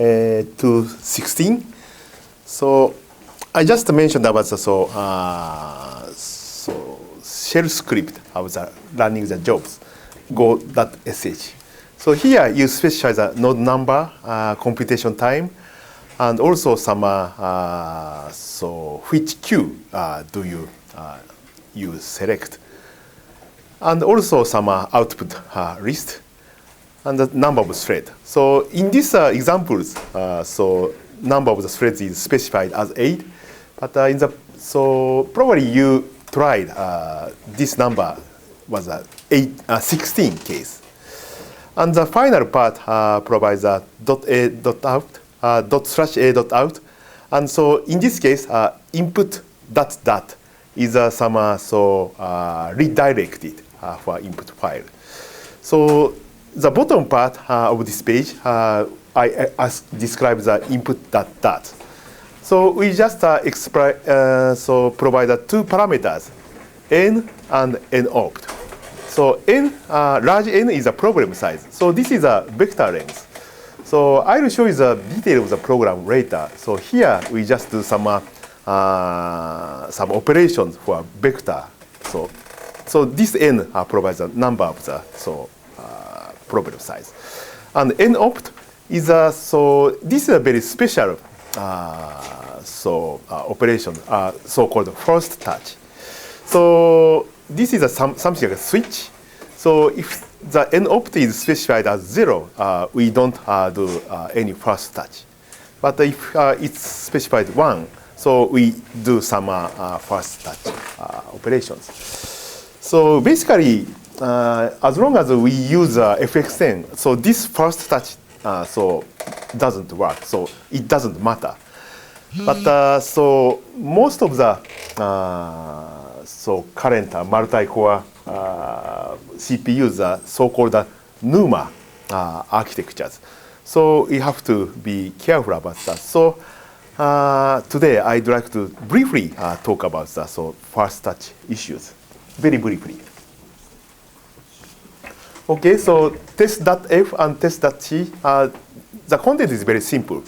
to 16. So I just mentioned about the shell script of the running the jobs go.sh. So here you specify the node number, computation time, and also some which queue do you select, and also some output list and the number of threads. So in these examples, so number of the threads is specified as 8, but probably you tried this number was a 16 case. And the final part provides a .a.out, and so in this case, input dot is some redirected for input file. So the bottom part of this page, I describe the input dot. So we just provide two parameters, n and n-opt. So n, large n is a problem size. So this is a vector length. So I will show you the detail of the program later. So here we just do some operations for vector. So this n provides a number of the problem size. And n-opt is this is a very special operation, so-called first touch. So this is something like a switch. So if the n-opt is specified as 0, we don't do any first touch. But if it's specified 1, so we do some first touch operations. So basically, as long as we use FX10, so this first touch doesn't work. So it doesn't matter. But so most of the current multi-core CPUs are so-called NUMA architectures. So we have to be careful about that. So today I'd like to briefly talk about the first touch issues, very briefly. Okay, so test.f and test.c, the content is very simple.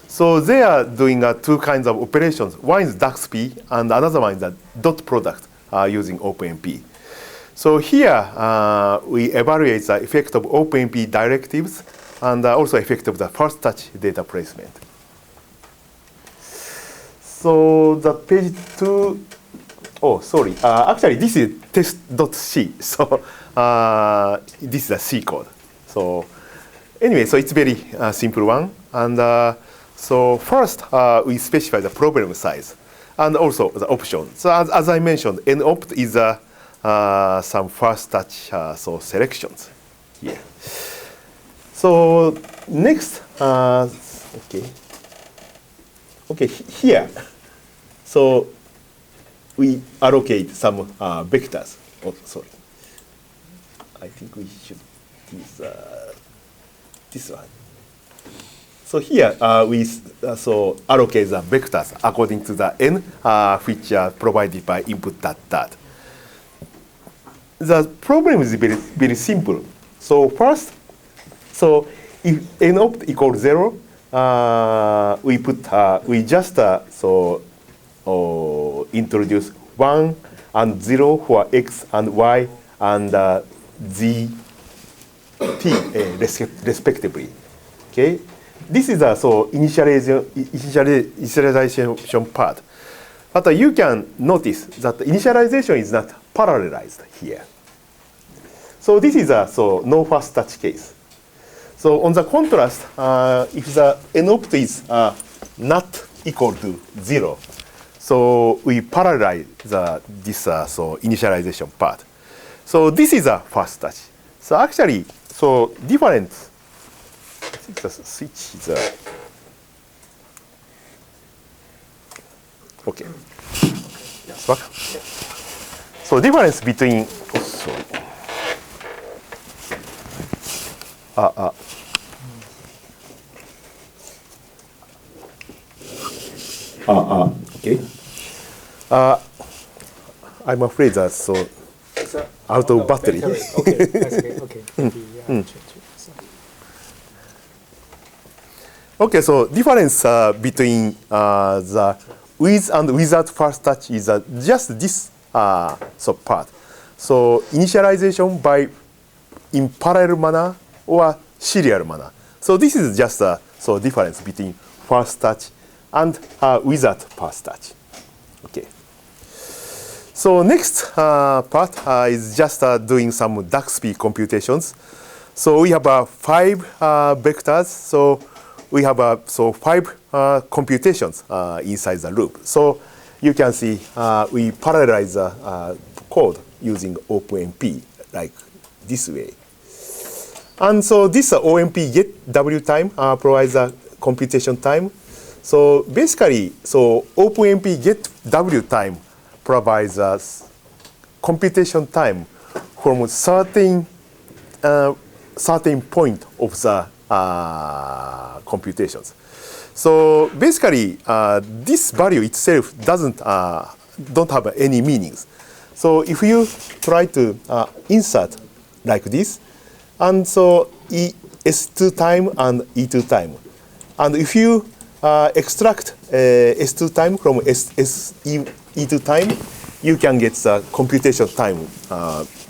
So they are doing two kinds of operations. One is DAXP, and another one is a dot product using OpenMP. So here we evaluate the effect of OpenMP directives and also effect of the first touch data placement. So the page 2, actually this is test.c. So this is a C code. So anyway, so it's very simple one. And so first, we specify the problem size and also the option. So as I mentioned, n-opt is some first touch selections here. So next, here. So we allocate some vectors. Oh, sorry. I think we should use this one. So here we allocate the vectors according to the n, which are provided by input dot. The problem is very simple. So first, so if n-opt equals 0, we just introduce 1 and 0 for x and y and z, t respectively. Okay. This is a initialization part. But you can notice that initialization is not parallelized here. So this is a no first touch case. So on the contrast, if the n-opt is not equal to 0, so we parallelize this initialization part. So this is a first touch. So actually, different. I think the switch is okay. Yes, work. So difference between okay. I'm afraid that's out of battery. Okay, that's okay. Okay. Okay, so difference between the with and without first touch is just this part. So initialization by in parallel manner or serial manner. So this is just so difference between first touch and without first touch. Okay. So next part is just doing some DAXP computations. So we have 5 vectors. So we have 5 computations inside the loop. So you can see we parallelize the code using OpenMP like this way. And so this OMP get W time provides a computation time. So basically, so OpenMP get W time provides us computation time from certain point of the computations. So basically, this value itself don't have any meanings. So if you try to insert like this, and so S2 time and E2 time, and if you extract S2 time from E2 time, you can get the computation time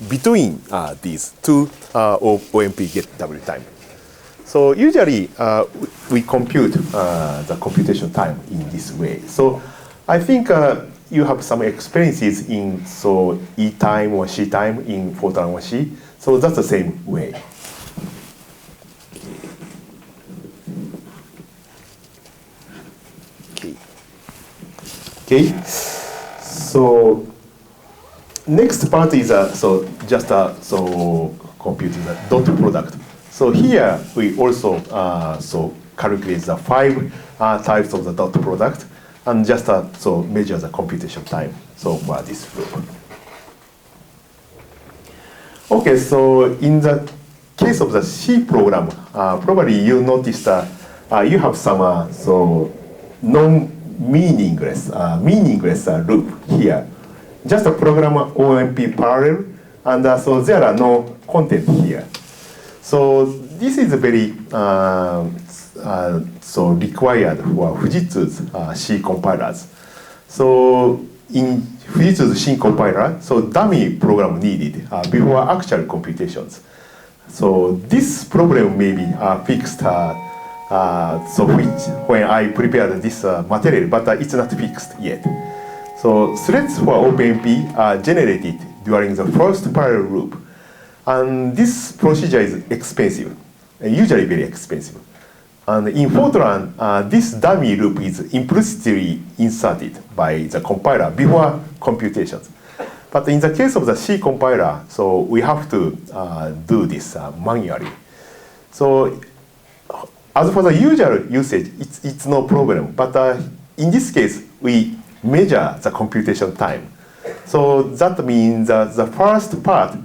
between these two OMP get W time. So usually we compute the computation time in this way. So I think you have some experiences in E time or C time in Fortran or C. So that's the same way. Okay. So next part is just computing the dot product. So here we also calculate the 5 types of the dot product and just measure the computation time. So for this loop. Okay, so in the case of the C program, probably you noticed you have some meaningless loop here. Just a program OMP parallel, and so there are no content here. So this is very required for Fujitsu's C compilers. So in Fujitsu's C compiler, so dummy program needed before actual computations. So this problem may be fixed. When I prepared this material, but it's not fixed yet. So threads for OpenMP are generated during the first parallel loop. And this procedure is expensive, usually very expensive. And in Fortran, this dummy loop is implicitly inserted by the compiler before computations. But in the case of the C compiler, so we have to do this manually. So as for the usual usage, it's no problem. But in this case, we measure the computation time. So that means the first part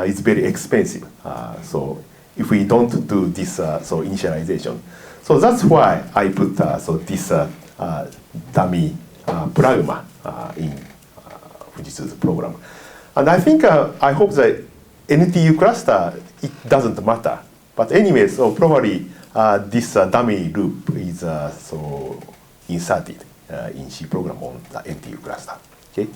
is very expensive. So if we don't do this initialization. So that's why I put this dummy pragma in Fujitsu's program. And I think, I hope that NTU cluster, it doesn't matter. But anyway, so probably this dummy loop is inserted in C program on the NTU cluster. Okay.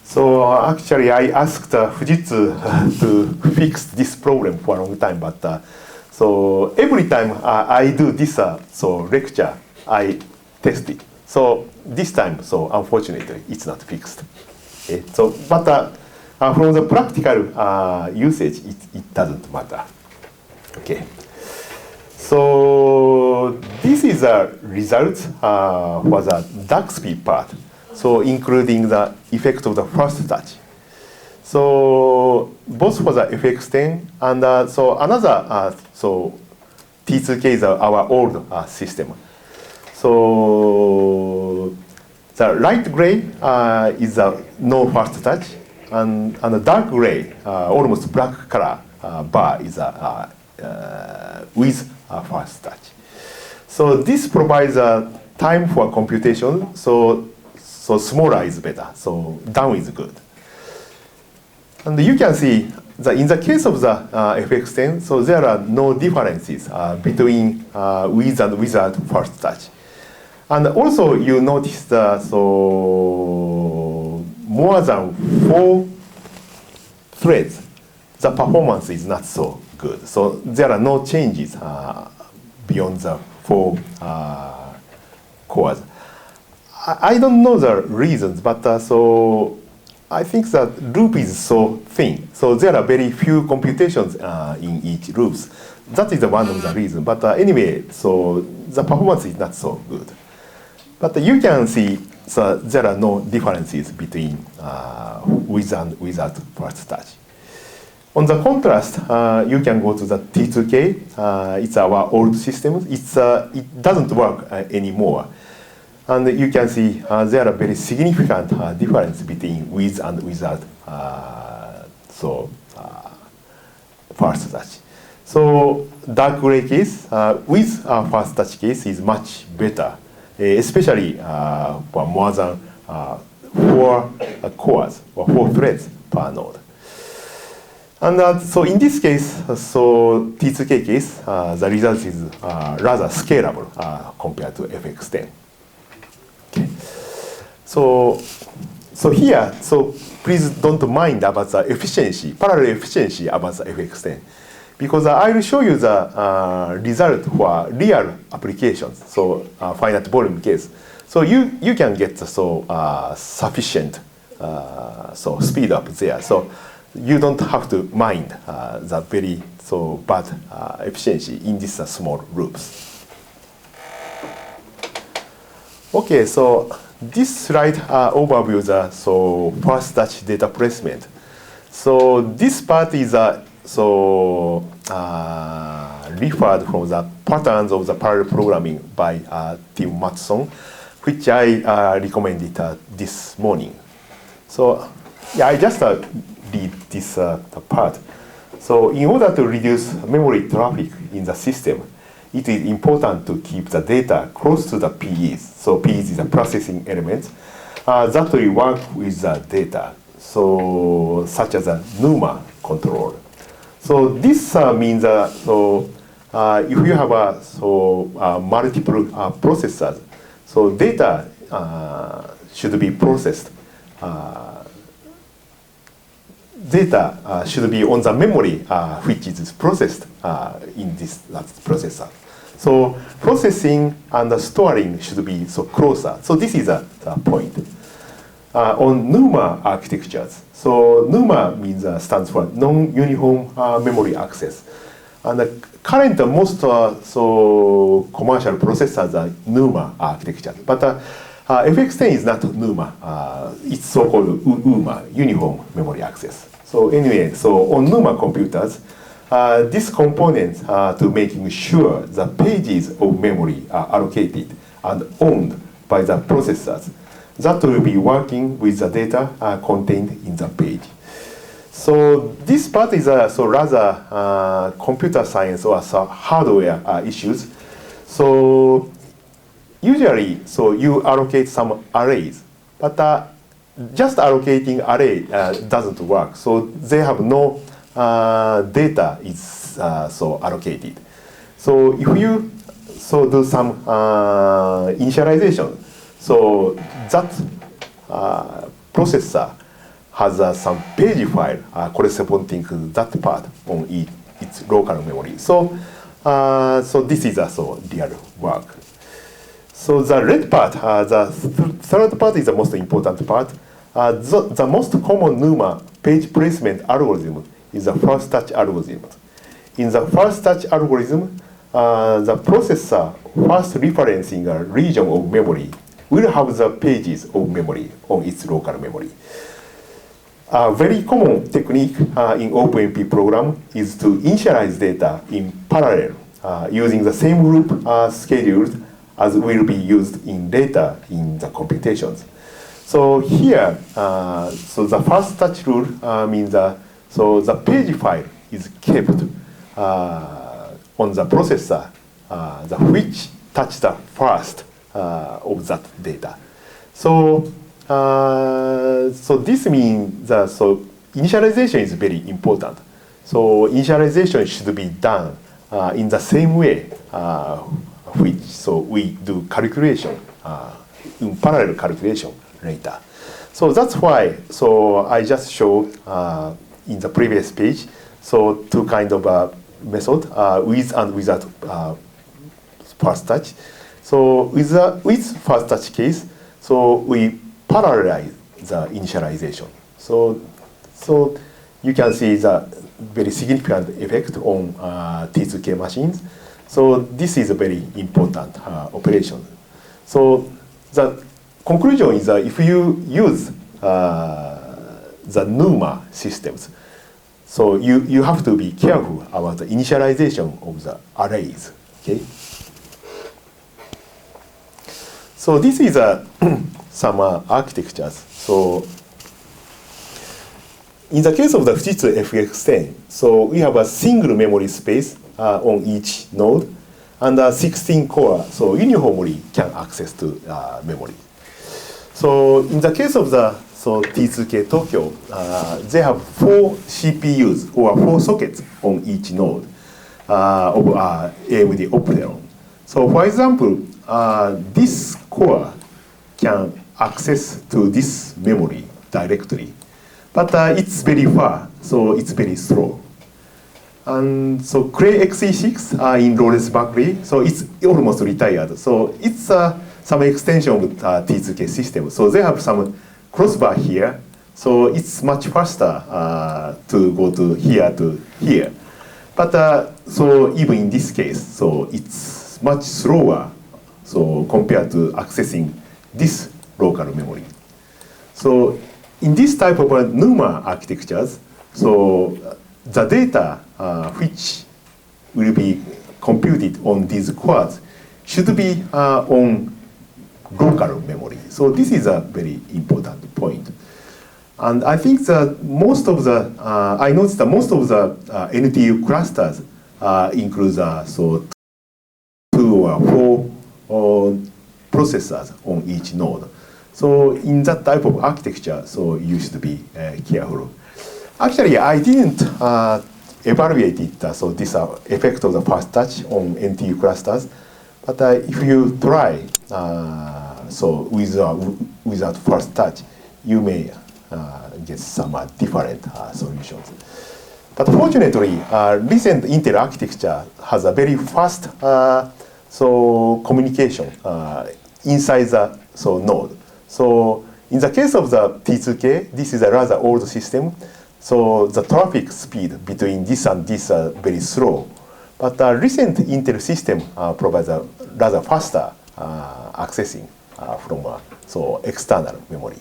So actually, I asked Fujitsu to fix this problem for a long time, but so every time I do this lecture, I test it. So this time, unfortunately, it's not fixed. Okay. So, but from the practical usage, it doesn't matter. Okay. So this is a result for the DAXP part. So including the effect of the first touch. So both for the FX10 and so another T2K is our old system. So the light gray is a no first touch, and the dark gray, almost black color bar is a with a first touch. So this provides a time for computation. So smaller is better. So down is good. And you can see in the case of the FX10, so there are no differences between with and without first touch. And also you notice that so more than 4 threads, the performance is not so good. So there are no changes beyond the 4 cores. I don't know the reasons, but so I think that loop is so thin. So there are very few computations in each loops. That is one of the reasons. But anyway, so the performance is not so good. But you can see there are no differences between with and without first touch. On the contrast, you can go to the T2K. It's our old system. It doesn't work anymore. And you can see there are very significant difference between with and without first touch. So dark gray case with first touch case is much better, especially for more than 4 cores or 4 threads per node. And so in this case, so T2K case, the result is rather scalable compared to FX10. Okay. So here, so please don't mind about the efficiency, parallel efficiency about the FX10, because I will show you the result for real applications. So finite volume case. So you can get sufficient speed up there. So you don't have to mind the very bad efficiency in these small loops. Okay, so this slide overviews the first touch data placement. So this part is referred from the patterns of the parallel programming by Tim Matson, which I recommended this morning. So yeah, I just read this part. So in order to reduce memory traffic in the system, it is important to keep the data close to the PEs. So PEs is a processing element that will work with the data, so such as a NUMA control. So this means if you have multiple processors, so data should be processed. Data should be on the memory which is processed in this processor. So processing and storing should be closer. So this is the point. On NUMA architectures, so NUMA stands for non-uniform memory access. And the current most commercial processors are NUMA architecture. But FX10 is not NUMA. It's so-called UMA, uniform memory access. So anyway, so on NUMA computers, these components to making sure the pages of memory are allocated and owned by the processors that will be working with the data contained in the page. So this part is rather computer science or hardware issues. So usually, you allocate some arrays, but just allocating array doesn't work. So they have no data is allocated. So if you do some initialization, so that processor has some page file corresponding to that part on its local memory. So this is real work. So the red part, the third part is the most important part. The most common NUMA page placement algorithm is the first touch algorithm. In the first touch algorithm, the processor first referencing a region of memory will have the pages of memory on its local memory. A very common technique in OpenMP program is to initialize data in parallel using the same loop scheduled as will be used in data in the computations. So here, the first touch rule means the page file is kept on the processor, which touch the first of that data. So this means that initialization is very important. So initialization should be done in the same way which so we do calculation in parallel calculation later. So that's why so I just showed in the previous page so two kind of method with and without first touch. So with first touch case, so we parallelize the initialization. So you can see the very significant effect on T2K machines. So this is a very important operation. So the conclusion is that if you use the NUMA systems, so you have to be careful about the initialization of the arrays. Okay. So this is some architectures. So in the case of the Fujitsu FX10, so we have a single memory space on each node, and 16 core, so uniformly can access to memory. So in the case of the T2K Tokyo, they have 4 CPUs or 4 sockets on each node of AMD Opteron. So for example, this core can access to this memory directly, but it's very far, so it's very slow. And so Cray XE6 in Lawrence Berkeley, so it's almost retired. So it's some extension of T2K system. So they have some crossbar here, so it's much faster to go to here. But so even in this case, so it's much slower, so compared to accessing this local memory. So in this type of NUMA architectures, so the data which will be computed on these cores should be on local memory. So this is a very important point. And I think that most of the, I noticed that most of the NTU clusters include so 2 or 4 processors on each node. So in that type of architecture, so you should be careful. Actually, I didn't evaluate it, so this effect of the first touch on NTU clusters. But if you try, so without first touch, you may get some different solutions. But fortunately, recent Intel architecture has a very fast so communication inside the node. So in the case of the T2K, this is a rather old system. So the traffic speed between this and this are very slow. But the recent Intel system provides a rather faster accessing from so external memory.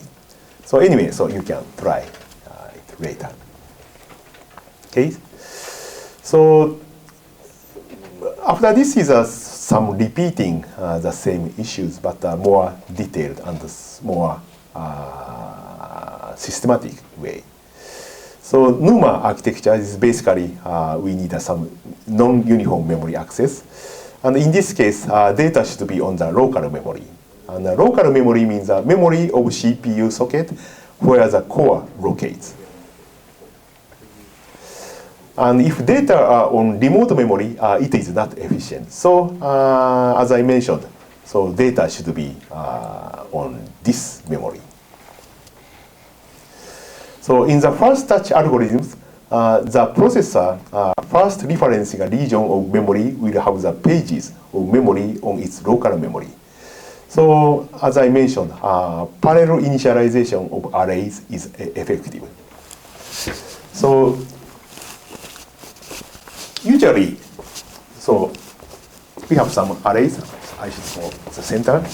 So anyway, so you can try it later. Okay. So after this is some repeating the same issues, but more detailed and more systematic way. So NUMA architecture is basically we need some non-uniform memory access. And in this case, data should be on the local memory. And the local memory means the memory of CPU socket where the core locates. And if data are on remote memory, it is not efficient. So as I mentioned, so data should be on this memory. So in the first touch algorithms, the processor first referencing a region of memory will have the pages of memory on its local memory. So as I mentioned, parallel initialization of arrays is effective. So usually, so we have some arrays. I should go to the center.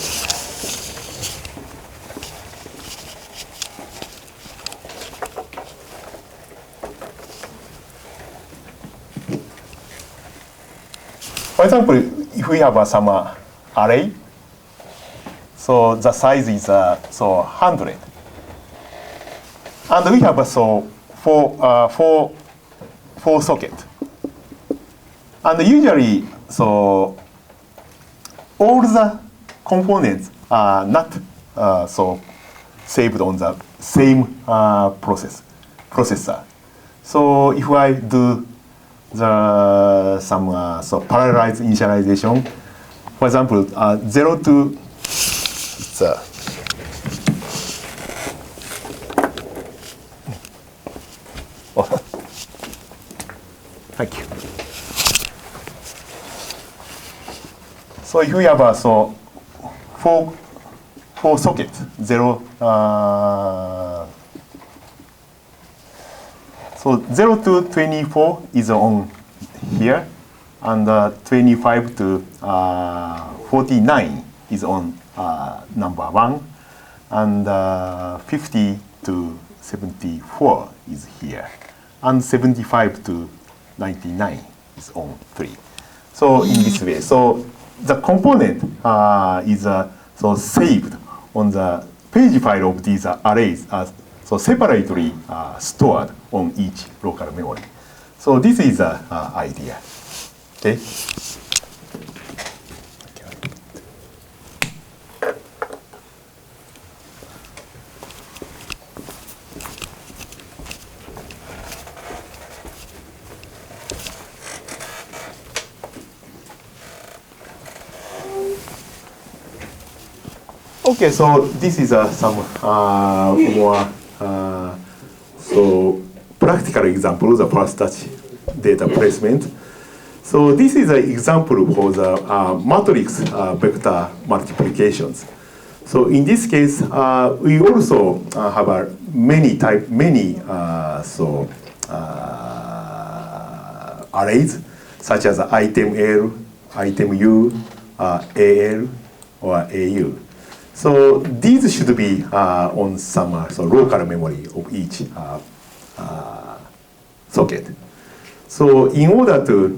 For example, if we have some array, so the size is so 100, and we have so four socket, and usually so all the components are not so saved on the same processor. So if I do some parallelized initialization, for example, 0 to the thank you. So if we have four sockets, 0, so 0 to 24 is on here, and 25 to 49 is on number 1, and 50 to 74 is here, and 75 to 99 is on 3. So in this way, so the component is saved on the page file of these arrays so separately stored on each local memory. So this is the idea. Okay. Okay, so this is some more so practical example of the first touch data placement. So this is an example for the matrix vector multiplications. So in this case, we also have many arrays such as item L, item U, AL, or AU. So these should be on some local memory of each socket. So in order to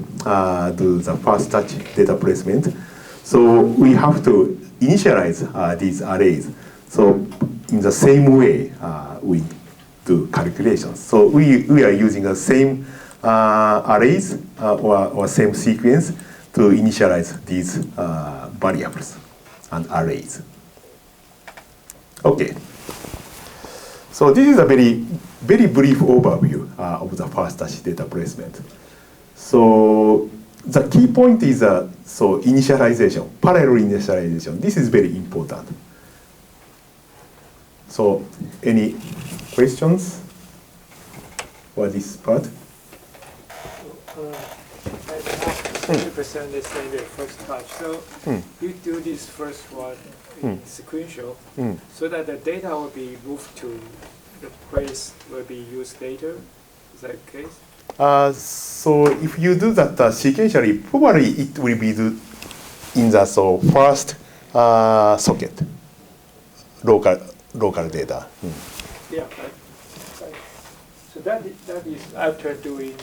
do the first touch data placement, so we have to initialize these arrays. So in the same way we do calculations. So we are using the same arrays or same sequence to initialize these variables and arrays. Okay. So this is a very brief overview of the first touch data placement. So the key point is initialization, parallel initialization. This is very important. So any questions for this part? I have 100% understand the first touch. So you do this first one in sequential, so that the data will be moved to the place will be used later. Is that the case? So if you do that sequentially, probably it will be in the first socket, local data. Yeah, right. So that is after doing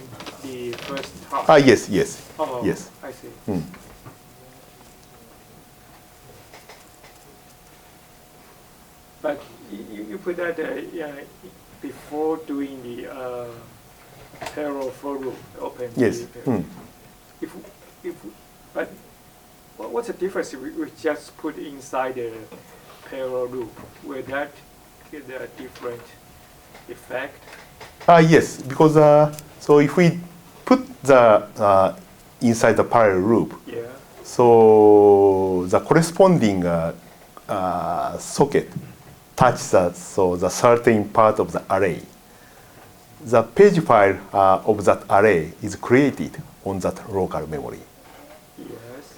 the first touch. Yes. Oh, yes. I see. But you put that before doing the parallel for loop, open. Yes. But what's the difference if we just put inside the parallel loop? Will that get a different effect? Yes, because so if we put the inside the parallel loop, so the corresponding socket touch the certain part of the array. The page file of that array is created on that local memory. Yes.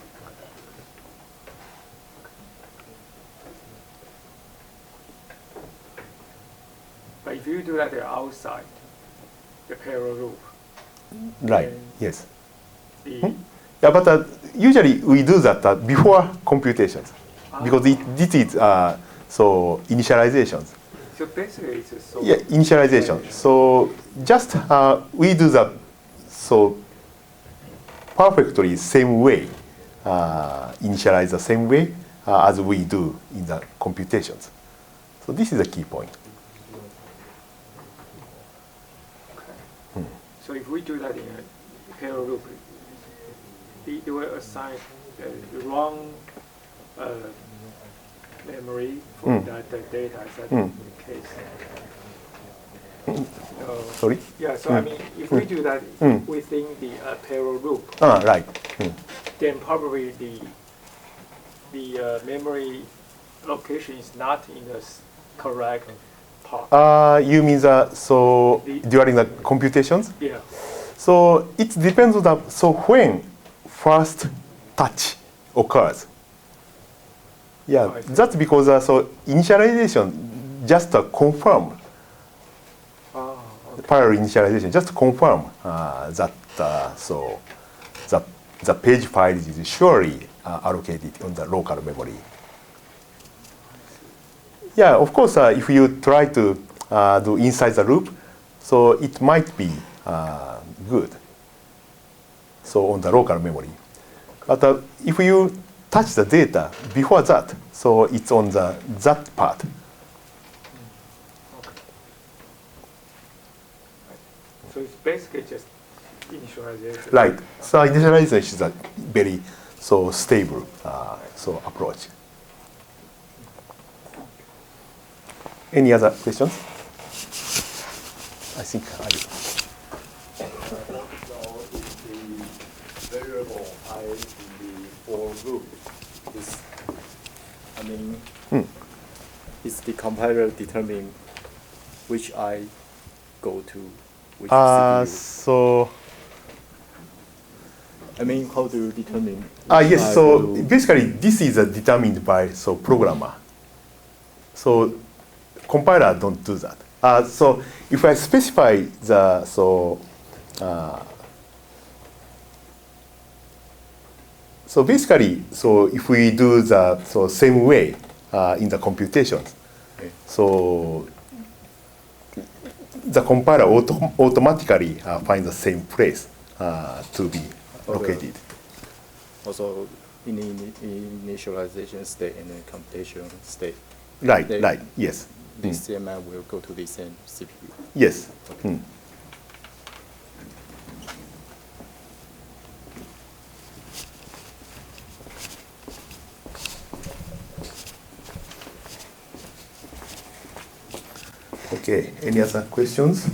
But if you do that outside the parallel loop, right? Yes. Yeah, but usually we do that before computations because this is initializations. So basically, it's a initialization. So just we do that perfectly same way, initialize the same way as we do in the computations. So this is a key point. Okay. So if we do that in a parallel loop, it will assign the wrong memory for that data. Is that the case? Sorry? Yeah, so I mean, if we do that within the parallel loop, Right. then probably the memory location is not in the correct part. You mean during the computations? Yeah. So it depends on when first touch occurs. Yeah, that's because initialization just confirm. Okay. Parallel initialization just confirm that the page file is surely allocated on the local memory. Yeah, of course, if you try to do inside the loop, so it might be good. So on the local memory, but if you touch the data before that, so it's on that part. So it's basically just initialization. Right. So initialization is a very stable approach. Any other questions? I think I. The variable I in the for loop is, I mean, is the compiler determining which I go to which CPU? So. I mean, how do you determine? Yes. So basically, this is determined by programmer. So compiler don't do that. So if I specify the so basically, if we do the same way in the computations, okay. So the compiler automatically finds the same place to be located. Also, in the initialization state and the computation state. Right. Yes. The CMI will go to the same CPU. Yes. Okay. Okay. Any other questions?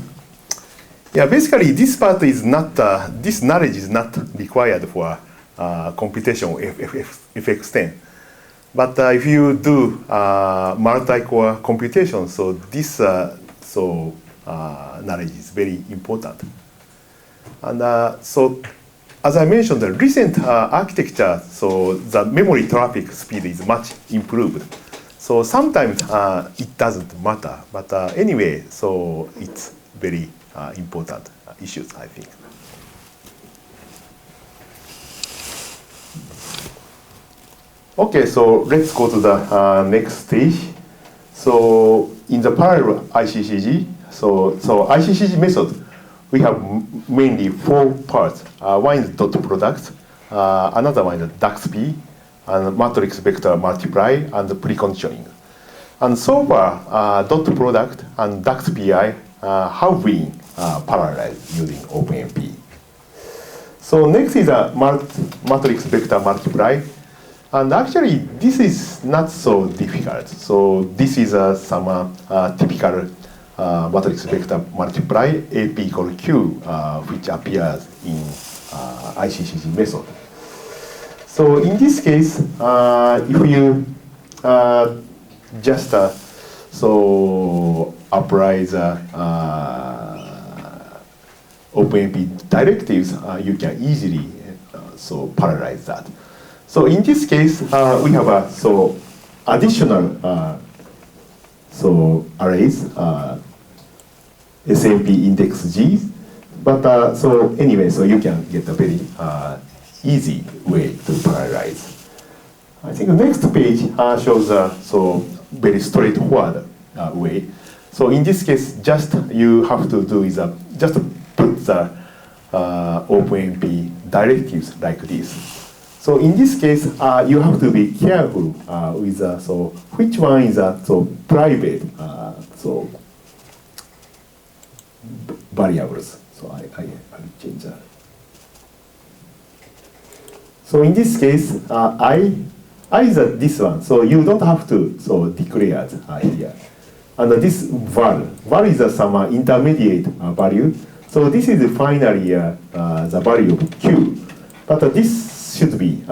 Yeah. Basically, this part is not. This knowledge is not required for computation FX10. But if you do multi-core computation, so this knowledge is very important. And so, as I mentioned, the recent architecture, so the memory traffic speed is much improved. So sometimes it doesn't matter, but anyway, so it's very important issues, I think. Okay, so let's go to the next stage. So in the parallel ICCG, so ICCG method, we have mainly 4 parts. One is dot product, another one is DAX-P, and matrix vector multiply, and preconditioning. And so far, dot product and DAX-PI have been parallelized using OpenMP. So next is a matrix vector multiply. And actually, this is not so difficult. So this is some typical matrix vector multiply, AP equal Q, which appears in ICCG method. So in this case, if you just apply the OpenMP directives, you can easily parallelize that. So in this case, we have additional arrays, SMP index G, but anyway, you can get a very easy way to parallelize. I think the next page shows very straightforward way. So in this case, just you have to do is just put the OpenMP directives like this. So in this case, you have to be careful with which one is private variables. So I will change that. So in this case, I is this one. So you don't have to declare here. and this val is some intermediate value. So this is finally the value of Q, but this should be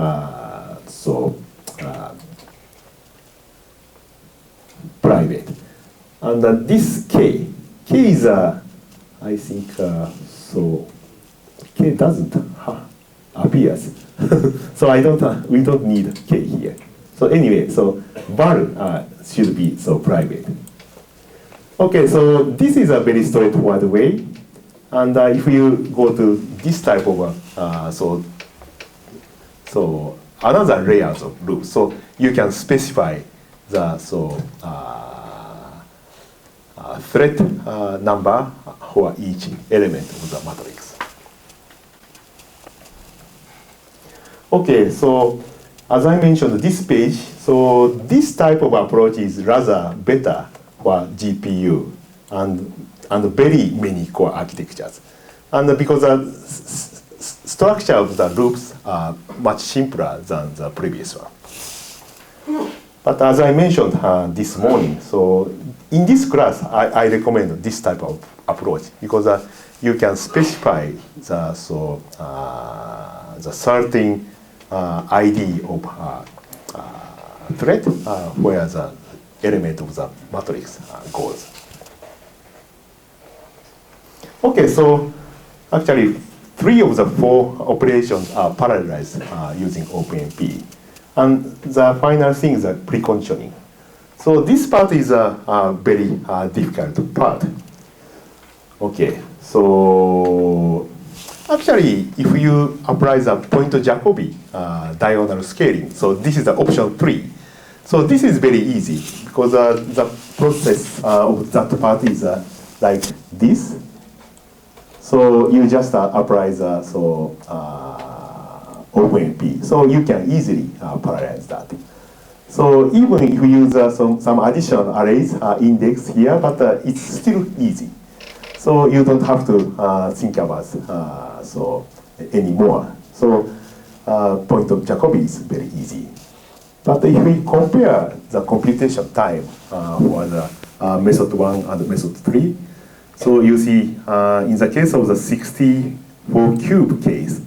private. And this K is I think K doesn't appears. So we don't need K here. So anyway, so val should be private. Okay, so this is a very straightforward way. And if you go to this type of another layers of loops, so you can specify the thread number for each element of the matrix. Okay, so as I mentioned, this page, so this type of approach is rather better for GPU and very many core architectures. And because the structure of the loops are much simpler than the previous one. But as I mentioned this morning, so in this class, I recommend this type of approach because you can specify the certain ID of thread where the element of the matrix goes. Okay, so actually 3 of the 4 operations are parallelized using OpenMP. And the final thing is preconditioning. So this part is a very difficult part. Okay, so actually if you apply the point-Jacobi diagonal scaling, so this is the option 3. So this is very easy because the process of that part is like this. So you just apply the OpenMP. So you can easily parallelize that. So even if you use some additional arrays index here, but it's still easy. So you don't have to think about anymore. So point-Jacobi is very easy. But if we compare the computation time for the method 1 and method 3, so you see in the case of the 64 cube case,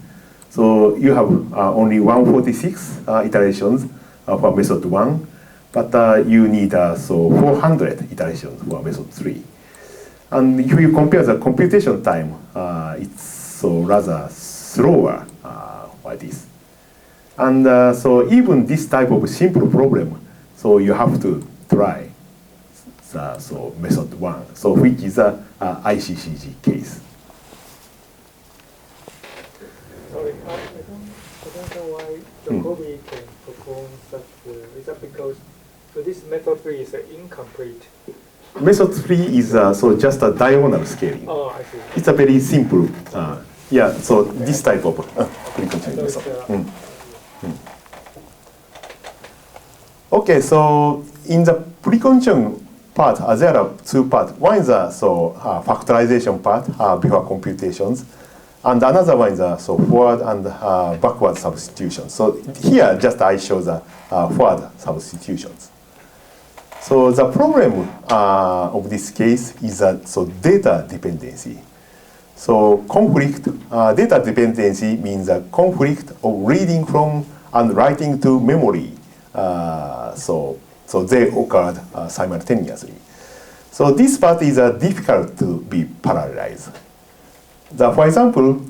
so you have only 146 iterations for method 1, but you need 400 iterations for method 3. And if you compare the computation time, it's rather slower like this. And so even this type of simple problem, so you have to try the method 1, so which is a ICCG case. Sorry, I don't know why Jacobi can perform such well. Is that because this method 3 is incomplete? Method 3 is just a diagonal scaling. Oh, I see. It's a very simple, so this type of preconditioning method. Okay, so in the precondition part, there are 2 parts. One is the factorization part before computations, and another one is the forward and backward substitution. So here, just I show the forward substitutions. So the problem of this case is that data dependency. So data dependency means a conflict of reading from and writing to memory. So they occurred simultaneously. So this part is difficult to be parallelized. For example,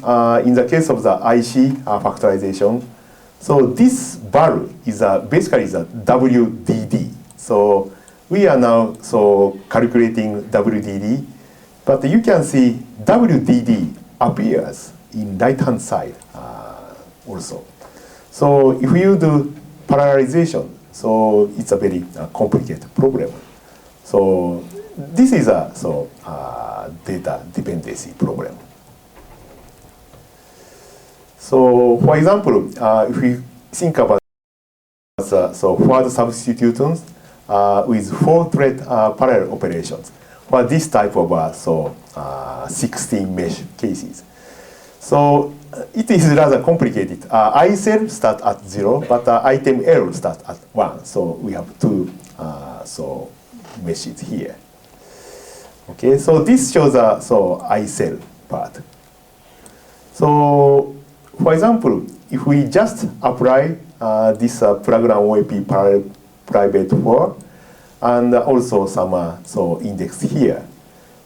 in the case of the IC factorization, so this value is basically the WDD. So we are now calculating WDD, but you can see WDD appears in right-hand side also. So if you do parallelization, so it's a very complicated problem. So this is a data dependency problem. So for example, if we think about forward substitutions with 4-thread parallel operations for this type of 16 mesh cases. So it is rather complicated. I cell start at 0, but item L start at 1. So we have 2 meshes here. Okay, so this shows the I cell part. So, for example, if we just apply this program OAP private for, and also some index here.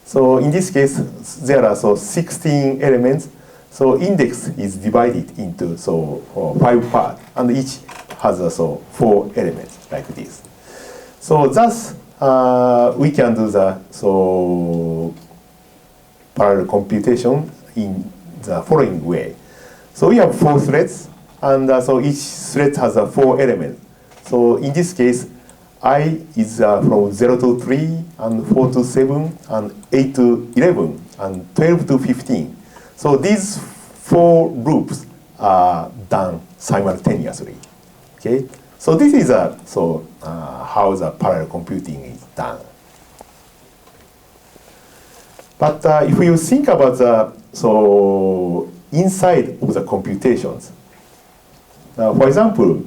So in this case, there are 16 elements. So index is divided into 5 parts, and each has 4 elements like this. So thus we can do the parallel computation in the following way. So we have 4 threads, and so each thread has 4 elements. So in this case, I is from 0 to 3, and 4 to 7, and 8 to 11, and 12 to 15. So these 4 groups are done simultaneously. Okay, so this is how the parallel computing is done. But if you think about the inside of the computations, for example,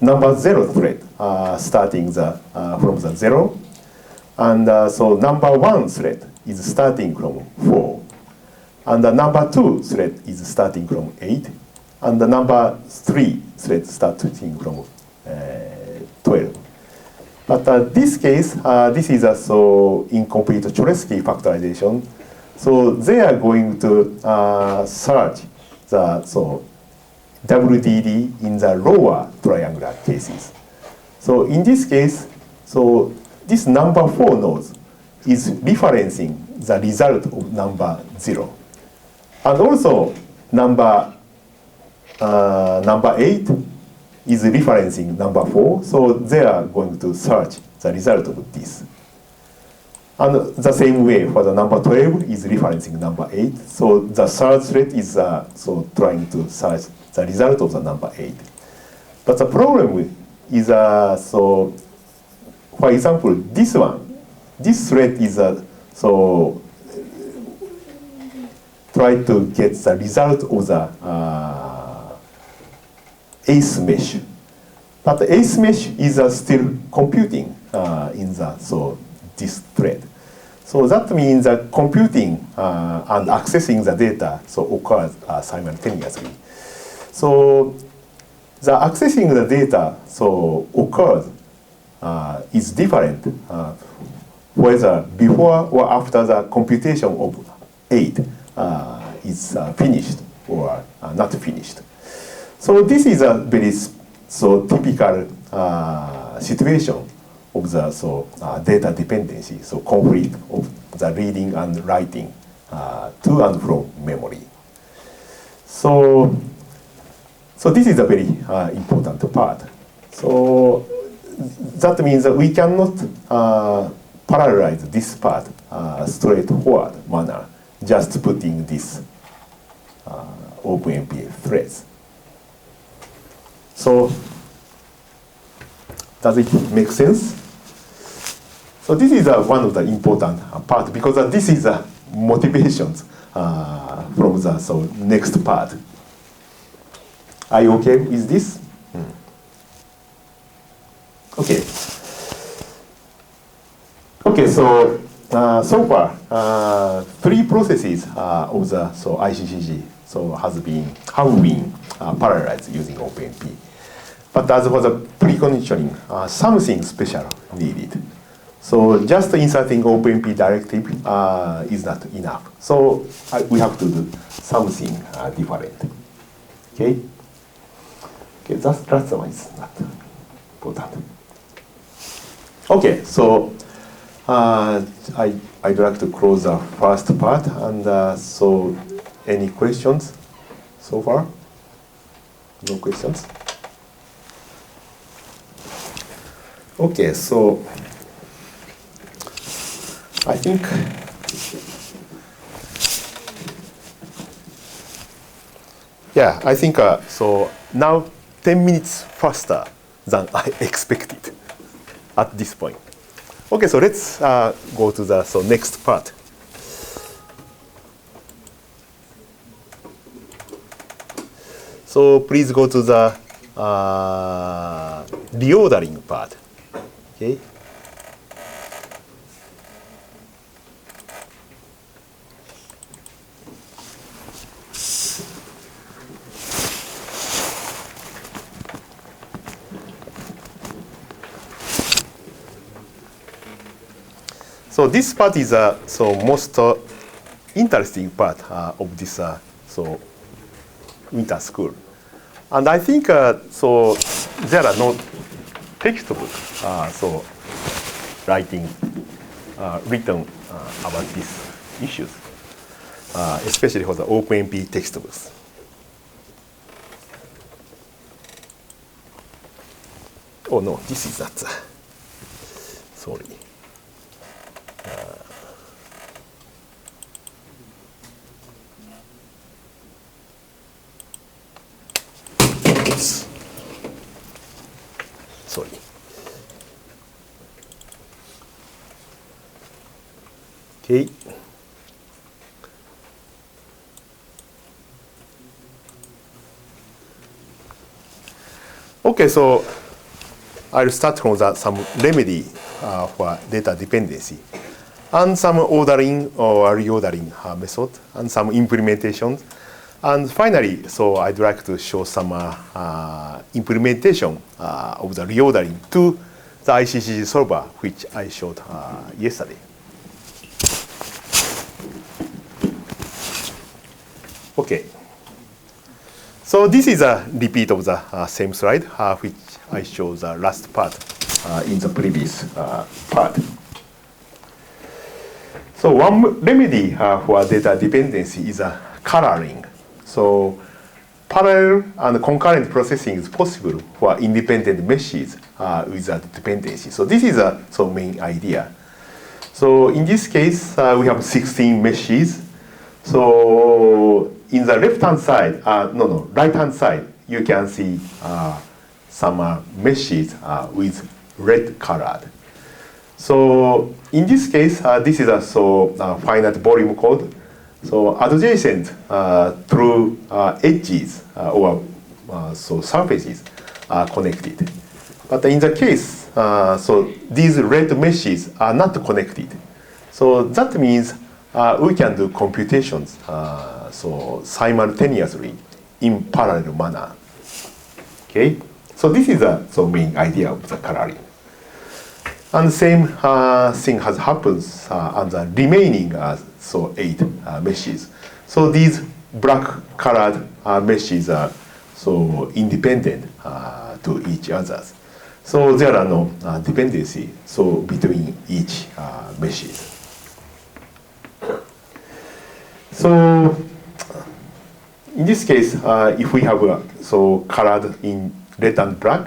number 0 thread starting from the 0, and so number 1 thread is starting from 4, and the number 2 thread is starting from 8, and the number 3 thread starting from 12. But this case, this is a incomplete Cholesky factorization. So they are going to search the WDD in the lower triangular cases. So in this case, this number 4 nodes is referencing the result of number 0. And also number 8 is referencing number 4, so they are going to search the result of this. And the same way for the number 12 is referencing number 8, so the third thread is trying to search the result of the number 8. But the problem is, for example, this thread is try to get the result of the eighth mesh. But the eighth mesh is still computing in this thread. So that means that computing and accessing the data occurs simultaneously. So the accessing the data occurs is different whether before or after the computation of 8 is finished or not finished. So this is a very typical situation of the data dependency, conflict of the reading and writing to and from memory. So this is a very important part. So that means that we cannot parallelize this part straightforward manner, just putting this OpenMP threads. So does it make sense? So this is one of the important parts, because this is motivations from the next part. Are you okay with this? Okay. Okay, so far 3 processes of the ICCG have been parallelized using OpenMP. But as for the preconditioning, something special needed. So just inserting OpenMP directive is not enough. So we have to do something different. Okay. Okay, that one is not important. Okay, so I'd like to close the first part, and so any questions so far? No questions? Okay, so I think so now 10 minutes faster than I expected at this point. Okay, so let's go to the next part. So please go to the reordering part. Okay. So this part is so most interesting part of this so winter school. And I think so there are no textbook so writing written about these issues, especially for the OpenMP textbooks. Oh no, this is not. Sorry. Oops. Sorry. Okay. Okay, so I'll start from some remedy for data dependency, and some ordering or reordering method, and some implementations. And finally, so I'd like to show some implementation of the reordering to the ICCG solver, which I showed yesterday. Okay. So this is a repeat of the same slide, which I showed the last part in the previous part. So one remedy for data dependency is coloring. So parallel and concurrent processing is possible for independent meshes without dependency. So this is a main idea. So in this case, we have 16 meshes. So in the left-hand side, right-hand side, you can see some meshes with red colored. So in this case, this is a finite volume code. So adjacent through edges or surfaces are connected. But in the case, so these red meshes are not connected. So that means we can do computations simultaneously in parallel manner. Okay, so this is the main idea of the coloring. And the same thing has happened on the remaining 8 meshes. So these black colored meshes are independent to each other. So there are no dependency between each meshes. So in this case, if we have colored in red and black,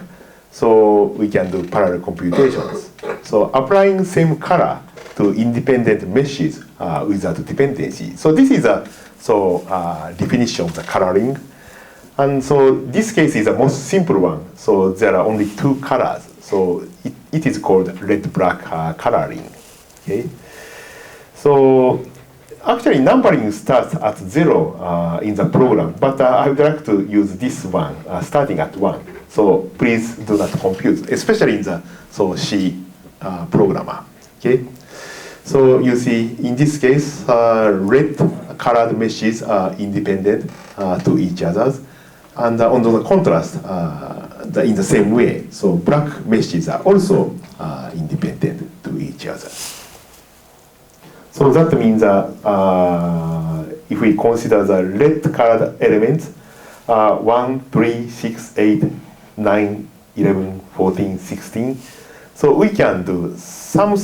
so we can do parallel computations. So applying same color to independent meshes without dependency. So this is a definition of the coloring. And so this case is the most simple one. So there are only 2 colors. So it is called red-black coloring. Okay. So actually numbering starts at 0 in the program, but I would like to use this one starting at 1. So please do not confuse, especially in the C programmer. Okay. So you see, in this case, red colored meshes are independent to each other, and on the contrast, in the same way, so black meshes are also independent to each other. So that means if we consider the red colored elements, 1, 3, 6, 8, 9, 11, 14, 16. So we can do some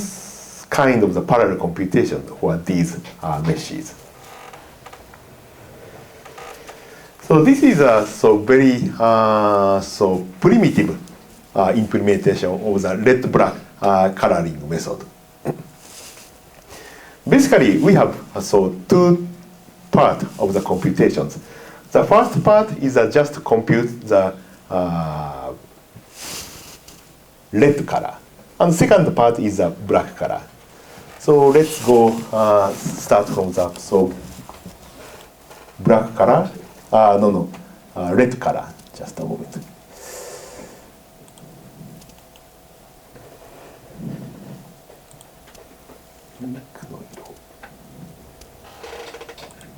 kind of the parallel computation for these meshes. So this is a very primitive implementation of the red-black coloring method. Basically, we have 2 parts of the computations. The first part is just compute the red color, and the second part is the black color. So let's go start from the black color. Red color. Just a moment.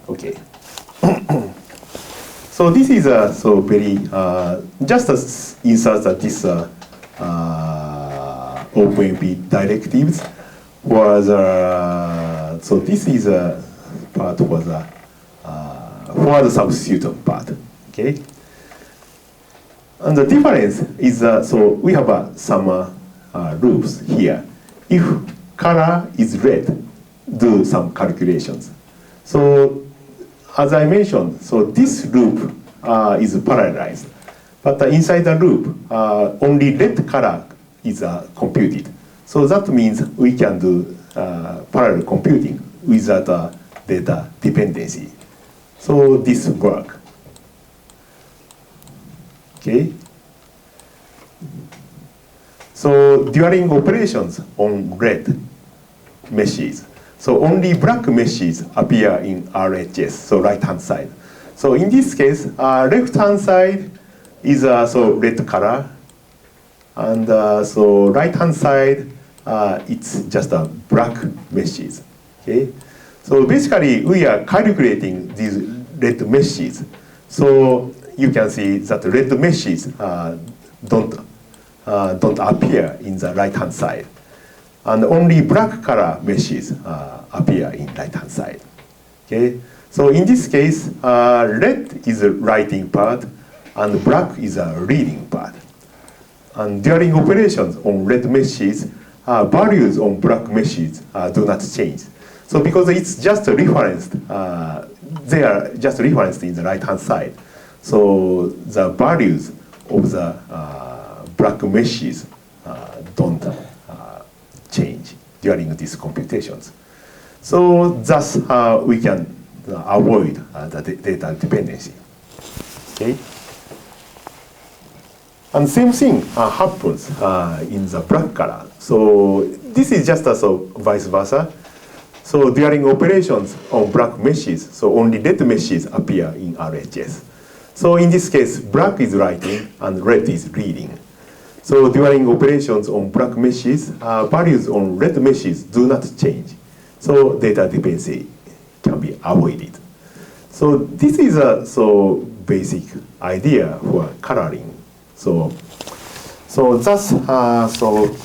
Okay. So this is very just insert this OpenMP directives. was so this is a part was for the substitution part. Okay. And the difference is so we have some loops here. If color is red, do some calculations. So as I mentioned, so this loop is parallelized, but inside the loop, only red color is computed. So that means we can do parallel computing without data dependency. So this work. Okay. So during operations on red meshes, so only black meshes appear in RHS, so right-hand side. So in this case, left-hand side is so red color, and so right-hand side it's just a black meshes. Okay. So basically, we are calculating these red meshes. So you can see that red meshes don't appear in the right-hand side, and only black color meshes appear in right-hand side. Okay, so in this case, red is a writing part, and black is a reading part. And during operations on red meshes, values on black meshes do not change. So because it's just referenced, they are just referenced in the right-hand side. So the values of the black meshes don't change during these computations. So thus we can avoid the data dependency. Okay. And same thing happens in the black color. So this is just so vice versa. So during operations on black meshes, so only red meshes appear in RHS. So in this case, black is writing and red is reading. So during operations on black meshes, values on red meshes do not change. So data dependency can be avoided. So this is a so basic idea for coloring. So thus, so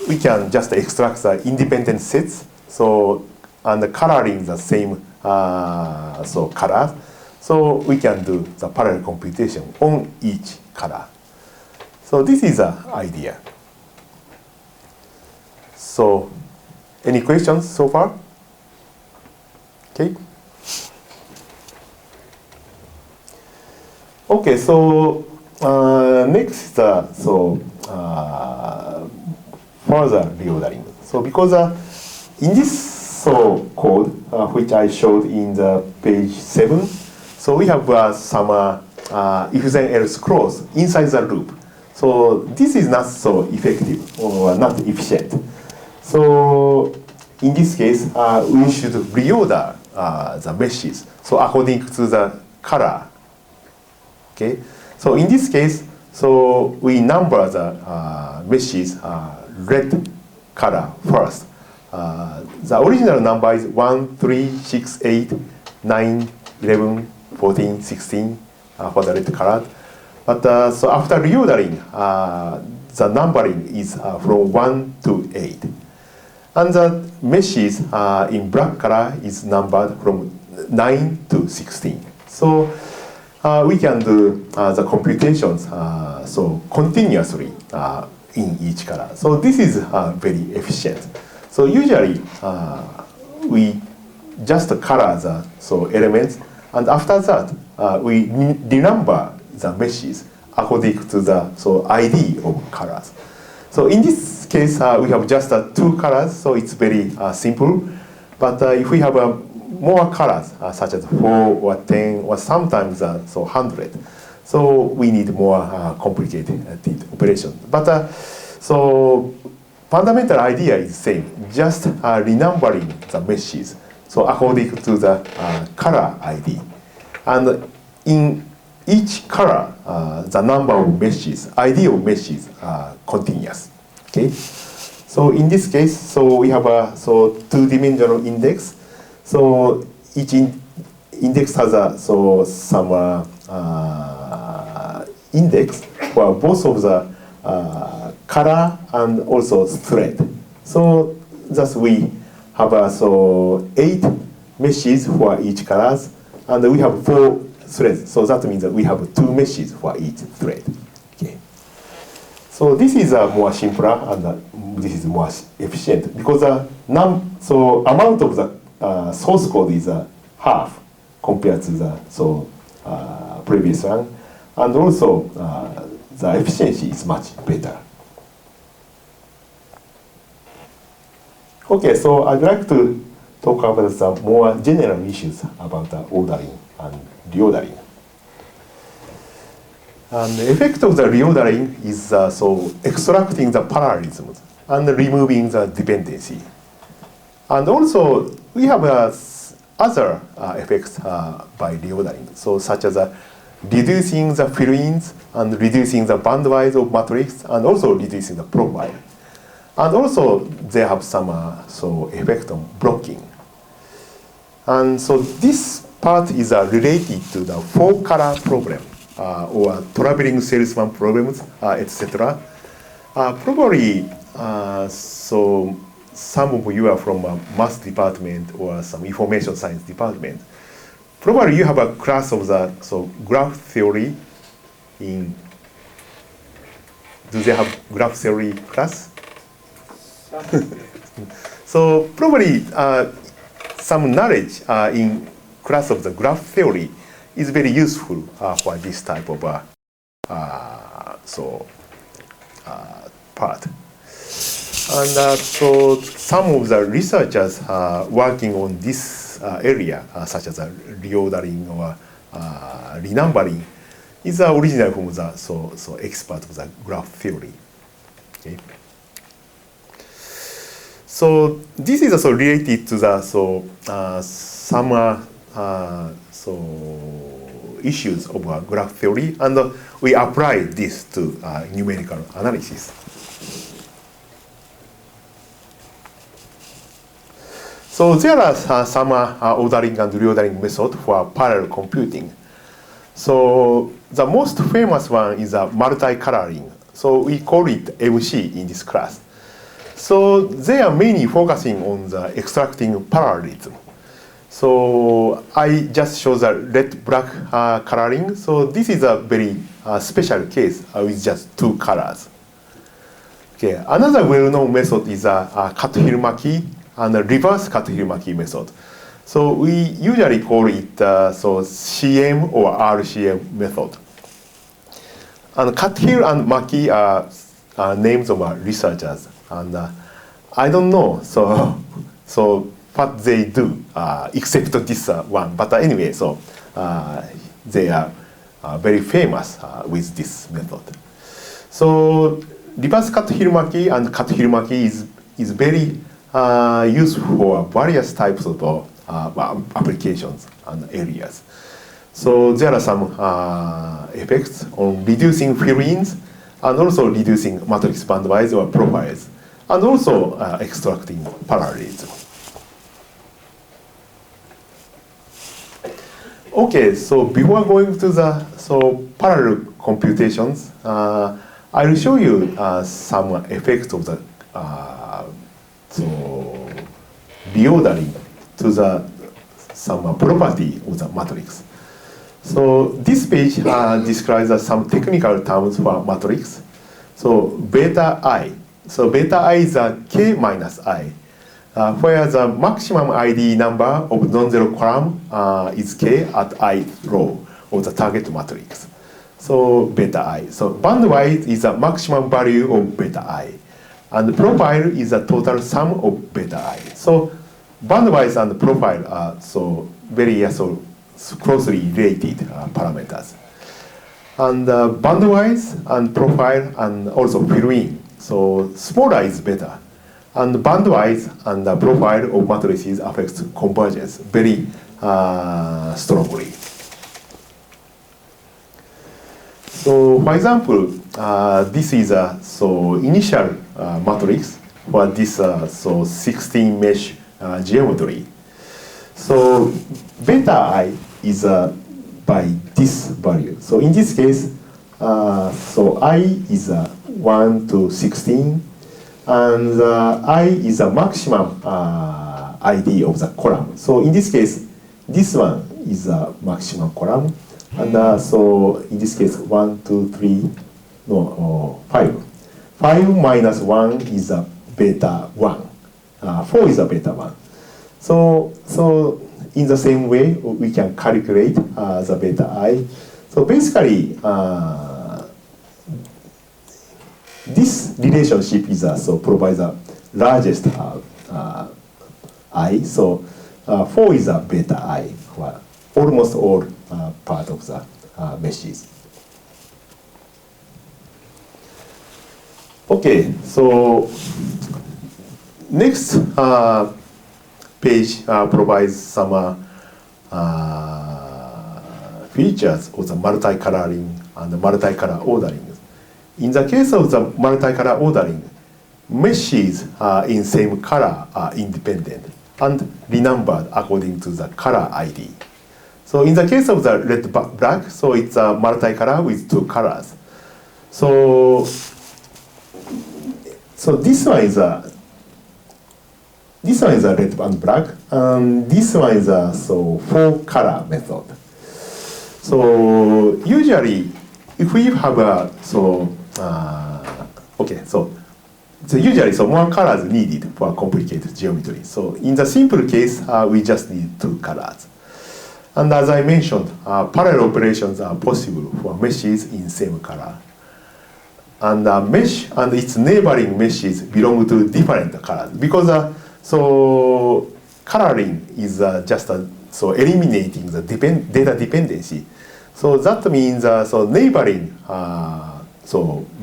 we can just extract the independent sets. So and coloring the same so colors. So we can do the parallel computation on each color. So this is the idea. So any questions so far? Okay. Okay, so next, so further reordering. So because in this so code which I showed in the page 7, so we have some if then else clause inside the loop. So this is not so effective or not efficient. So in this case, we should reorder the meshes. So according to the color. Okay. So in this case, so we number the meshes red color first. The original number is 1, 3, 6, 8, 9, 11, 14, 16 for the red color. But so after reordering, the numbering is from 1 to 8. And the meshes in black color is numbered from 9 to 16. So we can do the computations so continuously in each color. So this is very efficient. So usually we just color the so elements, and after that we renumber the meshes according to the so ID of colors. So in this case we have just 2 colors, so it's very simple. But if we have more colors such as 4 or 10 or sometimes so 100, so we need more complicated operation. But so fundamental idea is the same, just renumbering the meshes, so according to the color ID. And in each color, the number of meshes, ID of meshes are continuous. Okay. So in this case, so we have a so 2-dimensional index. So each index has a so some index for both of the color and also thread. So thus we have 8 meshes for each colors, and we have 4 threads. So that means that we have 2 meshes for each thread. Okay. So this is more simpler, and this is more efficient because so amount of the source code is half compared to the previous one, and also the efficiency is much better. Okay, so I'd like to talk about some more general issues about ordering and reordering. And the effect of the reordering is extracting the parallelism and removing the dependency. And also, we have other effects by reordering, so such as reducing the fill-ins and reducing the bandwidth of matrix, and also reducing the profile. And also, they have some effect on blocking. And so this part is related to the 4-color problem, or traveling salesman problems, etc. Probably, so some of you are from a math department or some information science department. Probably you have a class of the graph theory in. Do they have graph theory class? So probably some knowledge in class of the graph theory is very useful for this type of part. And so some of the researchers working on this area, such as reordering or renumbering, is originally from the expert of the graph theory. Okay. So this is also related to the some issues of graph theory, and we apply this to numerical analysis. So there are some ordering and reordering methods for parallel computing. So the most famous one is multi-coloring. So we call it MC in this class. So they are mainly focusing on the extracting parallelism. So I just show the red-black coloring. So this is a very special case with just 2 colors. Okay. Another well-known method is Cut-Hirmaki and a reverse Cut-Hirmaki method. So we usually call it CM or RCM method. And Cut-Hir and Maki are names of researchers. And I don't know, so what they do, except this one. But anyway, so they are very famous with this method. So reverse Cut-Hirmaki and Cut-Hirmaki is very useful for various types of applications and areas. So there are some effects on reducing fill-ins and also reducing matrix bandwidth or profiles, and also extracting parallelism. Okay, so before going to the parallel computations, I'll show you some effects of the reordering to some property of the matrix. So this page describes some technical terms for matrix. So beta I. So beta I is k minus I, where the maximum ID number of non-zero column is k at I row of the target matrix. So beta I. So bandwidth is the maximum value of beta I, and the profile is the total sum of beta I. So bandwidth and profile are very closely related parameters. And bandwidth and profile and also fill-in. So smaller is better. And bandwidth and profile of matrices affects convergence very strongly. So for example, this is a initial matrix for this 16 mesh geometry. So beta I is by this value. So in this case, I is 1 to 16, and I is the maximum ID of the column. So in this case, this one is the maximum column, and so in this case, 1, 2, 3, no, 5. 5 minus 1 is a beta 1. 4 is a beta 1. So in the same way, we can calculate the beta I. So basically, this relationship is so provides the largest I. So 4 is a beta I for almost all part of the meshes. Okay, so next page provides some features of the multi-coloring and multi-color ordering. In the case of the multi-color ordering, meshes in same color are independent and renumbered according to the color ID. So in the case of the red black, so it's a multi-color with 2 colors. So this one is a red and black, and this one is a 4-color method. So usually, if we have a usually more colors needed for complicated geometry. So in the simple case, we just need 2 colors. And as I mentioned, parallel operations are possible for meshes in same color. And mesh and its neighboring meshes belong to different colors because coloring is just eliminating the data dependency. So that means neighboring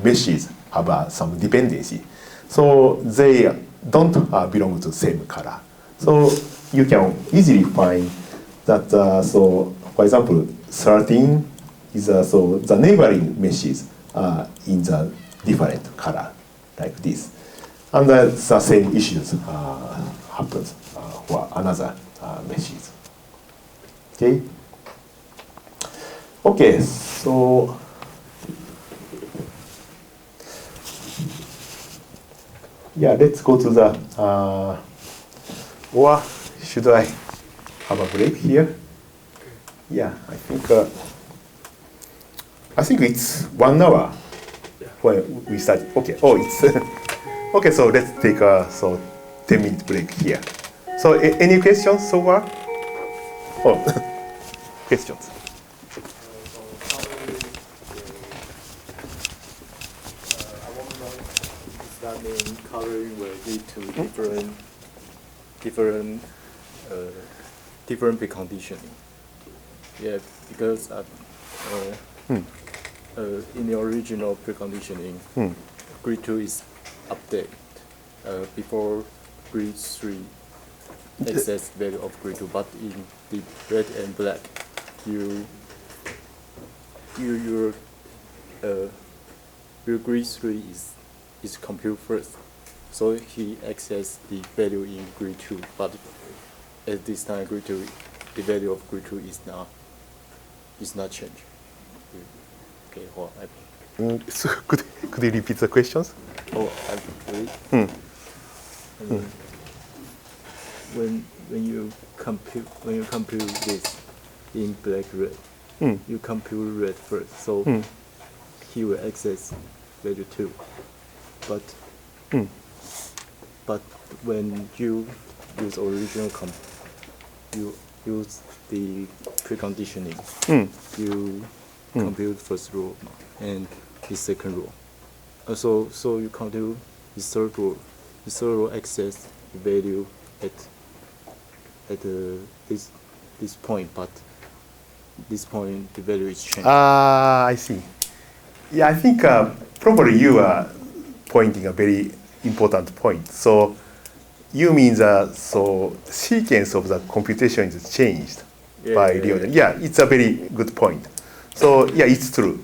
meshes have some dependency. So they don't belong to same color. So you can easily find that. For example, 13 is the neighboring meshes in the different color like this, and the same issues happens for another meshes. Okay. Okay, so yeah, let's go to the or should I have a break here? Yeah, I think it's 1 hour when we start. Okay. Oh, it's okay. So let's take a 10-minute break here. So any questions so far? Oh, questions. That mean coloring will lead to different preconditioning. Yeah, because in the original preconditioning, grid 2 is updated before grid 3 excess value of grid 2, but in the red and black, your grid 3 is compute first, so he access the value in grid 2, but at this time grid 2, the value of grid 2 is not changed. Okay, well, So could you repeat the questions? Oh, I believe. When you compute this in black red, you compute red first, so he will access value 2. But when you use you use the preconditioning, you compute first row and the second row. So you compute the third row. The third row access the value at this point, but this point the value is changed. I see. Yeah, I think probably you are pointing a very important point. So you mean the sequence of the computation is changed by reorder. Yeah, it's a very good point. So yeah, it's true.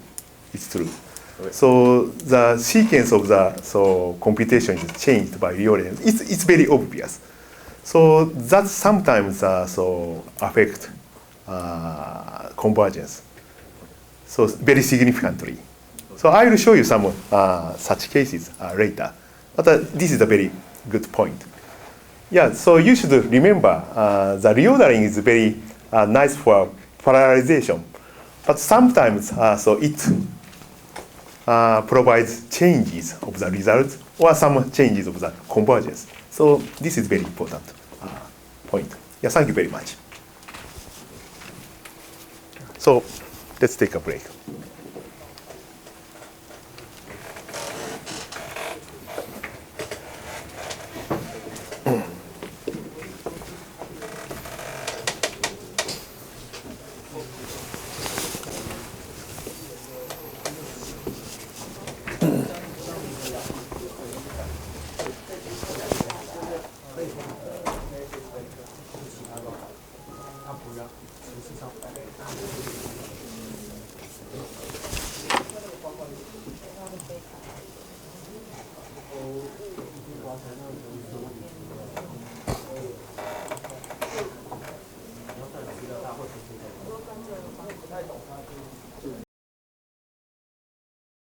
It's true. Okay. So the sequence of the computation is changed by reorder. It's very obvious. So that sometimes affect convergence. So very significantly. So I will show you some such cases later. But this is a very good point. Yeah, so you should remember the reordering is very nice for parallelization, but sometimes so it provides changes of the results or some changes of the convergence. So this is very important point. Yeah, thank you very much. So let's take a break.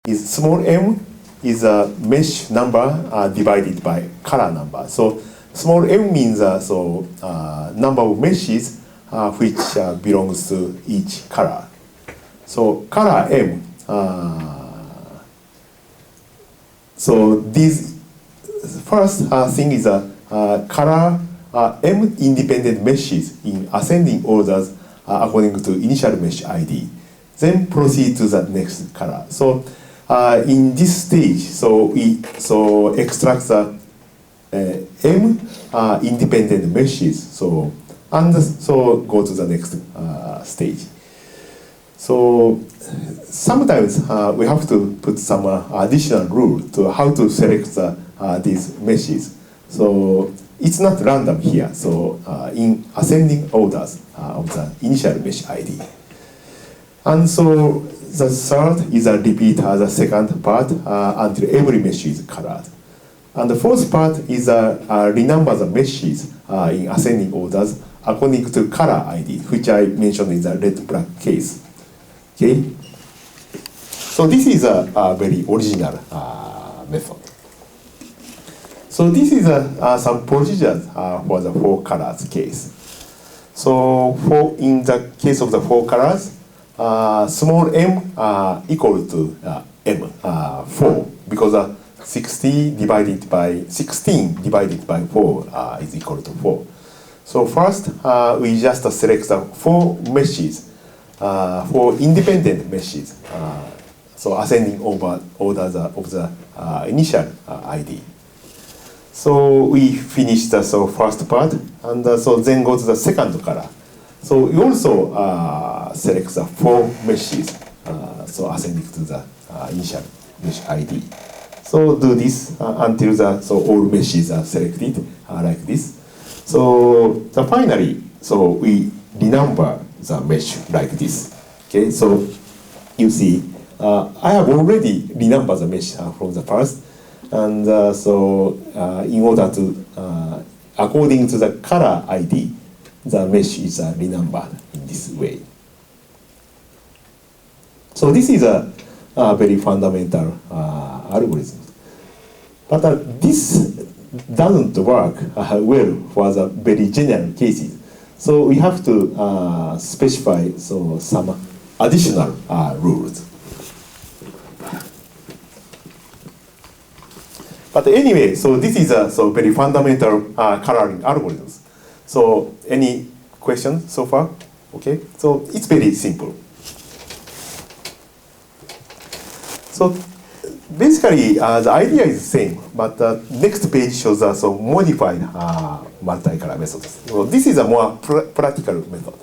Is small m is a mesh number divided by color number. So small m means number of meshes which belongs to each color. So color m. So this first thing is color m independent meshes in ascending orders according to initial mesh ID. Then proceed to the next color. So in this stage, so we extract the m independent meshes. So go to the next stage. So sometimes we have to put some additional rule to how to select these meshes. So it's not random here. So in ascending orders of the initial mesh ID. And so the third is a repeat the second part until every mesh is colored. And the fourth part is renumber the meshes in ascending orders according to color ID, which I mentioned in the red-black case. Okay? So this is a very original method. So this is some procedures for the four colors case. So in the case of the four colors, small m equal to m 4 because 16 divided by 4 is equal to 4. So first we just select the four meshes, four independent meshes. So ascending over orders of the initial ID. So we finish the first part, and so then go to the second color. So we also select the four meshes, so ascending to the initial mesh ID. So do this until all meshes are selected like this. So finally, so we renumber the mesh like this. Okay, so you see, I have already renumbered the mesh from the first, and in order to according to the color ID, the mesh is renumbered in this way. So this is a very fundamental algorithm. But this doesn't work well for the very general cases. So we have to specify some additional rules. But anyway, so this is a very fundamental coloring algorithms. So any questions so far? Okay, so it's very simple. So basically, the idea is the same, but the next page shows us a modified multi-color method. So this is a more practical method.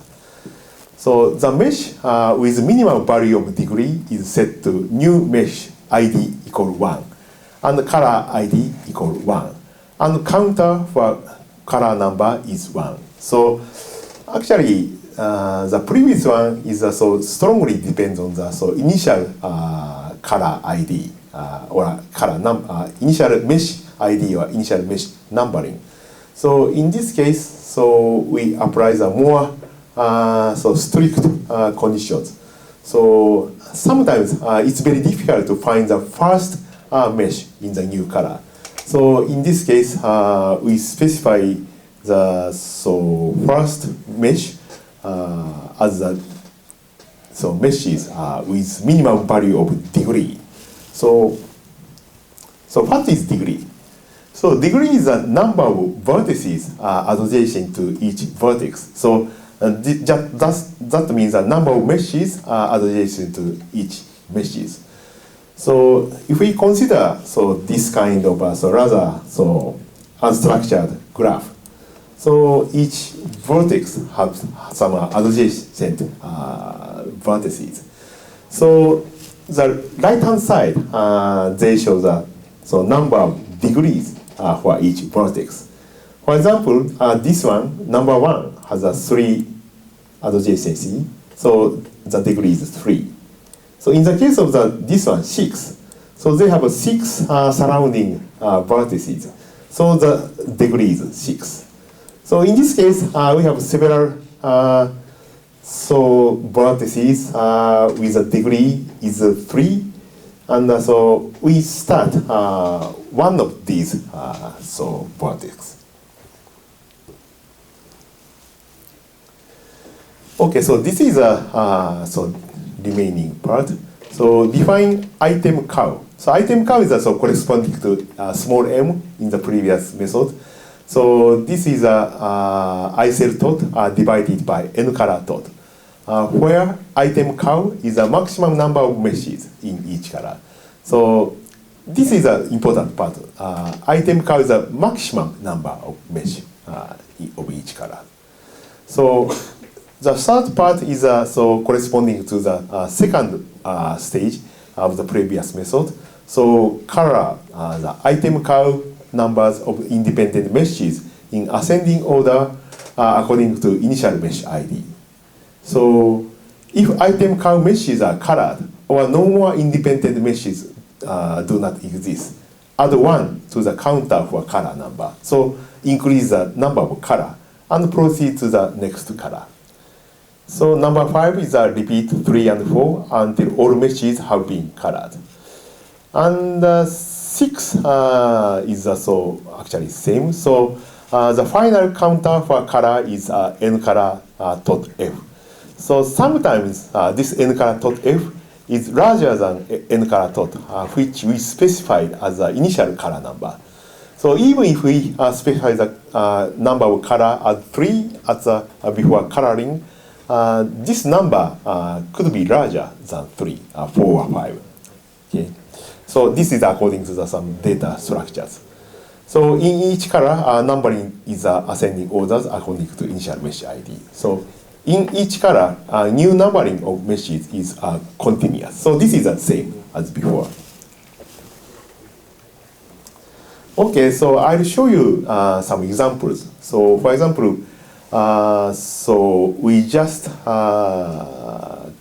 So the mesh with minimum value of degree is set to new mesh ID equal 1, and the color ID equal 1, and counter for color number is 1. So actually, the previous one is strongly depends on the initial color ID or color initial mesh ID or initial mesh numbering. So in this case, so we apply the more strict conditions. So sometimes it's very difficult to find the first mesh in the new color. So in this case, we specify the first mesh as the meshes with minimum value of degree. So what is degree? So degree is the number of vertices adjacent to each vertex. So that means the number of meshes adjacent to each meshes. So if we consider this kind of rather unstructured graph, so each vertex has some adjacent vertices. So the right-hand side they show the number of degrees for each vertex. For example, this one, number 1, has a 3 adjacency, so the degree is 3. So in the case of this one, 6, so they have 6 surrounding vertices, so the degree is 6. So in this case, we have several vertices with a degree is 3, and so we start one of these vertex. Okay, so this is a remaining part. So define item cow. So item cow is also corresponding to small m in the previous method. So this is a I cell tot divided by n color tot, where item cow is a maximum number of meshes in each color. So this is an important part. Item cow is a maximum number of mesh of each color. So the third part is corresponding to the second stage of the previous method. So color the item cow numbers of independent meshes in ascending order according to initial mesh ID. So if item cow meshes are colored or no more independent meshes do not exist, add 1 to the counter for color number. So increase the number of color and proceed to the next color. So number 5 is a repeat 3 and 4 until all meshes have been colored. And 6 is also actually same. So the final counter for color is n color tot f. So sometimes this n color tot f is larger than n color tot, which we specified as the initial color number. So even if we specify the number of color as 3 at the before coloring, this number could be larger than 3, 4 or 5. Okay. So this is according to some data structures. So in each color, numbering is ascending orders according to initial mesh ID. So in each color, new numbering of meshes is continuous. So this is the same as before. Okay, so I'll show you some examples. So for example, so we just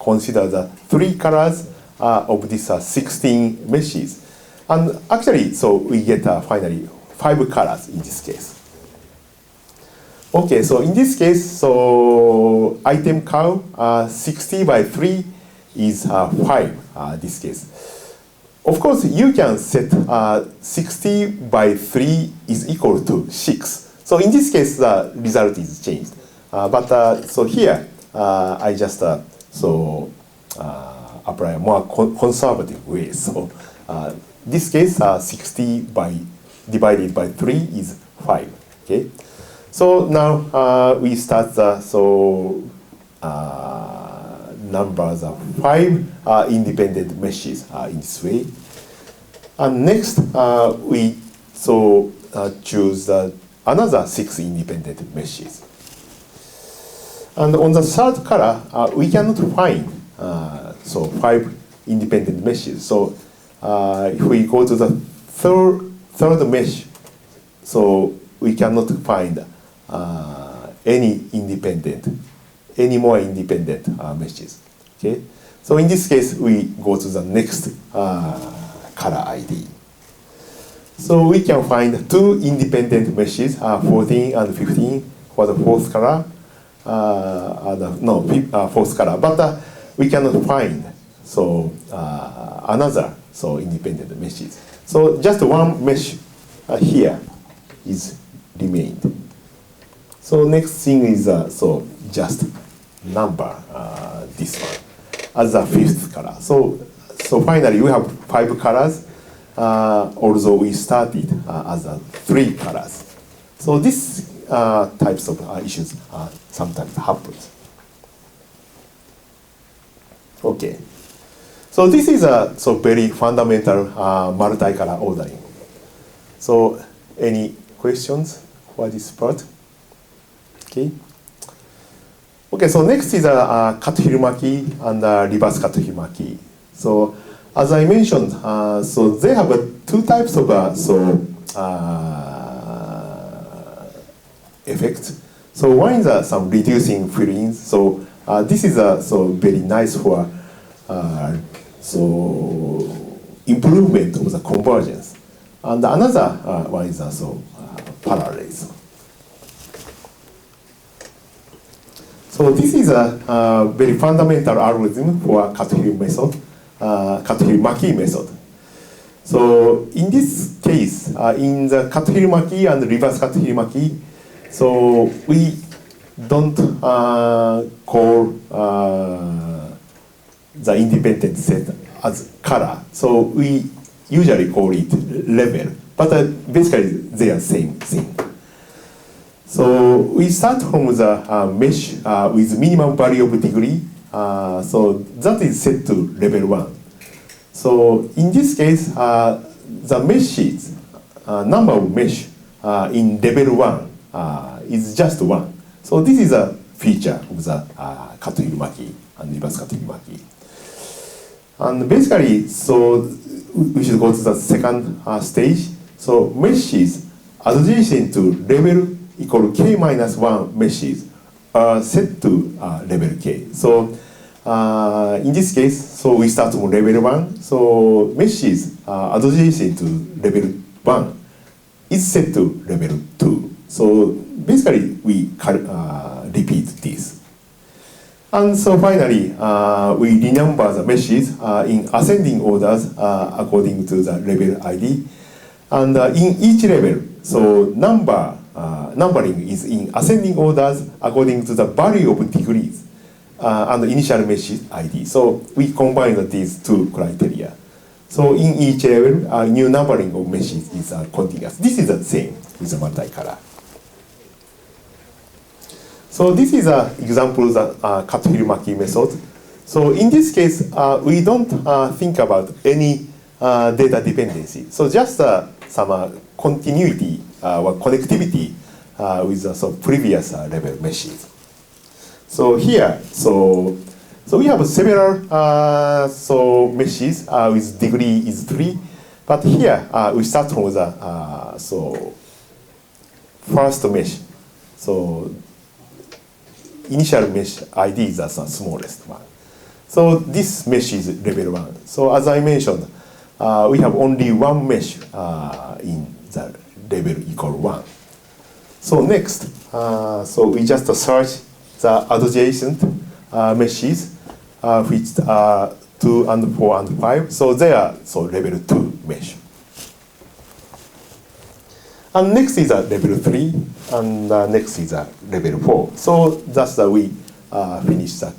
consider the 3 colors of these 16 meshes. And actually, so we get finally 5 colors in this case. Okay, so in this case, so item cow 60 by 3 is 5 this case. Of course, you can set 60 by 3 is equal to 6. So in this case, the result is changed. But so here, I just apply a more conservative way. So this case, 60 by divided by 3 is 5. Okay. So now we start the numbers of 5 independent meshes in this way. And next, we choose another 6 independent meshes. And on the third color, we cannot find 5 independent meshes. So if we go to the third mesh, so we cannot find any more independent meshes. Okay. So in this case, we go to the next color ID. So we can find 2 independent meshes, 14 and 15 for the fourth color. Fourth color, but we cannot find another independent meshes. So just one mesh here is remained. So next thing is so just number this one as a fifth color. So finally we have 5 colors, although we started as 3 colors. So this types of issues sometimes happens. Okay. So this is a very fundamental multi-color ordering. So any questions for this part? Okay. Okay, so next is a cut-Hirumaki and reverse cut-Hirumaki. So as I mentioned, so they have 2 types of effects. So one is some reducing fill-ins. So this is very nice for improvement of the convergence. And another one is parallelism. So this is a very fundamental algorithm for cut-Hirumaki method. So in this case, in the cut-Hirumaki and reverse cut-Hirumaki, so we don't call the independent set as color. So we usually call it level, but basically they are same thing. So we start from the mesh with minimum value of degree. So that is set to level 1. So in this case, the meshes, number of mesh in level 1 is just 1. So this is a feature of the cut-Hirumaki and reverse cut-Hirumaki. And basically, so we should go to the second stage. So meshes adjacent to level equal k minus 1 meshes are set to level k. So in this case, so we start from level 1. So meshes adjacent to level 1 is set to level 2. So basically, we repeat this. And so finally, we renumber the meshes in ascending orders according to the level ID. And in each level, so numbering is in ascending orders according to the value of degrees and initial mesh ID. So we combine these 2 criteria. So in each level, new numbering of meshes is continuous. This is the same with the multicolor. So this is an example of the cut-Hirumaki method. So in this case, we don't think about any data dependency. So just some continuity or connectivity with the previous level meshes. So here, so we have several meshes with degree is 3, but here we start from the first mesh. So initial mesh ID is the smallest one. So this mesh is level 1. So as I mentioned, we have only 1 mesh in the level equal 1. So next, so we just search the adjacent meshes, which are 2 and 4 and 5. So they are level 2 mesh. And next is a level 3, and next is a level 4. So that's we finish the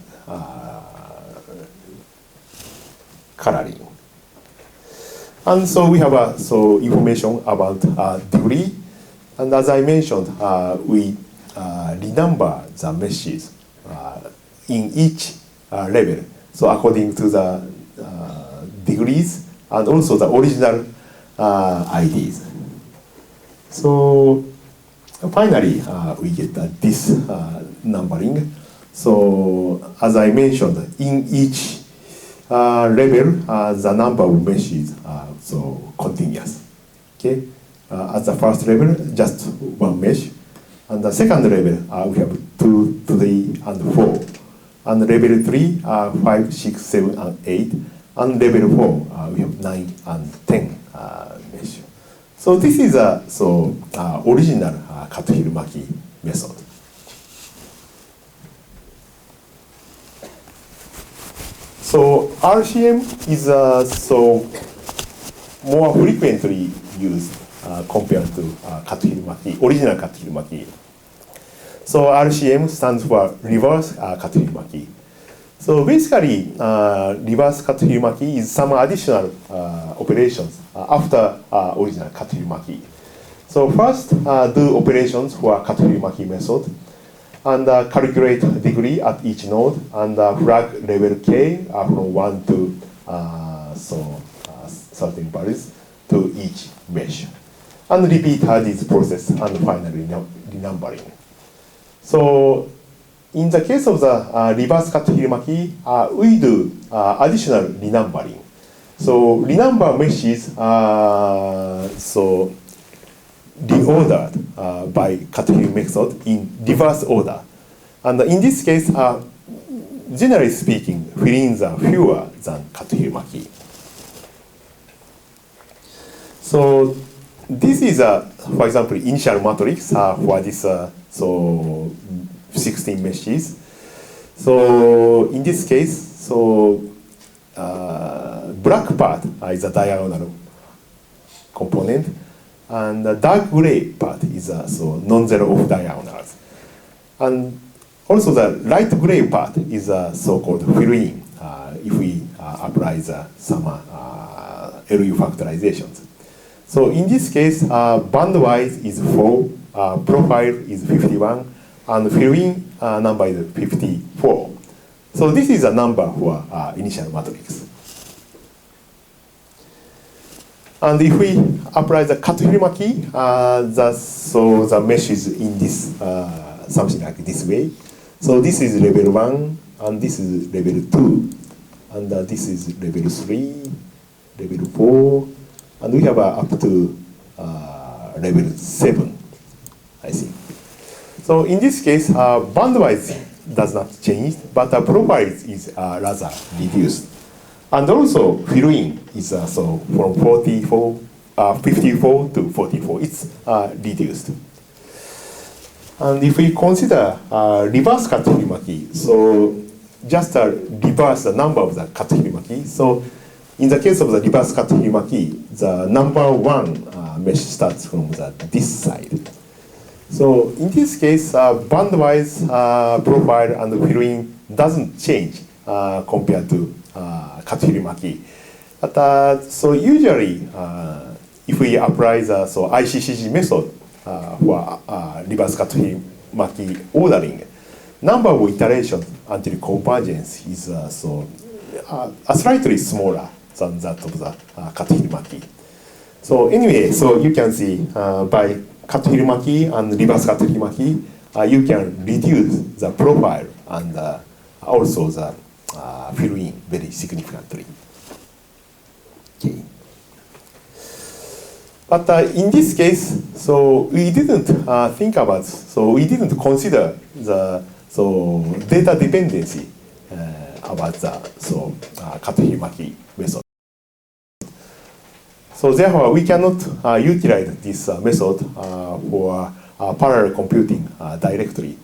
coloring. And so we have information about degree. And as I mentioned, we renumber the meshes in each level. So according to the degrees and also the original IDs. So finally, we get this numbering. So as I mentioned, in each level, the number of meshes are continuous. Okay, at the first level, just 1 mesh, and the second level, we have 2, 3, and 4, and level 3, 5, 6, 7, and 8, and level 4, we have 9 and 10 mesh. So this is a original cut-Hirumaki method. So RCM is more frequently used compared to Katuhirumaki, original Katuhirumaki. So RCM stands for reverse Katuhirumaki. So basically, reverse Katuhirumaki is some additional operations after original Katuhirumaki. So first, do operations for Katuhirumaki method, and calculate degree at each node, and flag level k from 1 to certain values to each mesh, and repeat this process, and finally renumbering. So in the case of the reverse Katuhirumaki, we do additional renumbering. So renumber meshes reordered by Katuhiri method in reverse order. And in this case, generally speaking, fill-ins are fewer than Katuhirumaki. So this is, for example, initial matrix for this 16 meshes. So in this case, black part is a diagonal component, and the dark gray part is non-zero of diagonals. And also the light gray part is a so-called fill-in if we apply some LU factorizations. So in this case, band-wise is 4, profile is 51, and fill-in number is 54. So this is a number for initial matrix. And if we apply the Katuhirumaki, the mesh is in this something like this way. So this is level 1, and this is level 2, and this is level 3, level 4, and we have up to level 7, I think. So in this case, band-wise does not change, but the profile is rather reduced. And also, fill-in is from 54 to 44. It's reduced. And if we consider reverse Katuhirumaki, so just reverse the number of the Katuhirumaki. So in the case of the reverse Katuhirumaki, the number 1 mesh starts from this side. So in this case, band-wise profile and fill-in doesn't change compared to Katuhirumaki. But so usually, if we apply the ICCG method for reverse Katuhirumaki ordering, number of iterations until convergence is slightly smaller than that of the Katuhirumaki. So anyway, so you can see by Katuhirumaki and reverse Katuhirumaki, you can reduce the profile and also the fill-in very significantly. Okay. But in this case, so we didn't think about, so we didn't consider the data dependency about the Katuhirumaki method. So therefore, we cannot utilize this method for parallel computing directly.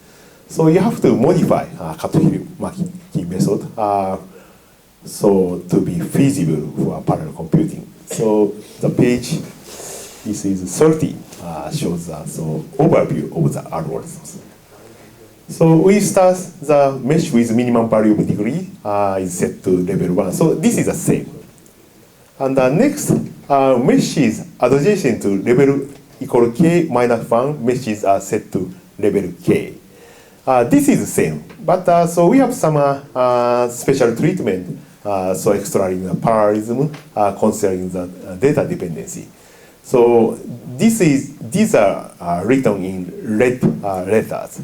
So you have to modify Katuhirumaki method to be feasible for parallel computing. So the page, this is 30, shows the overview of the algorithms. So we start the mesh with minimum value of degree is set to level 1. So this is the same. And the next mesh is adjacent to level equal k minus 1 meshes are set to level k. This is the same, but so we have some special treatment, so extracting the parallelism, considering the data dependency. So these are written in red letters.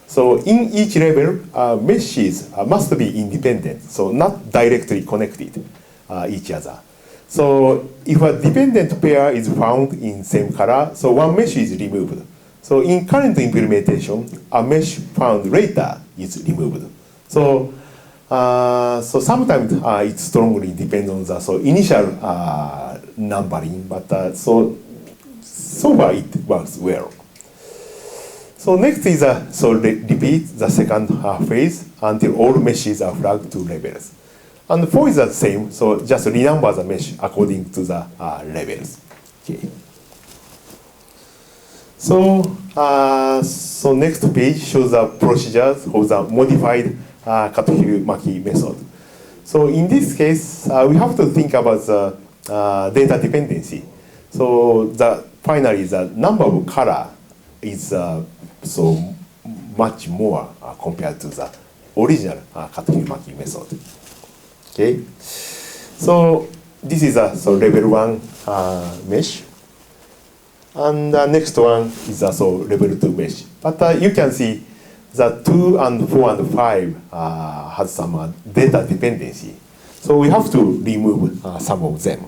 So in each level, meshes must be independent, so not directly connected each other. So if a dependent pair is found in same color, so one mesh is removed. So in current implementation, a mesh found later is removed. So sometimes it strongly depends on the initial numbering, but so far it works well. So next is repeat the second phase until all meshes are flagged to levels. And 4 is the same, so just renumber the mesh according to the levels. Okay. So next page shows the procedures of the modified Katohiri-Maki method. So in this case, we have to think about the data dependency. So finally, the number of color is so much more compared to the original Katohiri-Maki method. Okay, so this is a level 1 mesh, and the next one is also level 2 mesh. But you can see that 2 and 4 and 5 has some data dependency. So we have to remove some of them.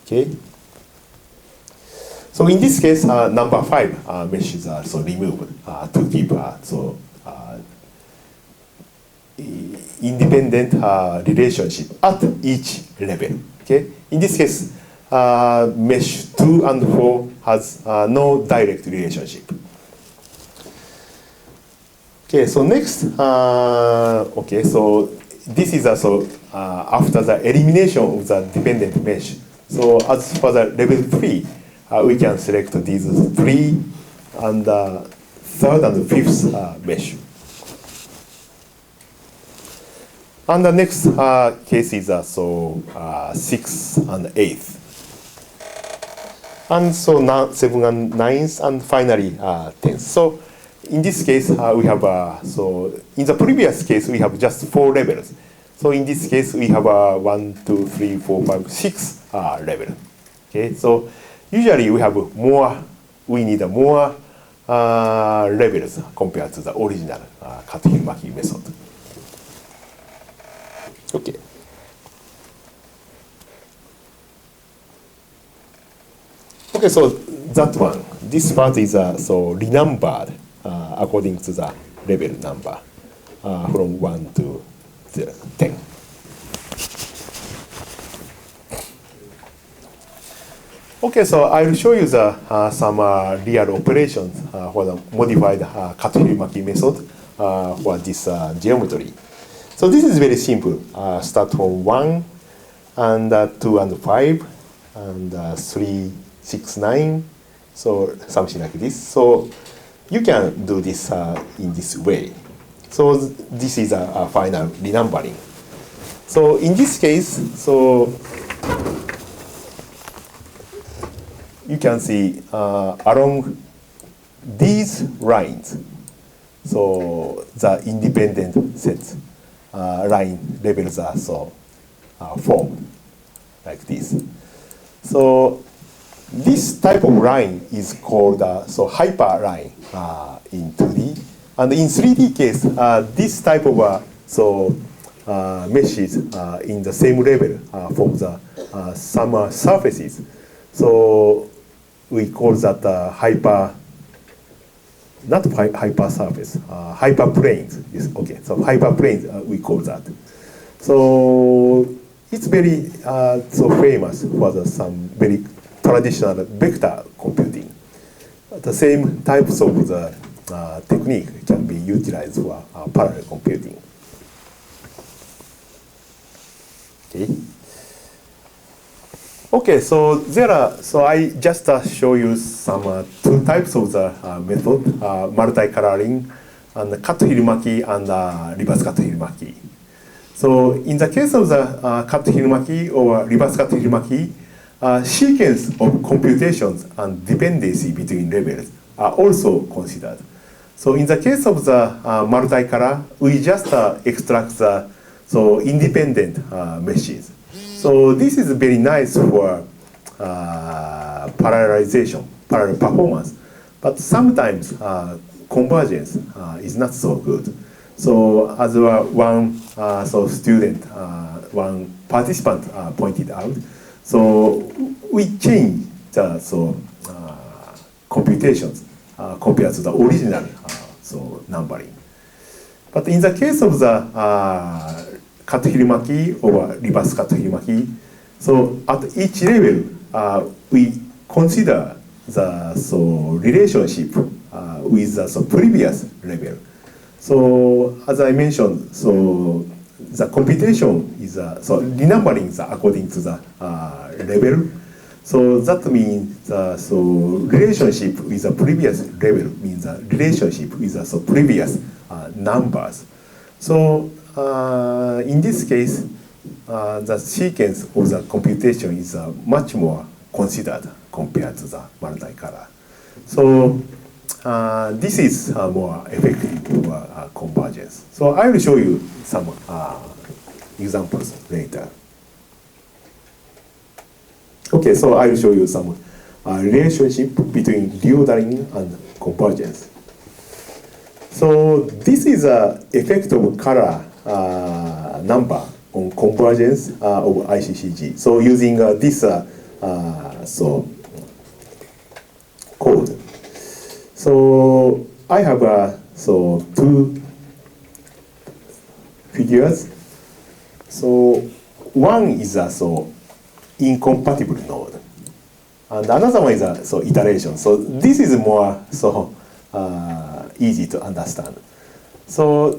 Okay. So in this case, number 5 meshes are also removed to keep independent relationship at each level. Okay. In this case, mesh 2 and 4 has no direct relationship. Okay, so next, okay, so this is also after the elimination of the dependent mesh. So as for the level 3, we can select these 3 and third and fifth mesh. And the next case is 6 and 8th. And so now 7 and 9th, and finally 10th. So in this case, we have, so in the previous case, we have just 4 levels. So in this case, we have 1, 2, 3, 4, 5, 6 level. Okay, so usually we have more, we need more levels compared to the original Katohiri-Maki method. Okay. Okay, so that one, this part is so renumbered according to the level number from 1 to 10. Okay, so I will show you the some real operations for the modified Katohiri-Maki method for this geometry. So this is very simple. Start from 1 and 2 and 5 and 3, 6, 9. So something like this. So you can do this in this way. So this is a final renumbering. So in this case, so you can see along these lines, so the independent sets line levels are so formed like this. So this type of line is called so hyperline in 2D, and in 3D case, this type of so meshes in the same level from the some surfaces. So we call that not hyper surface, hyperplanes. Yes, okay, so hyperplanes we call that. So it's very so famous for some very traditional vector computing. The same types of the technique can be utilized for parallel computing. Okay. Okay, so there are, so I just show you some 2 types of the method, multi-coloring and Katohiri-Maki and reverse Katohiri-Maki. So in the case of the Katohiri-Maki or reverse Katohiri-Maki, sequence of computations and dependency between levels are also considered. So in the case of the multi-color, we just extract the so independent meshes. So this is very nice for parallelization, parallel performance, but sometimes convergence is not so good. So as one so student, one participant pointed out, so we change the so computations compared to the original so numbering. But in the case of the Katohiri-Maki or reverse Katohiri-Maki, so at each level we consider the so relationship with the so previous level. So as I mentioned, so the computation is so renumbering according to the level. So that means so relationship with the previous level means the relationship with the previous numbers. So in this case, the sequence of the computation is much more considered compared to the multicolor. So this is more effective for convergence. So I will show you some examples later. Okay, so I will show you some relationship between reordering and convergence. So this is an effect of color number on convergence of ICCG. So using this so code. So I have so two figures. So one is a so incompatible node, and another one is a so iteration. So this is more so easy to understand. So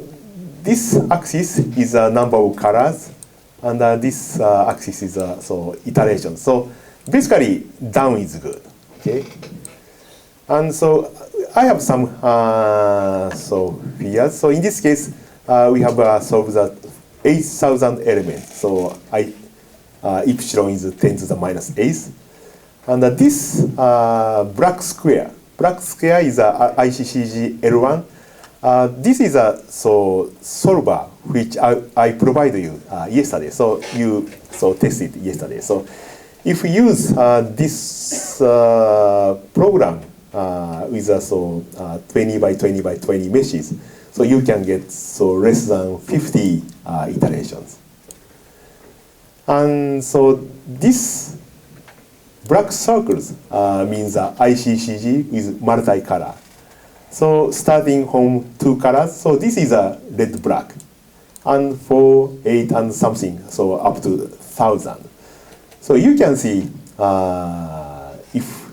this axis is a number of colors, and this axis is a so iteration. So basically, down is good. Okay, and so I have some so figures. So in this case, we have solved the 8,000 elements. So epsilon is 10 to the minus 8, and this black square is a ICCG L1. This is a so solver which I provided you yesterday. So you so tested yesterday. So if we use this program with a so 20 by 20 by 20 meshes, so you can get so less than 50 iterations. And so this black circles means ICCG with multicolor. So starting from 2 colors, so this is a red black, and 4, 8, and something, so up to 1,000. So you can see if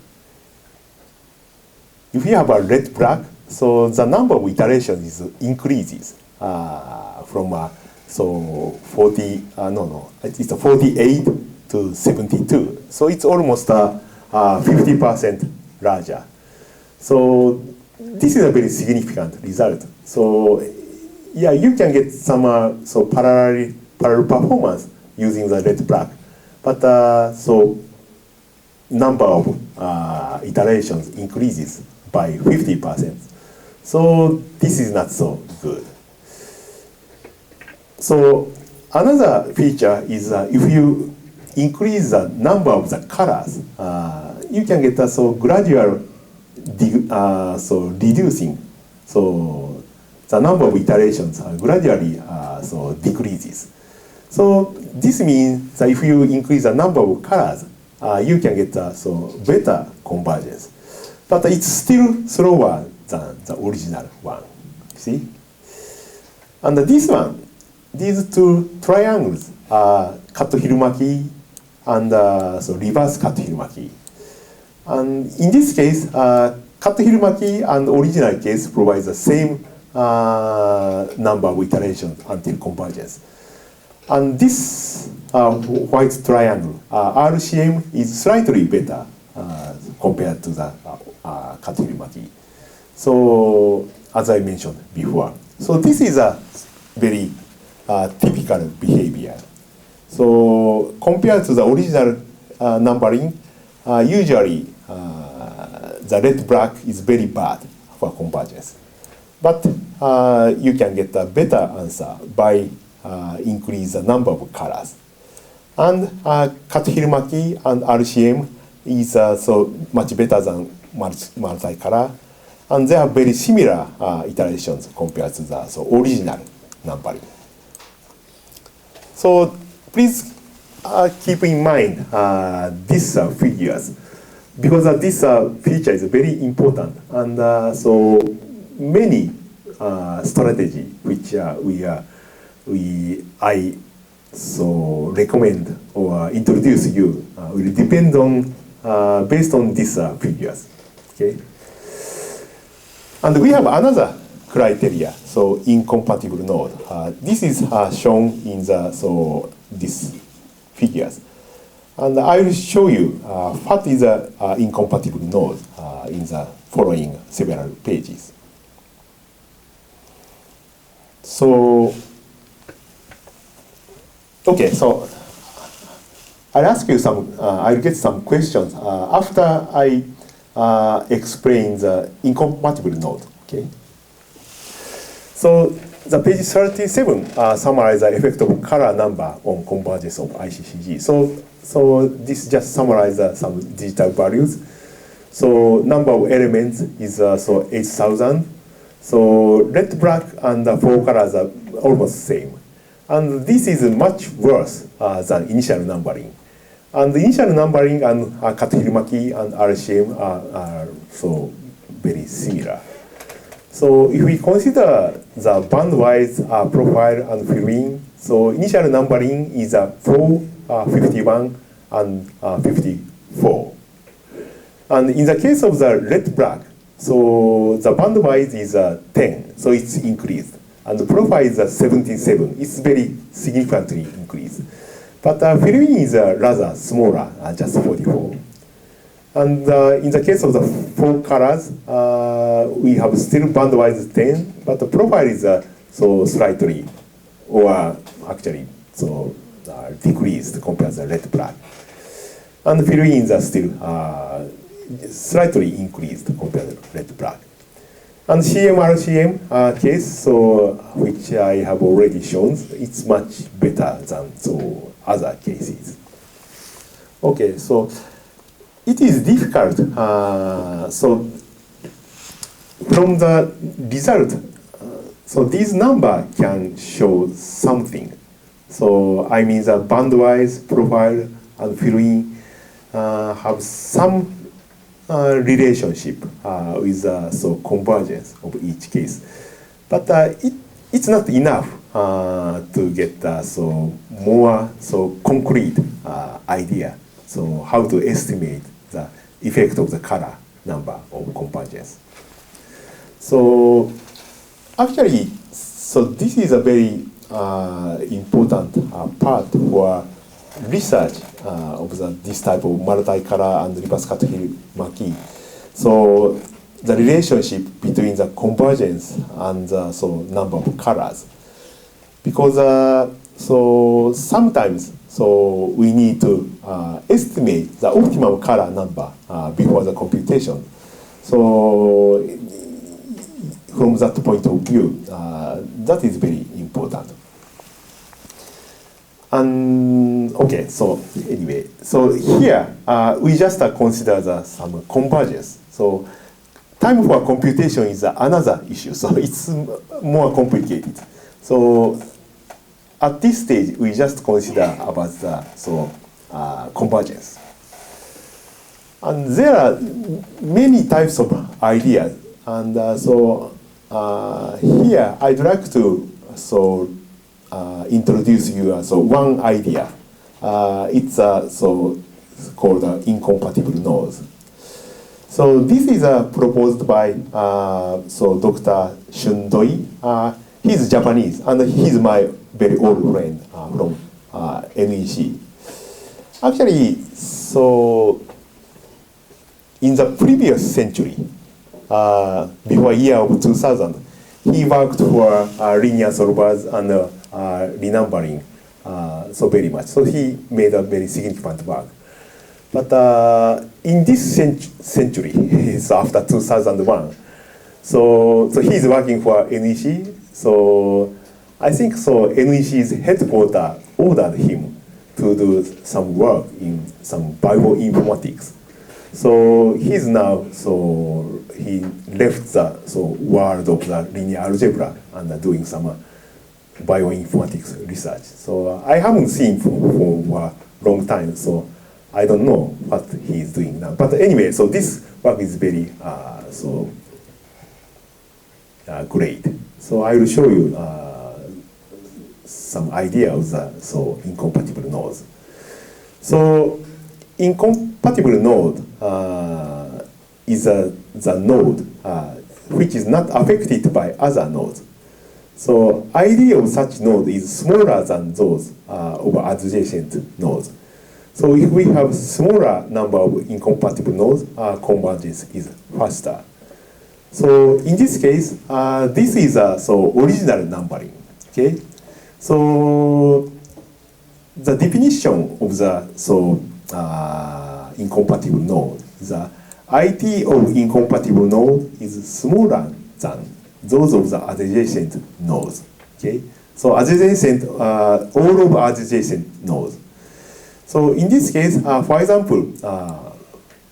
you have a red black, so the number of iterations increases from so 40, it's 48 to 72. So it's almost 50% larger. So this is a very significant result. So yeah, you can get some so parallel performance using the red black, but so number of iterations increases by 50%. So this is not so good. So another feature is if you increase the number of the colors, you can get a so gradual so reducing. So the number of iterations gradually so decreases. So this means that if you increase the number of colors, you can get so better convergence. But it's still slower than the original one. See? And this one, these two triangles are Kato-Hirumaki and so reverse Kato-Hirumaki. And in this case, Kato-Hirumaki and original case provides the same number of iterations until convergence. And this white triangle, RCM, is slightly better compared to the Kato-Hirumaki. So as I mentioned before, so this is a very typical behavior. So compared to the original numbering, usually the red black is very bad for convergence. But you can get a better answer by increase the number of colors. And Kato-Hirumaki and RCM is so much better than multicolor, and they have very similar iterations compared to the so original numbering. So please keep in mind these figures, because this feature is very important, and so many strategy which I so recommend or introduce you will depend on based on these figures. Okay, and we have another criteria, so incompatible node. This is shown in the so these figures. And I will show you what is an incompatible node in the following several pages. So, okay, so I'll ask you some, I'll get some questions after I explain the incompatible node, okay? So the page 37 summarizes the effect of color number on convergence of ICCG. So this just summarizes some digital values. So number of elements is so 8,000. So red, black, and the four colors are almost same. And this is much worse than initial numbering. And the initial numbering and Katahirumaki and RCM are so very similar. So if we consider the band-wise profile and filling, so initial numbering is 4, 51, and 54. And in the case of the red-black, so the band-wise is 10, so it's increased. And the profile is 77, it's very significantly increased. But filling is rather smaller, just 44. And in the case of the four colors, we have still band-wise 10, but the profile is so slightly, or actually, so decreased compared to the red-black. And fill-ins are still slightly increased compared to red-black. And CM-RCM case, so which I have already shown, it's much better than so other cases. Okay, so it is difficult. So from the result, so this number can show something. So I mean the band-wise profile and fill-in have some relationship with so convergence of each case, but it's not enough to get so more so concrete idea. So how to estimate the effect of the color number of convergence. So actually, so this is a very important part for research of this type of multi-color and reverse Katahirumaki. So the relationship between the convergence and the so number of colors, because so sometimes so we need to estimate the optimal color number before the computation. So from that point of view, that is very important. And okay, so anyway, so here we just consider some convergence. So time for computation is another issue, so it's more complicated. So at this stage, we just consider about the so convergence. And there are many types of ideas, and so here I'd like to so introduce you so one idea. It's so called incompatible nodes. So this is proposed by so Dr. Shundoi. He's Japanese, and he's my very old friend from NEC. Actually, so in the previous century, before year of 2000, he worked for linear solvers and renumbering so very much. So he made a very significant work. But in this century, so after 2001, so he's working for NEC. So I think so NEC's headquarters ordered him to do some work in some bioinformatics. So he's now, so he left the so world of the linear algebra and doing some bioinformatics research. So I haven't seen for a long time, so I don't know what he's doing now. But anyway, so this work is very so great. So I will show you some idea of the so incompatible nodes. So incompatible node is the node which is not affected by other nodes. So idea of such node is smaller than those of adjacent nodes. So if we have smaller number of incompatible nodes, convergence is faster. So in this case, this is original numbering. Okay, so the definition of the incompatible node is IT of incompatible node is smaller than those of the adjacent nodes. Okay, so adjacent, all of adjacent nodes. So in this case, for example,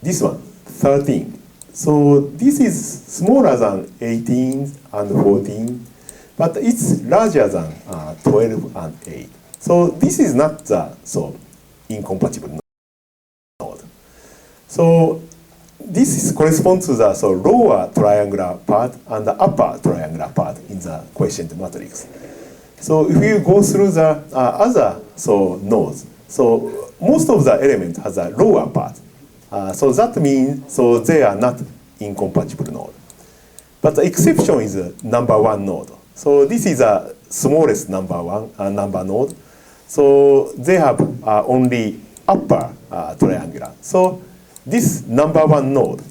this one, 13. So this is smaller than 18 and 14, but it's larger than 12 and 8. So this is not the incompatible node. So this corresponds to the lower triangular part and the upper triangular part in the quotient matrix. So if you go through the other nodes, so most of the elements has a lower part. So that means they are not incompatible node. But the exception is number one node. So this is the smallest number node. So they have only upper triangular. So this number one node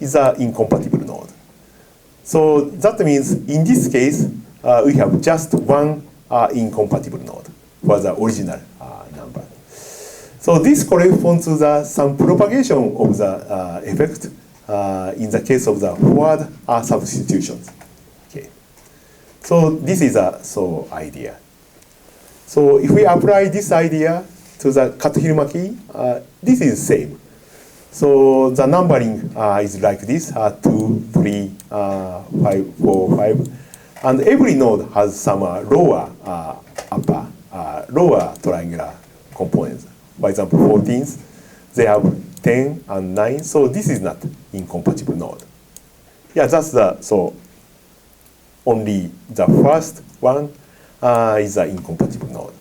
is an incompatible node. So that means in this case, we have just one incompatible node for the original number. So this corresponds to some propagation of the effect in the case of the forward substitutions. Okay. So this is a idea. So if we apply this idea to the Katohiromaki, this is same. So the numbering is like this: 2, 3, 5, 4, 5, and every node has some lower triangular components. For example, 14s, they have 10 and 9, so this is not incompatible node. Yeah, that's only the first one is an incompatible node.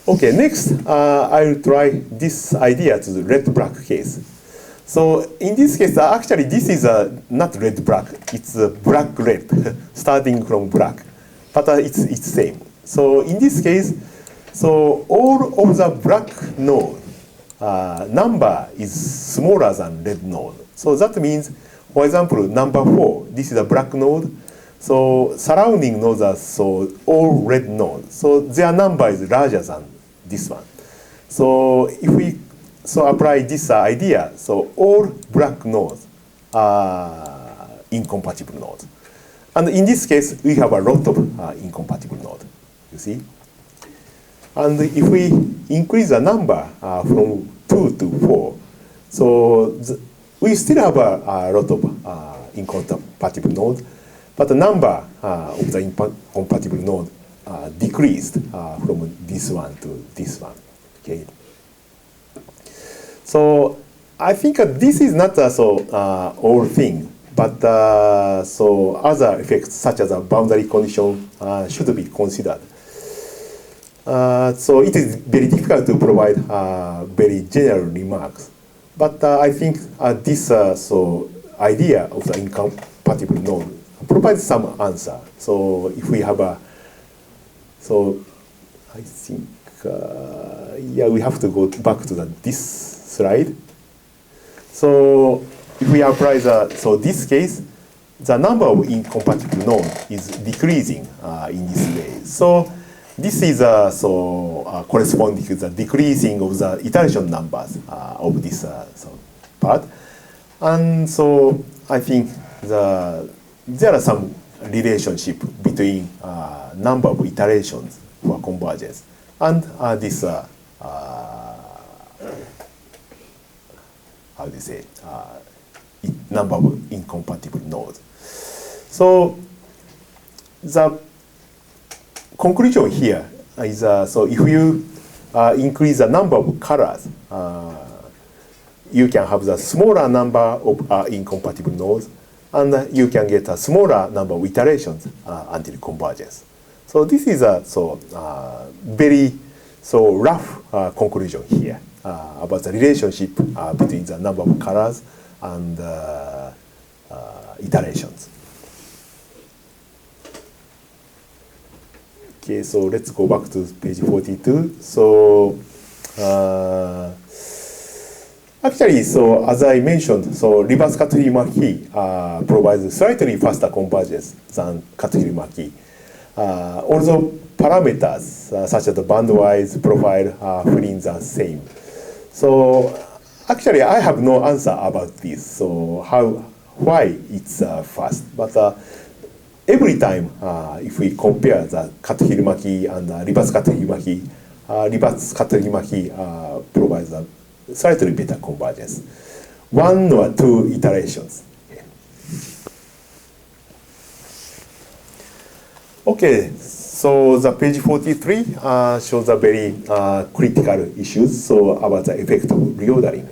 Okay, next, I will try this idea to the red-black case. So in this case, actually, this is not red-black, it's black-red, starting from black, but it's same. So in this case, so all of the black node number is smaller than red node. So that means, for example, number 4, this is a black node. So surrounding nodes are all red nodes. So their number is larger than this one. So if we apply this idea, so all black nodes are incompatible nodes. And in this case, we have a lot of incompatible nodes, you see? And if we increase the number from 2 to 4, so we still have a lot of incompatible nodes, but the number of the incompatible node decreased from this one to this one. Okay. So I think this is not all thing, but other effects such as a boundary condition should be considered. So it is very difficult to provide very general remarks. But I think this idea of the incompatible node provides some answer. So if we have I think, yeah, we have to go back to this slide. So if we apply this case, the number of incompatible nodes is decreasing in this way. So this is corresponding to the decreasing of the iteration numbers of this part. And so I think there are some relationship between number of iterations for convergence and this how do you say number of incompatible nodes. So the conclusion here is so if you increase the number of colors, you can have the smaller number of incompatible nodes, and you can get a smaller number of iterations until convergence. So this is a very rough conclusion here about the relationship between the number of colors and iterations. Okay, so let's go back to page 42. So actually, so as I mentioned, so reverse Katerina-Maki provides slightly faster convergence than Katerina-Maki. Although parameters such as the bandwidth profile remain the same. So actually, I have no answer about this. So why it's fast? But every time, if we compare the Katerina-Maki and reverse Katerina-Maki, provides a slightly better convergence. 1 or 2 iterations. Okay, so the page 43 shows the very critical issues about the effect of reordering.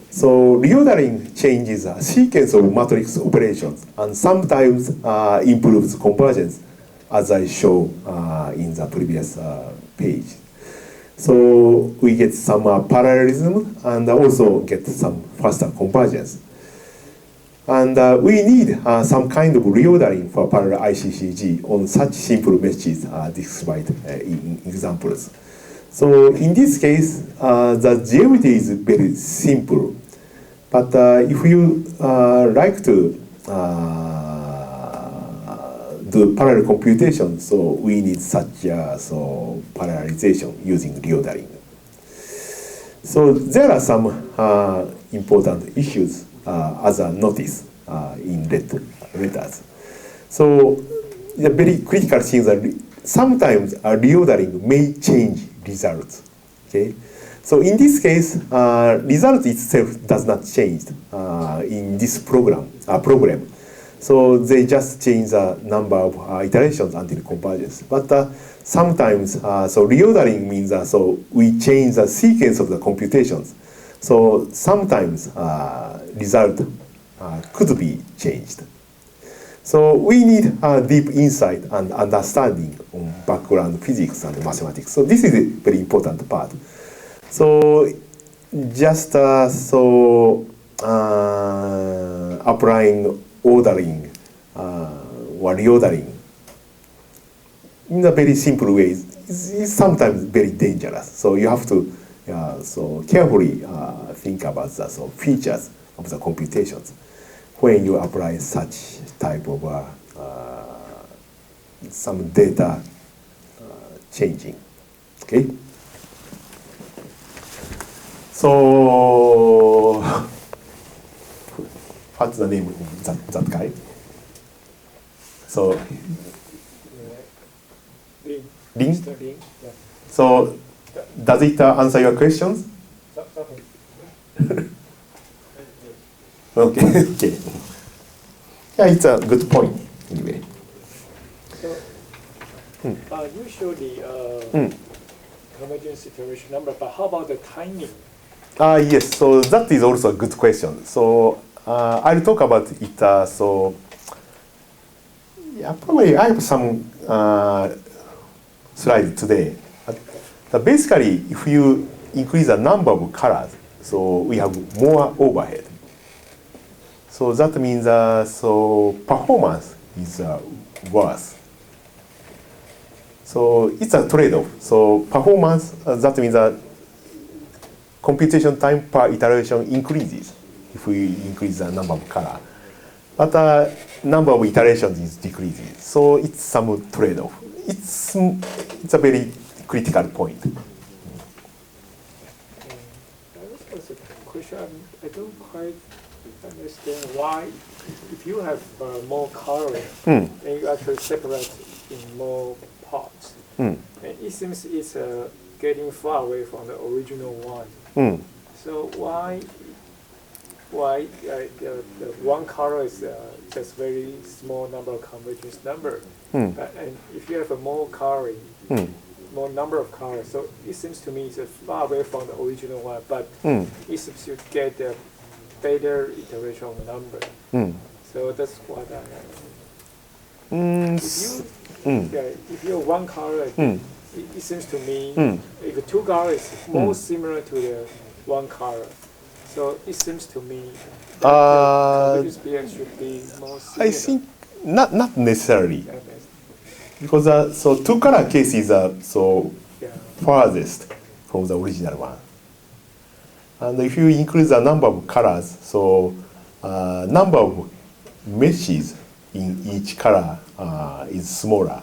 So reordering changes the sequence of matrix operations and sometimes improves convergence, as I show in the previous page. So we get some parallelism and also get some faster convergence. And we need some kind of reordering for parallel ICCG on such simple messages described in examples. So in this case, the geometry is very simple. But if you like to do parallel computation, so we need such parallelization using reordering. So there are some important issues as a notice in letters. So the very critical things are sometimes reordering may change results. Okay, so in this case, result itself does not change in this problem. So they just change the number of iterations until convergence. But sometimes, so reordering means so we change the sequence of the computations. So sometimes result could be changed. So we need deep insight and understanding on background physics and mathematics. So this is a very important part. So just applying ordering or reordering in a very simple way is sometimes very dangerous. So you have to carefully think about the features of the computations when you apply such type of some data changing. Okay. So what's the name of that guy? So Lin. Lin? Mr. Lin. Yeah. So does it answer your questions? Okay. Okay. Yeah, it's a good point anyway. So you show the convergence iteration number, but how about the timing? Yes, so that is also a good question. So I'll talk about it. So yeah, probably I have some slides today. But basically, if you increase the number of colors, so we have more overhead. So that means so performance is worse. So it's a trade-off. So performance, that means that computation time per iteration increases if we increase the number of color. But number of iterations is decreasing. So it's some trade-off. It's a very critical point. That was a question. I don't quite understand why, if you have more coloring, then you actually separate in more parts. And it seems it's getting far away from the original one. So why the one color is just very small number of convergence number, and if you have a more coloring, more number of colors, so it seems to me it's far away from the original one, but it seems to get a better iteration number. So that's what I if you have one color, it seems to me if two colors is more similar to the one color. So it seems to me that the convergence BX should be more similar. I think not necessarily. because so two color case is so Yeah. farthest from the original one. And if you increase the number of colors, so number of meshes in each color is smaller.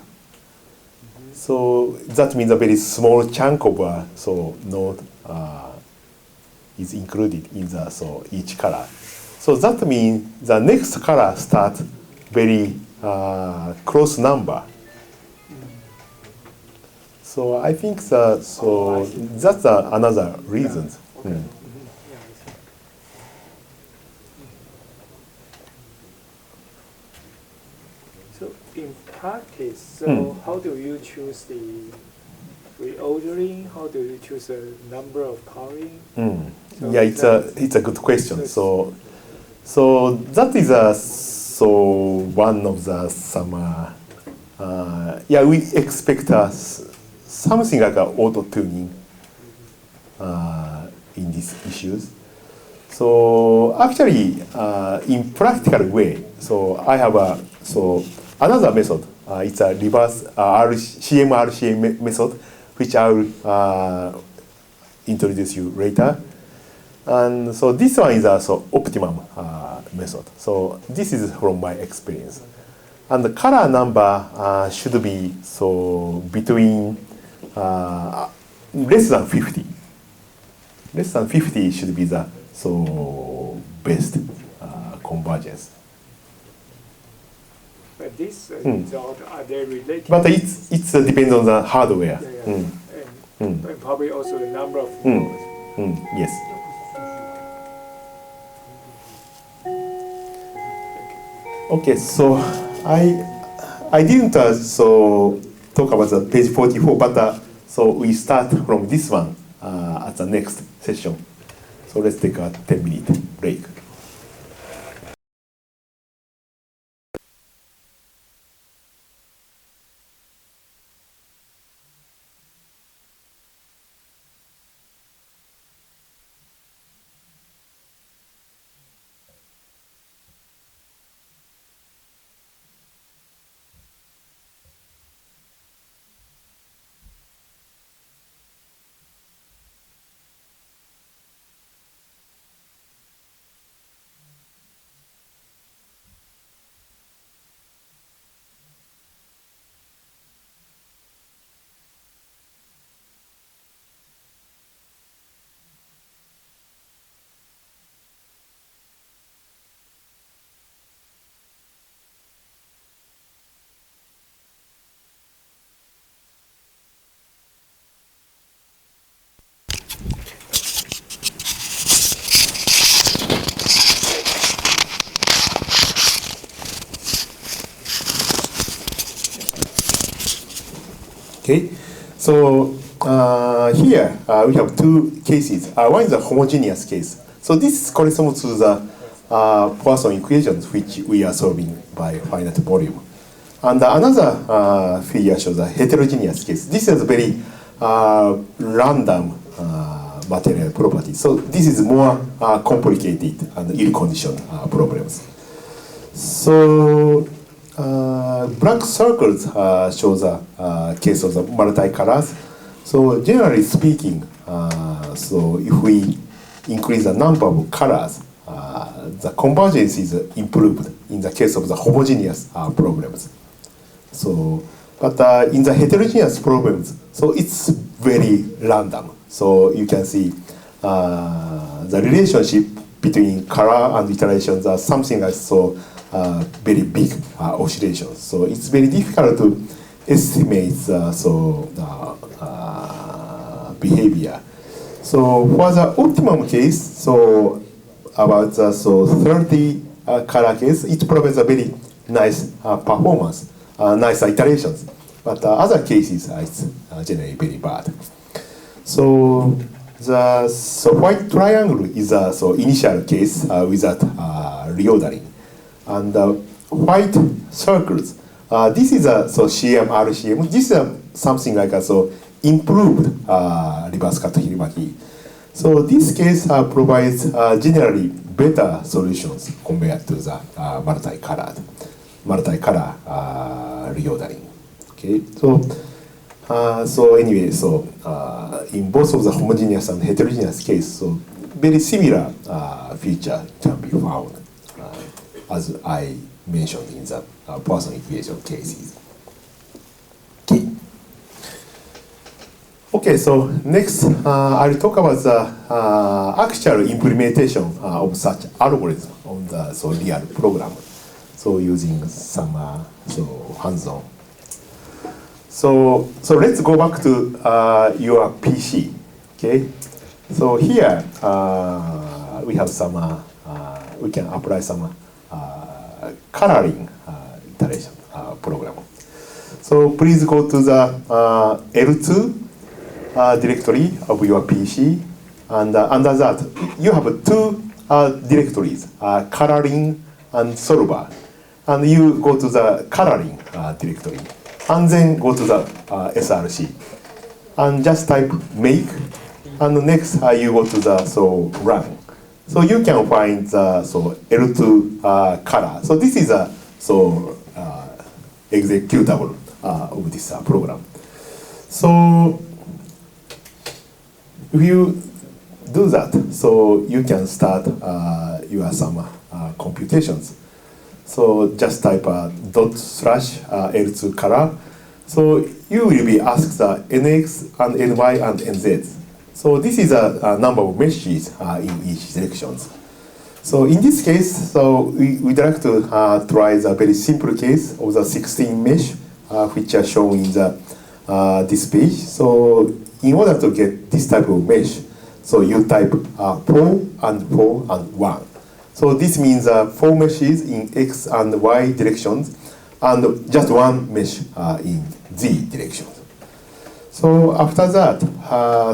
So that means a very small chunk of so node is included in the so each color. So that means the next color starts very close number. So I think that so that's another reason. Okay. Mm. Yeah, I see. So in practice, so how do you choose the reordering? How do you choose the number of coloring? Mm. So Yeah, it's a good question. So that is so one of the some yeah, we expect something like auto tuning in these issues. So actually, in practical way, so I have so another method. It's a reverse CMRCA method, which I will introduce you later. And so this one is also optimum method. So this is from my experience. And the color number should be so between less than 50. Less than 50 should be the so best convergence. But this result, are they related? But it's depends on the hardware. Yeah, yeah. And probably also the number of nodes. Yes. Okay, so I didn't so talk about the page 44, but so we start from this one at the next session. So let's take a 10-minute break. Okay, so here we have two cases. One is a homogeneous case. So this corresponds to the Poisson equations which we are solving by finite volume. And another figure shows a heterogeneous case. This is a very random material property. So this is more complicated and ill-conditioned problems. So black circles shows a case of the multicolors. So generally speaking, so if we increase the number of colors, the convergence is improved in the case of the homogeneous problems. So, but in the heterogeneous problems, so it's very random. So you can see the relationship between color and iterations are something like so very big oscillations. So it's very difficult to estimate behavior. So for the optimum case, so about the 30 color case, it provides a very nice performance, nice iterations. But other cases, it's generally very bad. So the white triangle is a initial case without reordering. And white circles, this is a CM-RCM. This is something like a improved reverse cut Hirimaki. So this case provides generally better solutions compared to the multicolor reordering. Okay, so anyway, so in both of the homogeneous and heterogeneous case, so very similar feature can be found, as I mentioned in the Poisson equation cases. Okay. Okay, so next I'll talk about the actual implementation of such algorithm on the real program. So using some hands-on. So let's go back to your PC. Okay. So here we have some. We can apply some coloring iteration program. So please go to the L2 directory of your PC, and under that you have two directories, coloring and solver, and you go to the coloring directory, and then go to the SRC, and just type make, and next you go to the run. So you can find the L2 color. So this is a executable of this program. So if you do that, so you can start your some computations. So just type ./L2 color. So you will be asked the NX and NY and NZ. So this is a number of meshes in each direction. So in this case, so we'd like to try the very simple case of the 16 mesh, which are shown in this page. So in order to get this type of mesh, so you type 4 and 4 and 1. So this means 4 meshes in X and Y directions, and just one mesh in Z directions. So after that,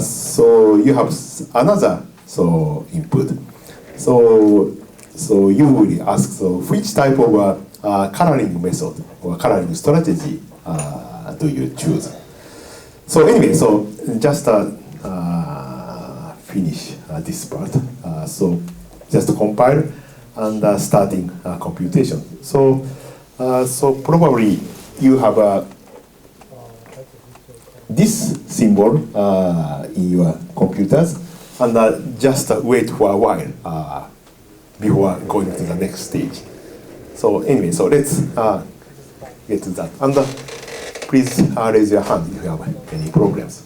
so you have another input. So you will ask which type of coloring method or coloring strategy do you choose? So anyway, so just finish this part. So just compile and starting computation. So probably you have this symbol in your computers, and just wait for a while before going to the next stage. So anyway, so let's get to that. And please raise your hand if you have any problems.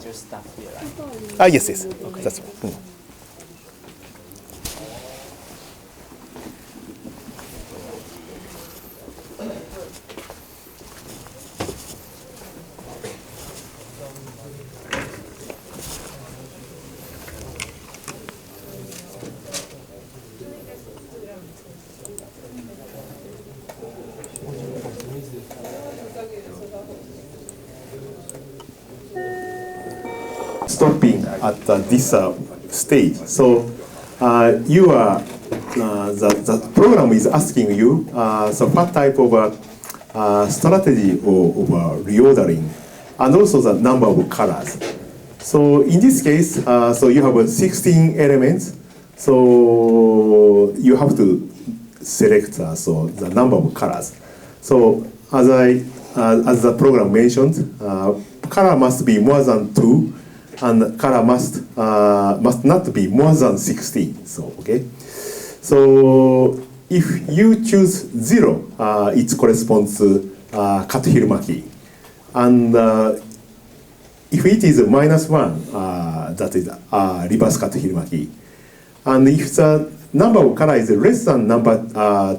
Just stop here, right? Yes, yes. Okay. That's right. Stopping at this stage. So you are the program is asking you so what type of strategy of reordering, and also the number of colors. So in this case, so you have 16 elements. So you have to select so the number of colors. So as the program mentioned, color must be more than 2. And color must not be more than 16. So okay. So if you choose 0, it corresponds to cut Hirumaki, and if it is -1, that is reverse cut Hirumaki, and if the number of color is less than number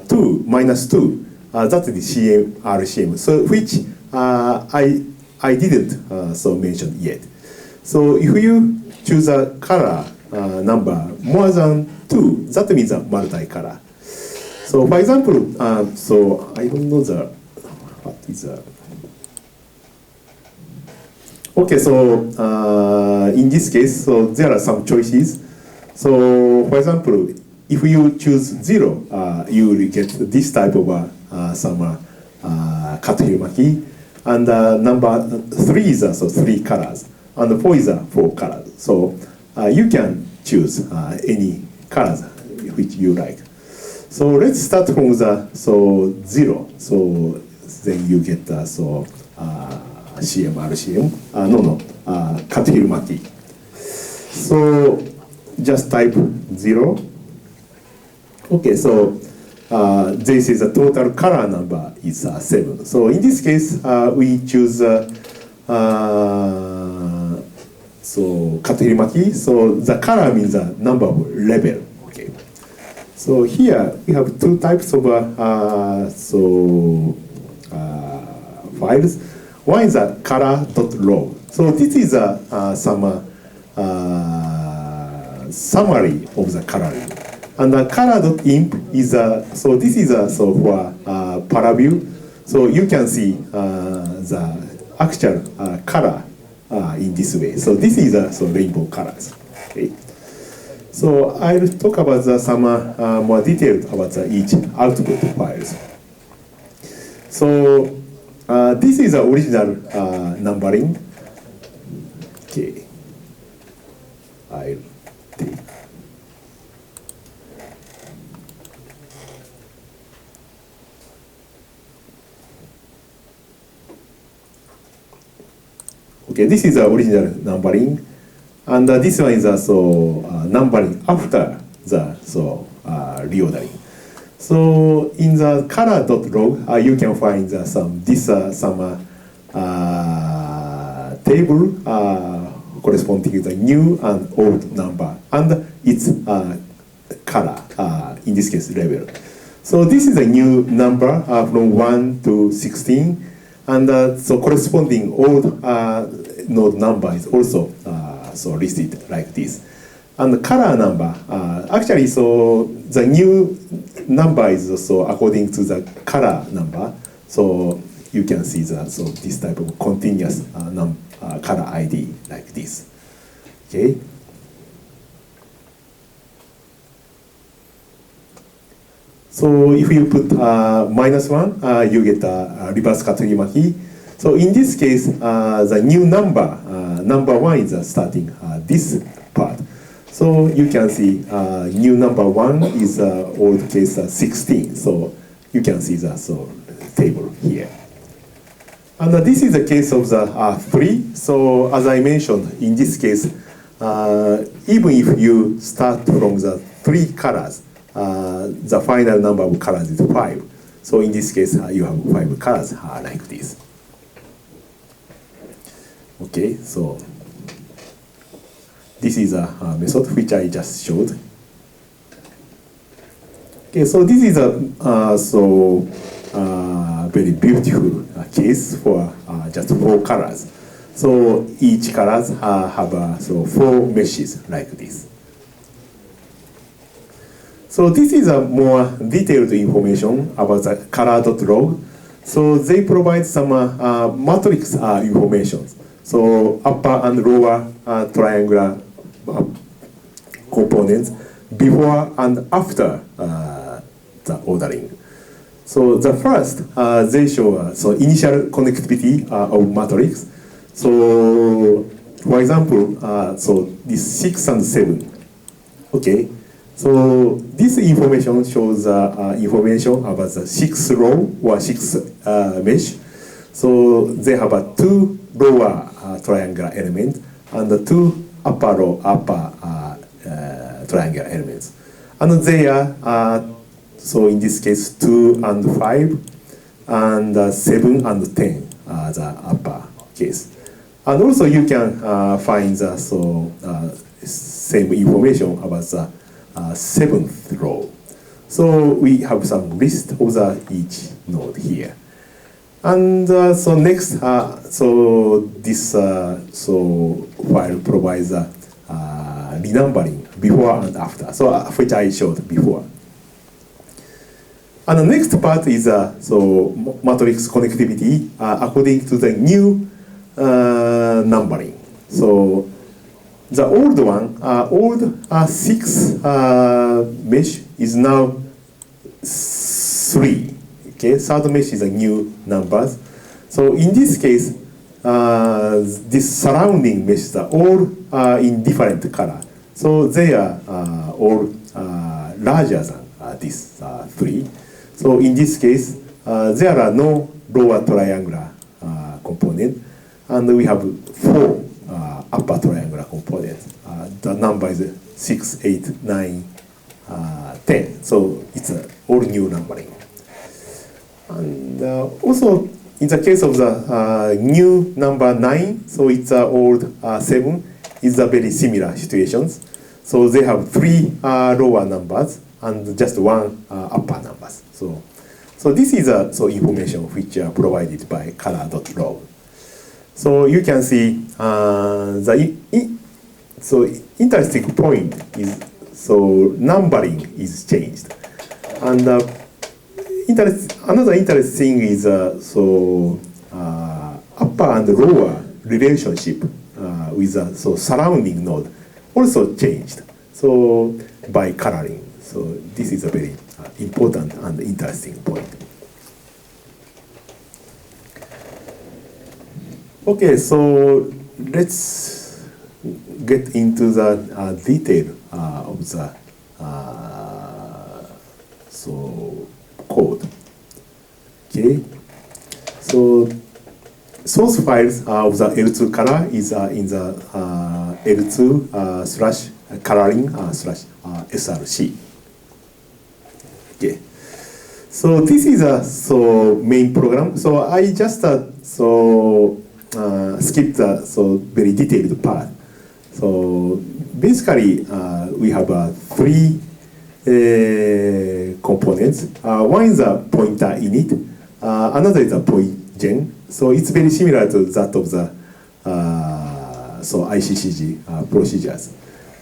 2 -2, that is CM RCM. So which I didn't mention yet. So if you choose a color number more than 2, that means a multi-color. So for example, so I don't know what is okay, so in this case, so there are some choices. So for example, if you choose 0, you will get this type of some Katohiromaki, and number 3 is so 3 colors, and 4 is 4 colors. So you can choose any colors which you like. So let's start from the 0. So then you get CM, RCM, Katohiromaki. So just type 0. Okay, so this is a total color number is 7. So in this case, we choose Katohiromaki. So the color means the number of level. Okay. So here we have 2 types of files. One is a color.log. So this is some summary of the coloring. And the color.imp is so this is for Paraview. So you can see the actual color in this way. So this is rainbow colors. Okay. So I'll talk about some more details about each output files. So this is the original numbering. Okay. I'll take. Okay, this is the original numbering, and this one is numbering after the reordering. So in the color.log, you can find some table corresponding to the new and old number and its color, in this case level. So this is a new number from 1 to 16, and so corresponding old node number is also listed like this. And the color number, actually, so the new number is also according to the color number. So you can see this type of continuous color ID like this. Okay. So if you put -1, you get a reverse Katohiromaki. So in this case, the new number, number 1 is starting this part. So you can see new number 1 is old case 16. So you can see the table here. And this is the case of the 3. So as I mentioned, in this case, even if you start from the 3 colors, the final number of colors is 5. So in this case, you have 5 colors like this. Okay, so this is a method which I just showed. Okay, so this is a very beautiful case for just 4 colors. So each colors have 4 meshes like this. So this is a more detailed information about the color.log. So they provide some matrix information. So upper and lower triangular components before and after the ordering. So the first, they show initial connectivity of matrix. So for example, so this 6 and 7. Okay. So this information shows information about the 6th row or 6th mesh. So they have 2 lower triangular elements and 2 upper triangular elements. And they are, so in this case, 2 and 5, and 7 and 10 are the upper case. And also you can find the same information about the 7th row. So we have some list of each node here. And so next, so this file provides renumbering before and after, so which I showed before. And the next part is matrix connectivity according to the new numbering. So the old one, old 6 mesh is now 3 Okay, third mesh is a new numbers. So in this case, this surrounding meshes are all in different color. So they are all larger than this 3. So in this case, there are no lower triangular component, and we have 4 upper triangular components. The number is 6, 8, 9, 10. So it's all new numbering. And also, in the case of the new number 9, so it's old 7, is a very similar situations. So they have 3 lower numbers and just 1 upper numbers. So this is information which are provided by color.log. So you can see interesting point is numbering is changed, and another interesting is upper and lower relationship with the surrounding node also changed. So by coloring, so this is a very important and interesting point. Okay, so let's get into the detail of the code. Okay, so source files of the L2 color is in the L2 / coloring / src. Okay, so this is a main program. So I just skipped the very detailed part. So basically, we have 3 components. One is a pointer init, another is a pointgen. So it's very similar to that of the ICCG procedures.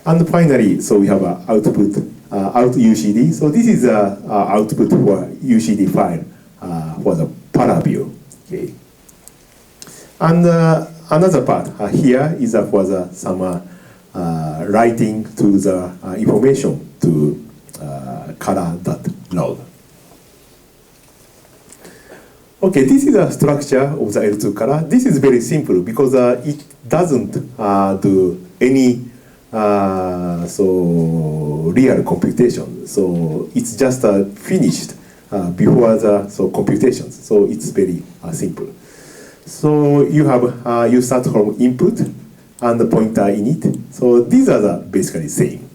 And finally, so we have a output out UCD. So this is a output for UCD file for the paraview. Okay. And another part here is for the some writing to the information to color.log. Okay, this is a structure of the L2 color. This is very simple because it doesn't do any real computation. So it's just finished before the computations. So it's very simple. So you have you start from input and the pointer init. So these are basically same.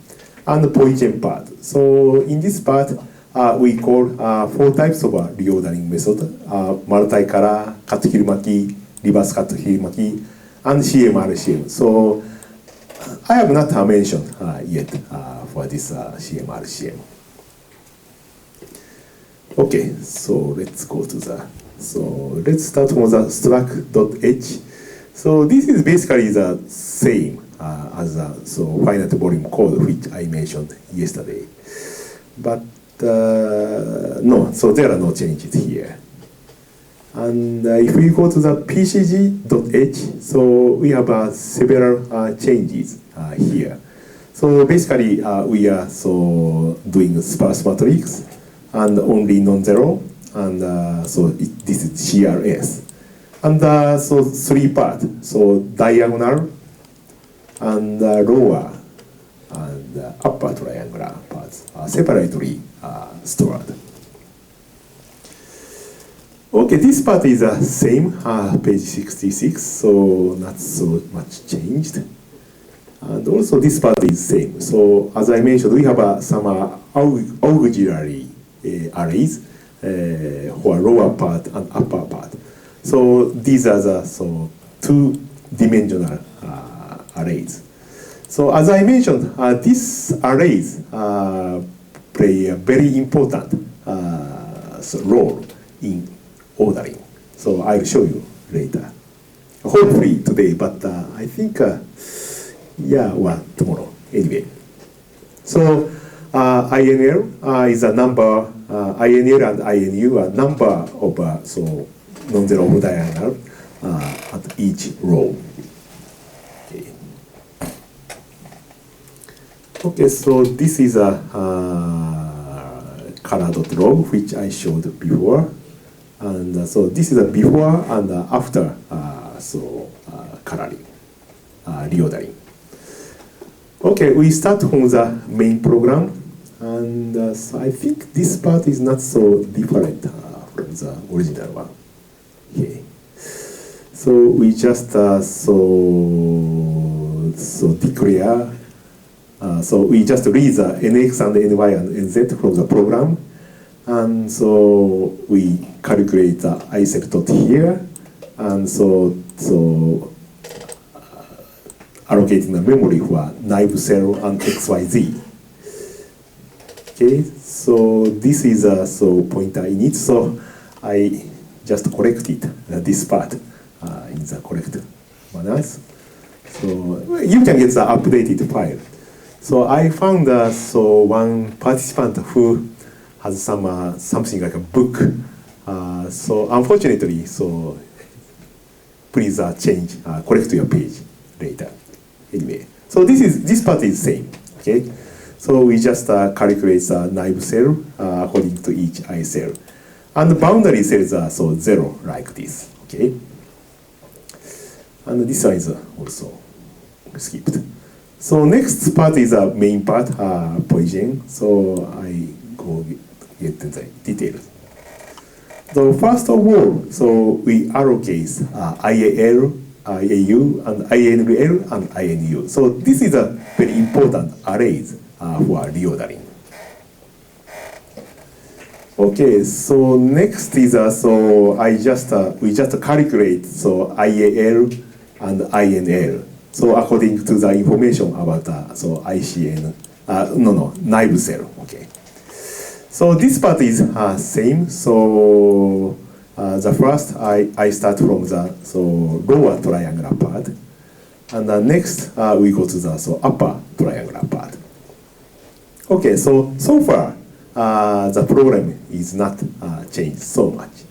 And the pointgen part. So in this part, we call 4 types of reordering method: multi-color, cut hirumaki, reverse cut hirumaki, and CMRCM. So I have not mentioned yet for this CMRCM. Okay, so let's go to the. So let's start from the struct.h. So this is basically the same as the finite volume code which I mentioned yesterday, but no. So there are no changes here. And if we go to the pcg.h, so we have several changes here. So basically, we are doing sparse matrix and only non-zero. And this is CRS. And 3 parts, so diagonal and lower and upper triangular parts are separately stored. Okay, this part is the same, page 66, so not so much changed. And also this part is same. So as I mentioned, we have some auxiliary arrays for lower part and upper part. So these are the 2-dimensional arrays. So as I mentioned, these arrays play a very important role in ordering. So I'll show you later. Hopefully today, but I think, tomorrow. Anyway. So INL is a number, INL and INU are number of non-zero diagonal at each row. Okay, so this is a color.log which I showed before. And so this is a before and after coloring, reordering. Okay, we start from the main program, and so I think this part is not so different from the original one. Okay, so we just declare. So we just read the nx and ny and nz from the program, and so we calculate the isect dot here, and so allocating the memory for naive cell and xyz. Okay, so this is a pointer init. So I just corrected this part in the correct manners. So you can get the updated file. So I found one participant who has something like a book. So unfortunately, please change, correct your page later. Anyway, so this part is same. Okay, so we just calculate the naive cell according to each I cell, and the boundary cells are 0 like this. Okay, and this one is also skipped. So next part is a main part, Poison. So I go get the details. So first of all, so we allocate IAL, IAU, and INL, and INU. So this is a very important arrays for reordering. Okay, so next is we just calculate IAL and INL. So according to the information about ICN, naive cell. Okay. So this part is same. So the first I start from the lower triangular part, and next we go to the upper triangular part. Okay. So far the program is not changed so much.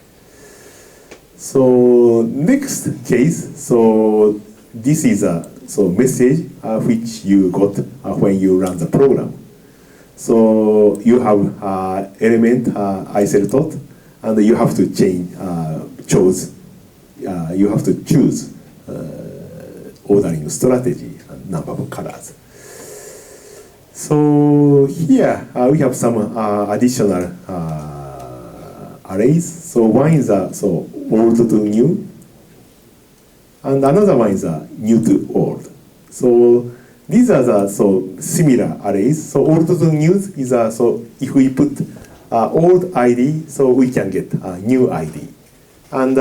So next case, this is a message which you got when you run the program. So you have element isert, and you have to choose ordering strategy and number of colors. So here we have some additional arrays. So one is old to new, and another one is new to old. So these are the similar arrays. So old to new is if we put old ID, so we can get new ID, and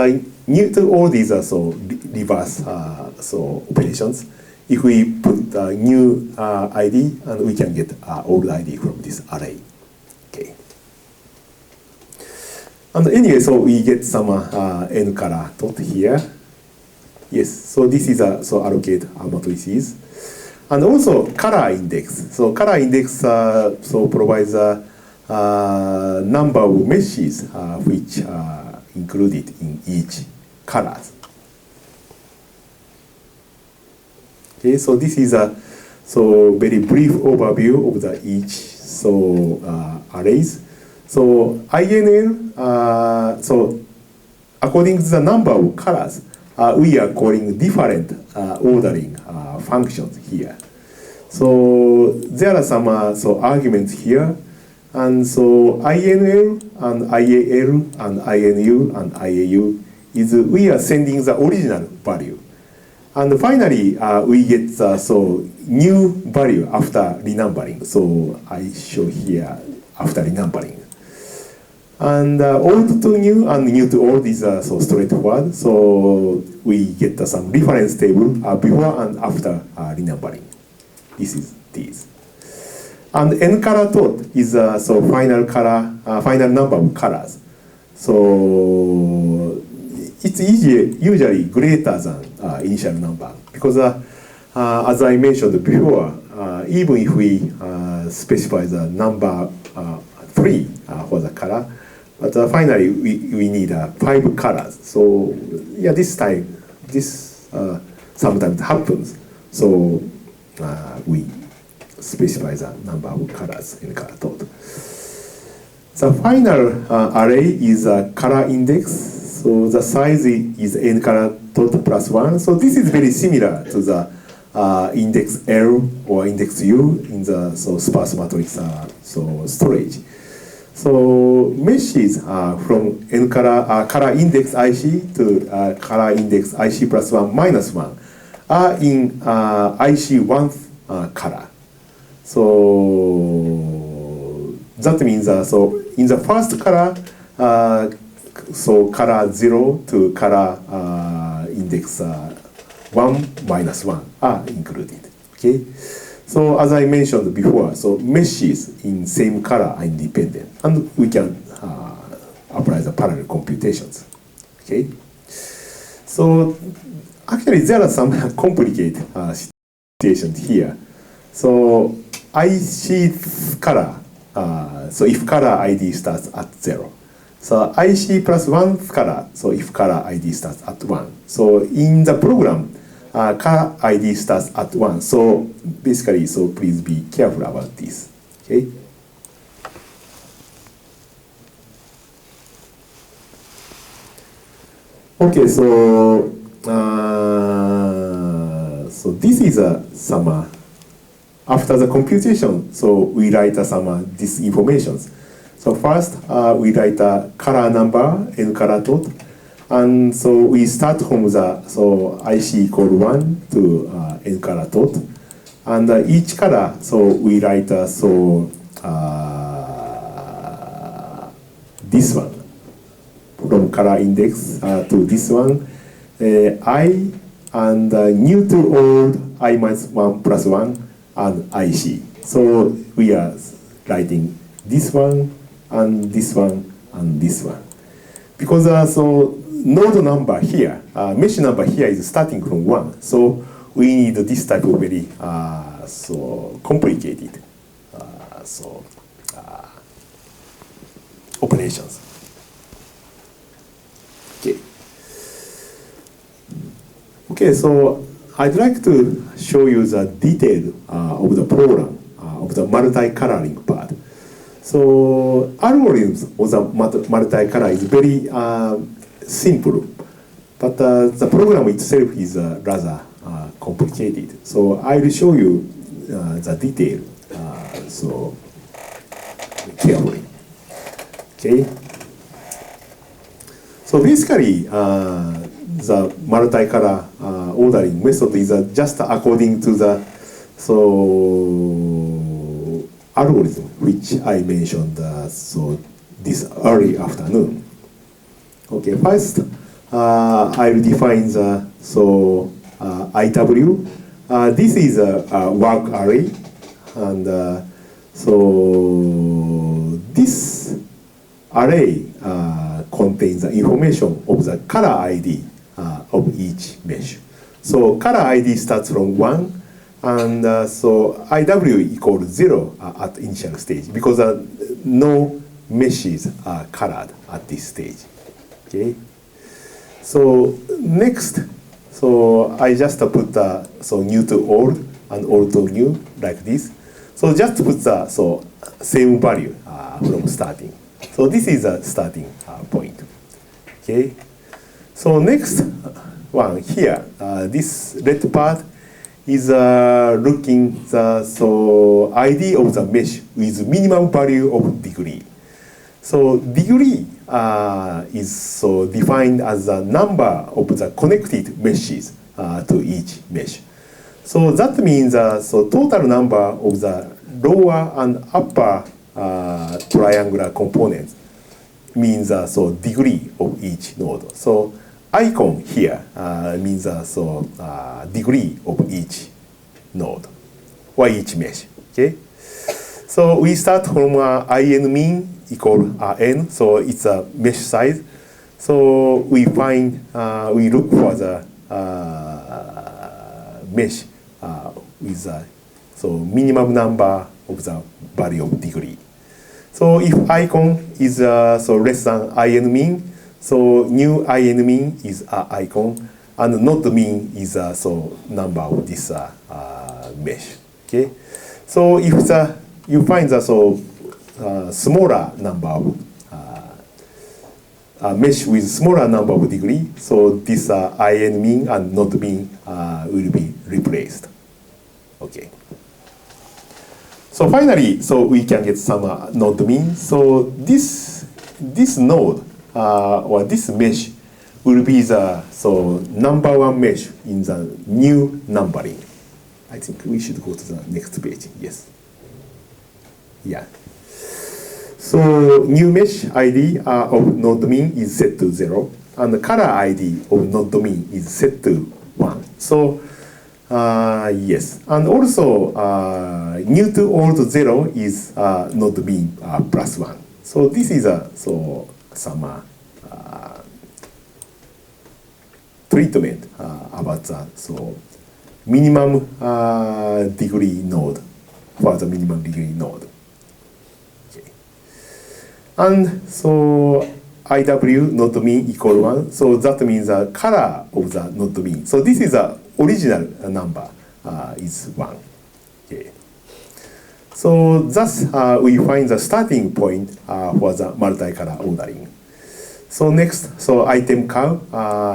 new to old is reverse operations. If we put new ID, and we can get old ID from this array. Okay. And anyway, so we get some n color dot here. Yes, so this is allocate matrices, and also color index. So color index provides a number of meshes which are included in each color. Okay, so this is a very brief overview of the each arrays. So INL, according to the number of colors, we are calling different ordering functions here. So there are some arguments here, and so INL and IAL and INU and IAU is we are sending the original value, and finally we get the new value after renumbering. So I show here after renumbering. And old to new and new to old is straightforward. So we get some reference table before and after renumbering. This is this. And n color dot is final number of colors. So it's usually greater than initial number, because as I mentioned before, even if we specify the number 3 for the color, but finally we need 5 colors. So yeah, this sometimes happens. So we specify the number of colors in color dot. The final array is a color index. So the size is n color dot plus 1. So this is very similar to the index L or index U in the sparse matrix storage. So meshes from n color index IC to color index IC plus 1 minus 1 are in IC 1th color. So that means so in the first color, so color 0 to color index 1 minus 1 are included. Okay. So as I mentioned before, so meshes in same color are independent, and we can apply the parallel computations. Okay. So actually there are some complicated situations here. So IC color, so if color ID starts at 0. So IC plus 1 color, so if color ID starts at 1. So in the program, color ID starts at 1. So basically, so please be careful about this. Okay. Okay, so so this is a some after the computation. So we write some this information. So first we write a color number n color dot, and so we start from the so IC equal 1 to n color dot, and each color so we write so this one from color index to this one I and new to old I minus 1 plus 1 and IC. So we are writing this one and this one and this one. Because so node number here, mesh number here is starting from 1. So we need this type of very so complicated operations. Okay. Okay, so I'd like to show you the detail of the program of the multi-coloring part. So algorithms of the multi-color is very simple, but the program itself is rather complicated. So I will show you the detail so carefully. Okay. So basically, the multi-color ordering method is just according to the algorithm which I mentioned so this early afternoon. Okay, first I will define the IW. This is a work array, and so this array contains the information of the color ID of each mesh. So color ID starts from 1, and so IW equals 0 at initial stage, because no meshes are colored at this stage. Okay. So next, so I just put new to old and old to new like this. So just put the same value from starting. So this is a starting point. Okay. So next one here, this red part is looking the ID of the mesh with minimum value of degree. So degree is defined as the number of the connected meshes to each mesh. So that means total number of the lower and upper triangular components means degree of each node. So icon here means degree of each node or each mesh. Okay. So we start from in mean equal n. So it's a mesh size. So we find we look for the mesh with minimum number of the value of degree. So if icon is less than in mean, so new in mean is icon, and not mean is number of this mesh. Okay. So if you find the smaller number of mesh with smaller number of degree, so this IN mean and node mean will be replaced. Okay. So finally, so we can get some node mean. So this node or this mesh will be the number one mesh in the new numbering. I think we should go to the next page. Yes. Yeah. So new mesh ID of node mean is set to 0, and the color ID of node mean is set to 1. So yes, and also new to old 0 is node mean plus 1. So this is some treatment about the minimum degree node for the minimum degree node. And so IW node mean equal 1. So that means the color of the node mean. So this is the original number is 1. Okay. So thus we find the starting point for the multicolor ordering. So next, so item count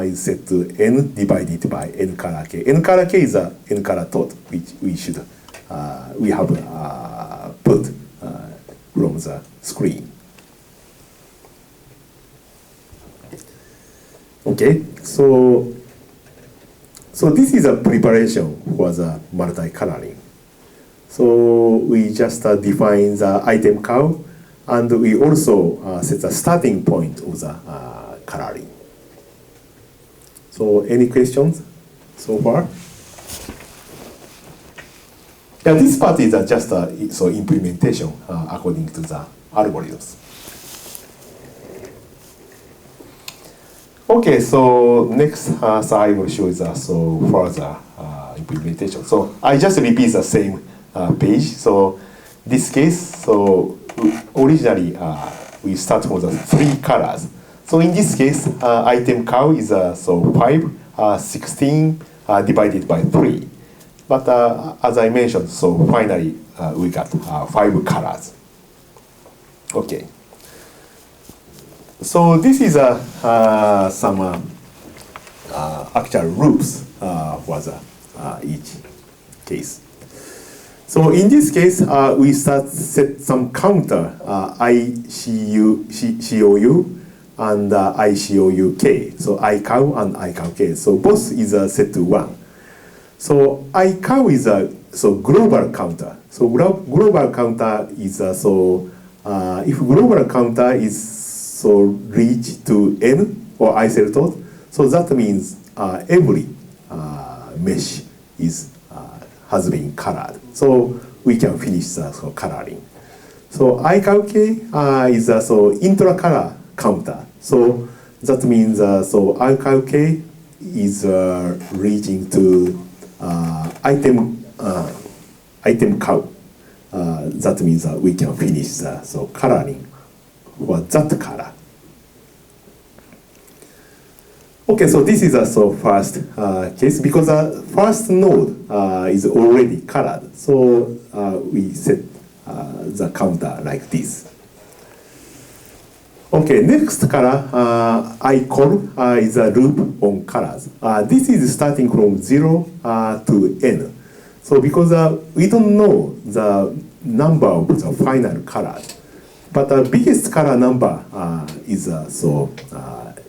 is set to n divided by n color k. N color k is the n color tot, which we should we have put from the screen. Okay, so this is a preparation for the multi-coloring. So we just define the item count, and we also set the starting point of the coloring. So any questions so far? Yeah, this part is just implementation according to the algorithms. Okay, so next I will show the further implementation. So I just repeat the same page. So this case, so originally we start with the 3 colors. So in this case, item count is 5, 16 divided by 3. But as I mentioned, so finally we got 5 colors. Okay. So this is some actual loops for the each case. So in this case, we set some counter ICOU and ICOUK. So iCow and iCowK. So both is set to 1. So iCow is a global counter. So global counter is if global counter is reach to n or I cell tot, so that means every mesh is has been colored. So we can finish the coloring. So iCalc is a intra color counter. So that means iCalc is reaching to item count. That means we can finish the coloring for that color. Okay, so this is first case because the first node is already colored. So we set the counter like this. Okay, next color I call is a loop on colors. This is starting from 0 to n. So because we don't know the number of the final colors, but the biggest color number is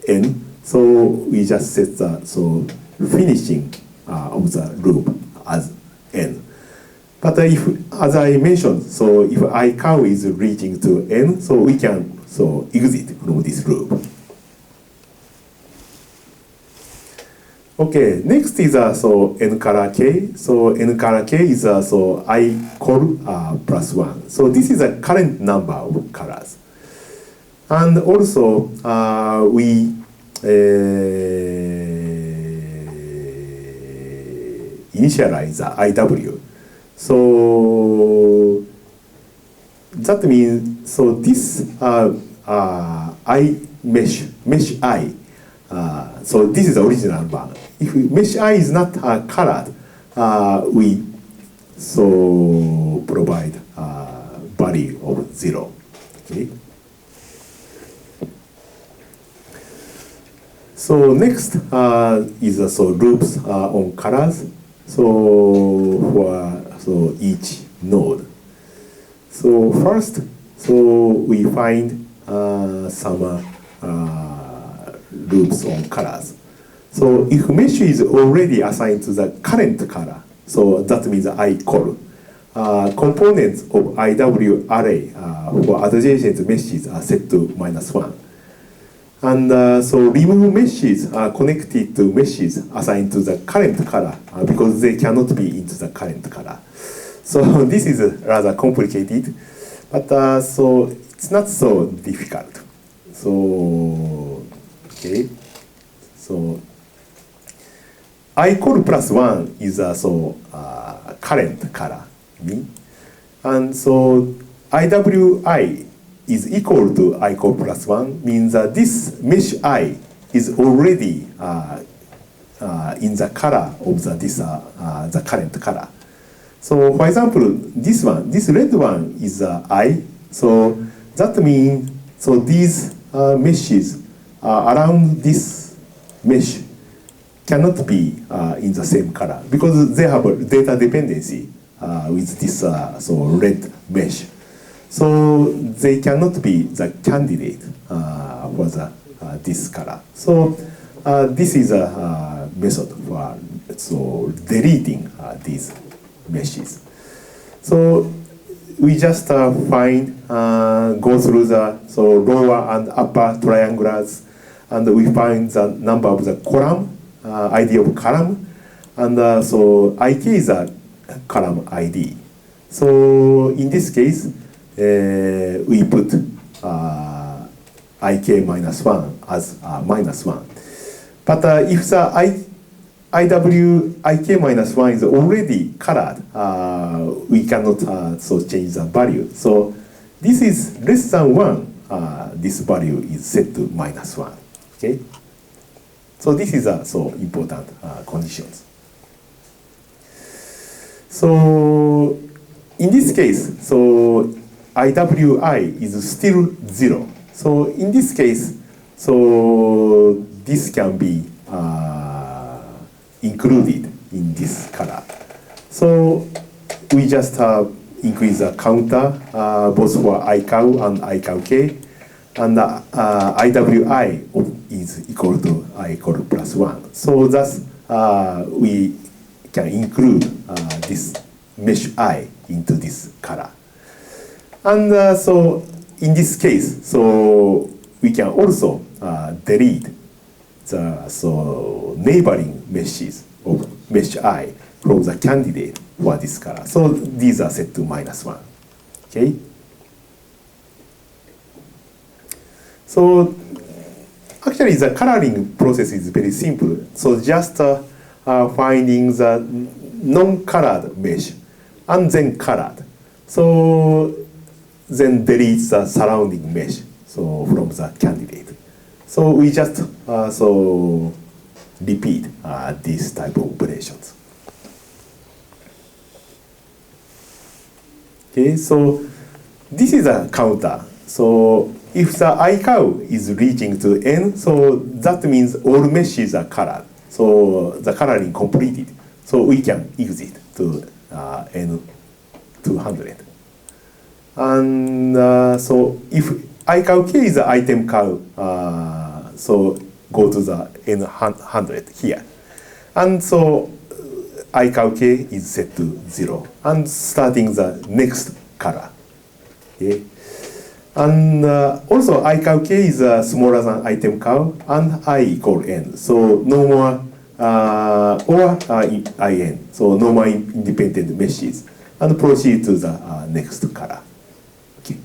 n. So we just set the finishing of the loop as n. But if, as I mentioned, so if iCow is reaching to n, so we can exit from this loop. Okay, next is n color k. So n color k is I call plus 1. So this is a current number of colors. And also we initialize the IW. So that means this I mesh I. So this is the original number. If mesh I is not colored, we provide value of 0. Okay. So next is loops on colors. For each node. So first, we find some loops on colors. So if mesh is already assigned to the current color, so that means I call. Components of IW array for adjacent meshes are set to -1. And so remove meshes are connected to meshes assigned to the current color because they cannot be into the current color. So this is rather complicated, but so it's not so difficult. So, okay. So I call +1 is current color. And so IWI is equal to I call +1 means that this mesh I is already in the color of the current color. So for example, this red one is I. So that means these meshes around this mesh cannot be in the same color because they have a data dependency with this red mesh. So they cannot be the candidate for this color. So this is a method for deleting these meshes. So we just go through the lower and upper triangulars, and we find the number of the column, ID of column, and so IK is a column ID. So in this case, we put IK -1 as -1. But if the IW IK -1 is already colored, we cannot change the value. So this is less than 1. This value is set to -1. Okay. So this is important conditions. So in this case, IWI is still 0. So in this case, this can be included in this color. So we just increase the counter both for iCow and iCowK, and IWI is equal to I equal +1. So thus we can include this mesh I into this color. And so in this case, we can also delete the neighboring meshes of mesh I from the candidate for this color. So these are set to -1. Okay. So actually, the coloring process is very simple. So just finding the non-colored mesh and then colored. So then delete the surrounding mesh from the candidate. So we just repeat these type of operations. Okay, so this is a counter. So if the iCow is reaching to n, so that means all meshes are colored. So the coloring completed. So we can exit to n200. And so if iCowK is the item cow, so go to the n100 here. And so iCowK is set to 0 and starting the next color. Okay. And also iCowK is smaller than item cow and I equal n. So no more or in. So no more independent meshes. And proceed to the next color. Okay.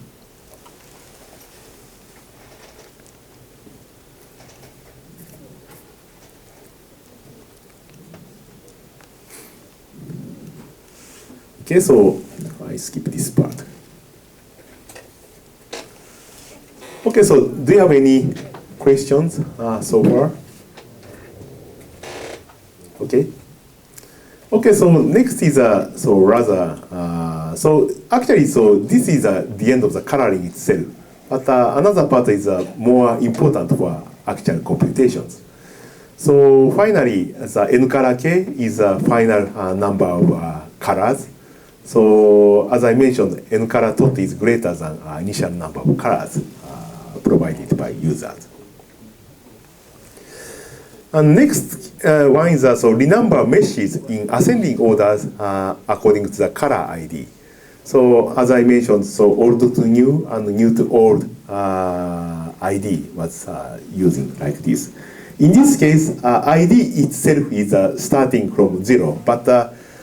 Okay, so I skip this part. Okay, so do you have any questions so far? Okay. Okay, so next is so actually, this is the end of the coloring itself but another part is more important for actual computations. So finally, the n color k is the final number of colors. So as I mentioned, n color tot is greater than initial number of colors provided by users. And next one is so renumber meshes in ascending orders according to the color ID. So as I mentioned, so old to new and new to old ID was using like this. In this case, ID itself is starting from 0, but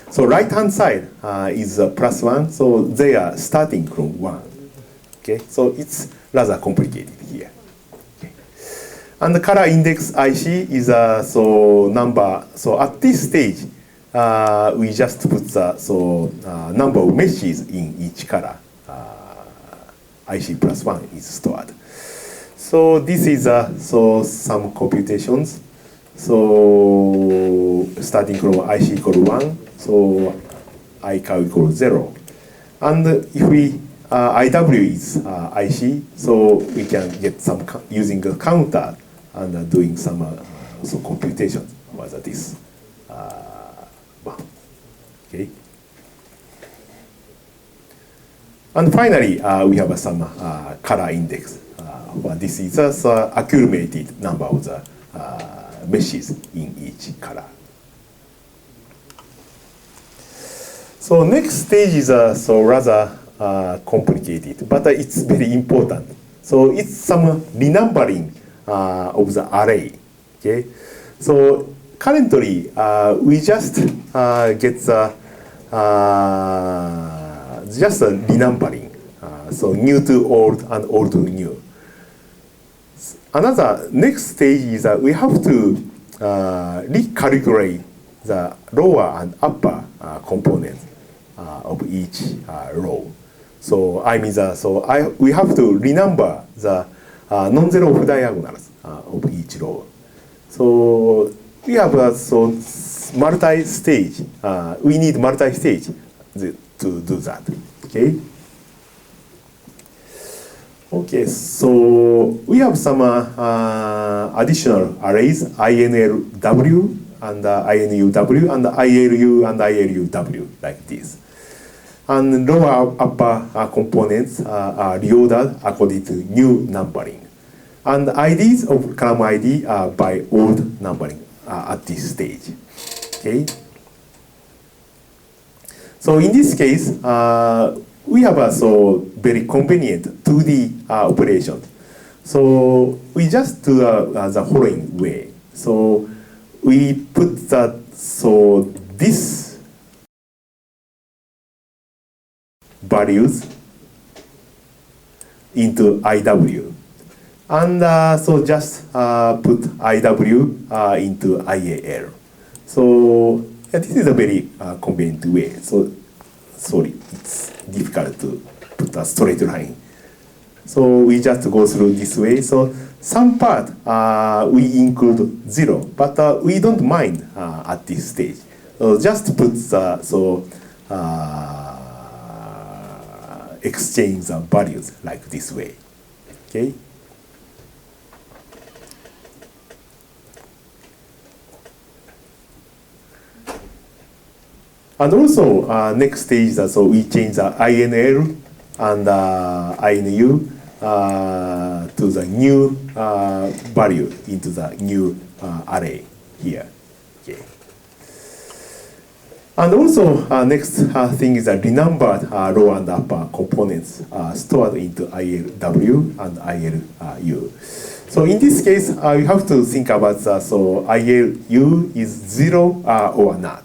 so right-hand side is +1, so they are starting from 1. Okay, so it's rather complicated here. Okay. And the color index IC is so number. So at this stage, we just put the number of meshes in each color. IC +1 is stored. So this is so some computations. So starting from IC equal 1, so I cow equal 0. And if we IW is IC, so we can get some using a counter and doing some so computations with this one. Okay. And finally, we have some color index. Well, this is the accumulated number of the meshes in each color. So next stage is so rather complicated, but it's very important. So it's some renumbering of the array. Okay. So currently we just get the just a renumbering. So new to old and old to new. Another next stage is that we have to recalculate the lower and upper components of each row. So I mean we have to renumber the non-zero diagonals of each row. So we have multi-stage. We need multi-stage to do that. Okay. Okay, so we have some additional arrays, INLW and INUW and ILU and ILUW like this. And lower upper components are reordered according to new numbering. And IDs of column ID are by old numbering at this stage. Okay. So in this case, we have a very convenient 2D operation. So we just do the following way. So we put that this values into IW, and so just put IW into IAL. So this is a very convenient way. So sorry, it's difficult to put a straight line. So we just go through this way. So some part we include 0, but we don't mind at this stage. So just put the exchange the values like this way. Okay. And also, next stage, so we change the INL and INU to the new value into the new array here. Okay. And also, next thing is the renumbered lower and upper components stored into ILW and ILU. So in this case, you have to think about ILU is 0 or not.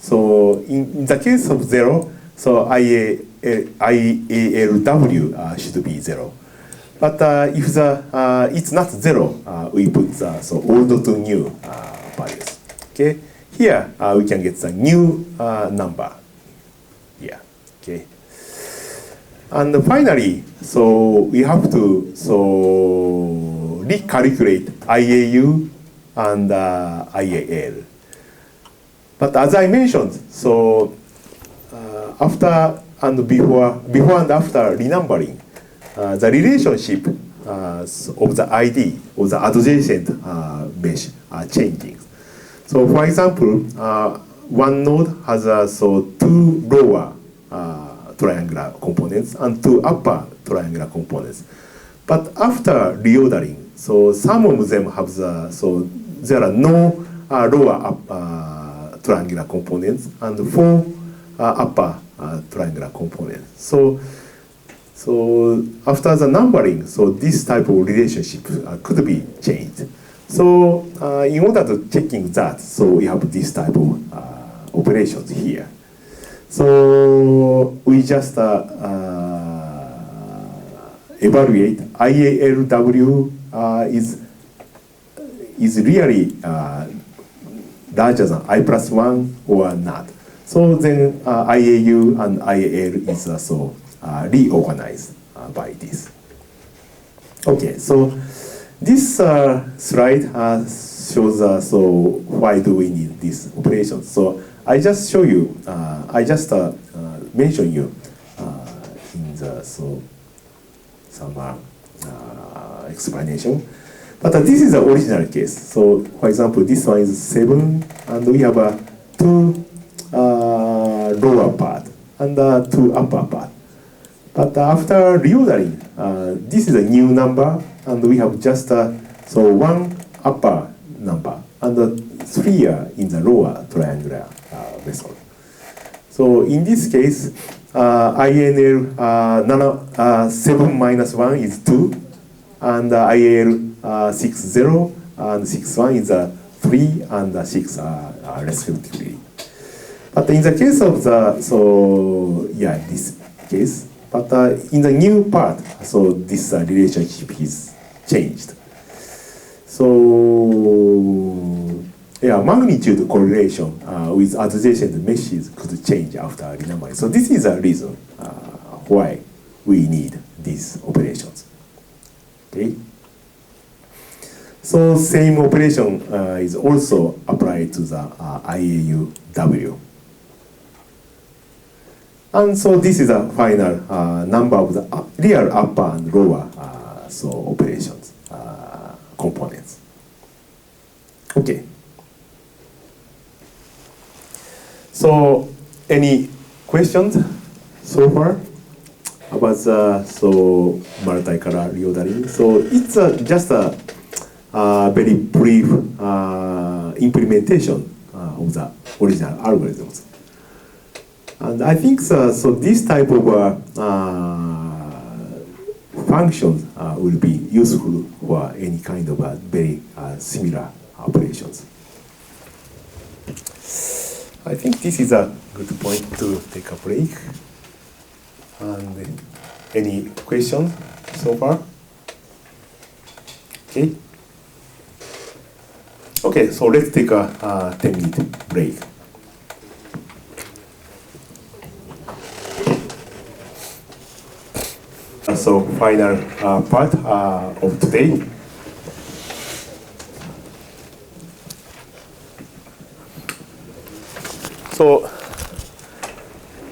So in the case of 0, so IALW should be 0. But if it's not 0, we put the old to new values. Okay, here we can get the new number here. Okay, and finally, so we have to recalculate IAU and IAL. But as I mentioned, so after and before and after renumbering, the relationship of the ID or the adjacent mesh are changing. So for example, one node has two lower triangular components and two upper triangular components. But after reordering, so some of them have there are no lower triangular components and 4 upper triangular components. So after the numbering, so this type of relationship could be changed. So in order to checking that, so we have this type of operations here. So we just evaluate IALW is really larger than I plus 1 or not. So then IAU and IAL is reorganized by this. Okay, so this slide shows why do we need this operation. So I just show you, I just mention you in the some explanation. But this is the original case. So for example, this one is 7, and we have 2 lower part and 2 upper part. But after reordering, this is a new number, and we have just 1 upper number and 3 in the lower triangular method. So in this case, INL 7 minus 1 is 2, and IAL 6, 0, and 6, 1 is 3 and 6 respectively. But in the case of this case, but in the new part, so this relationship is changed. So magnitude correlation with adjacent meshes could change after renumbering. So this is a reason why we need these operations. Okay. So same operation is also applied to the IAUW. And so this is a final number of the real upper and lower operations components. Okay. So any questions so far about the multi-color reordering? So it's just a very brief implementation of the original algorithms. And I think so this type of functions will be useful for any kind of very similar operations. I think this is a good point to take a break. And any questions so far? Okay. Okay, so let's take a 10-minute break. So final part of today.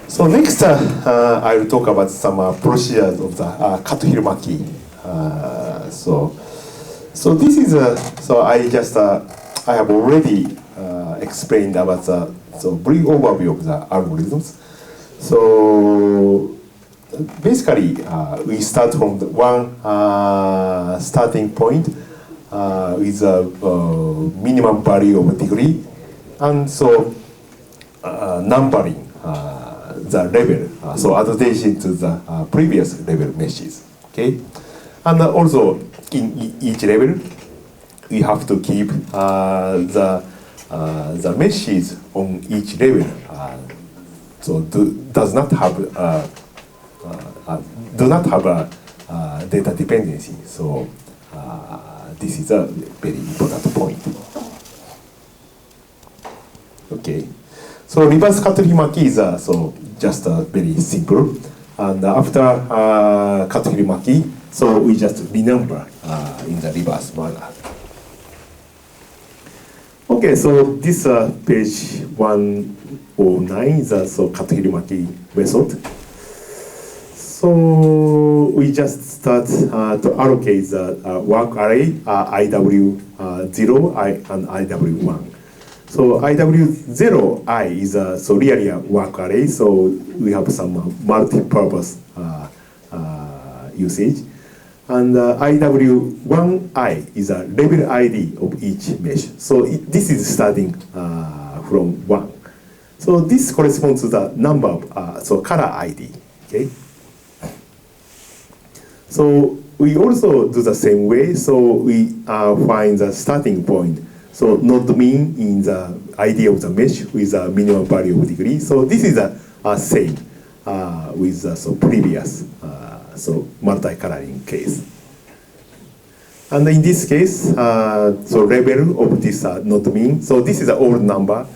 So next I will talk about some procedures of the Cut-Hiromaki. So this is I have already explained about the brief overview of the algorithms. So basically, we start from the one starting point with a minimum value of degree, and so numbering the level, so adaptation to the previous level meshes. Okay, and also in each level, we have to keep the meshes on each level. Does not have do not have a data dependency. So this is a very important point. Okay, so reverse Cut-Hiromaki is just very simple, and after Cut-Hiromaki, so we just renumber in the reverse manner. Okay, so this page 109 is Cut-Hiromaki method. So we just start to allocate the work array IW0 and IW1. So IW0I is so really a work array, so we have some multi-purpose usage. And IW1I is a level ID of each mesh. So this is starting from 1. So this corresponds to the number of so color ID. Okay. So we also do the same way. So we find the starting point. So node mean in the ID of the mesh with a minimum value of degree. So this is a same with the so previous so multi-coloring case. And in this case, so level of this node mean. So this is an old number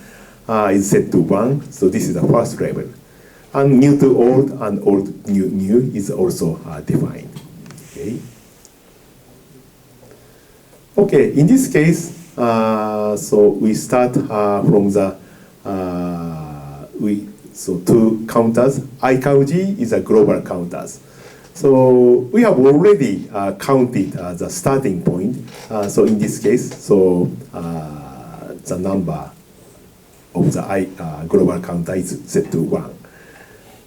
is set to 1. So this is the first level. And new to old and old new is also defined. Okay. Okay. In this case, so we start from the so two counters. ICOG is a global counters. So we have already counted the starting point. So in this case, so the number of the global counter is set to 1.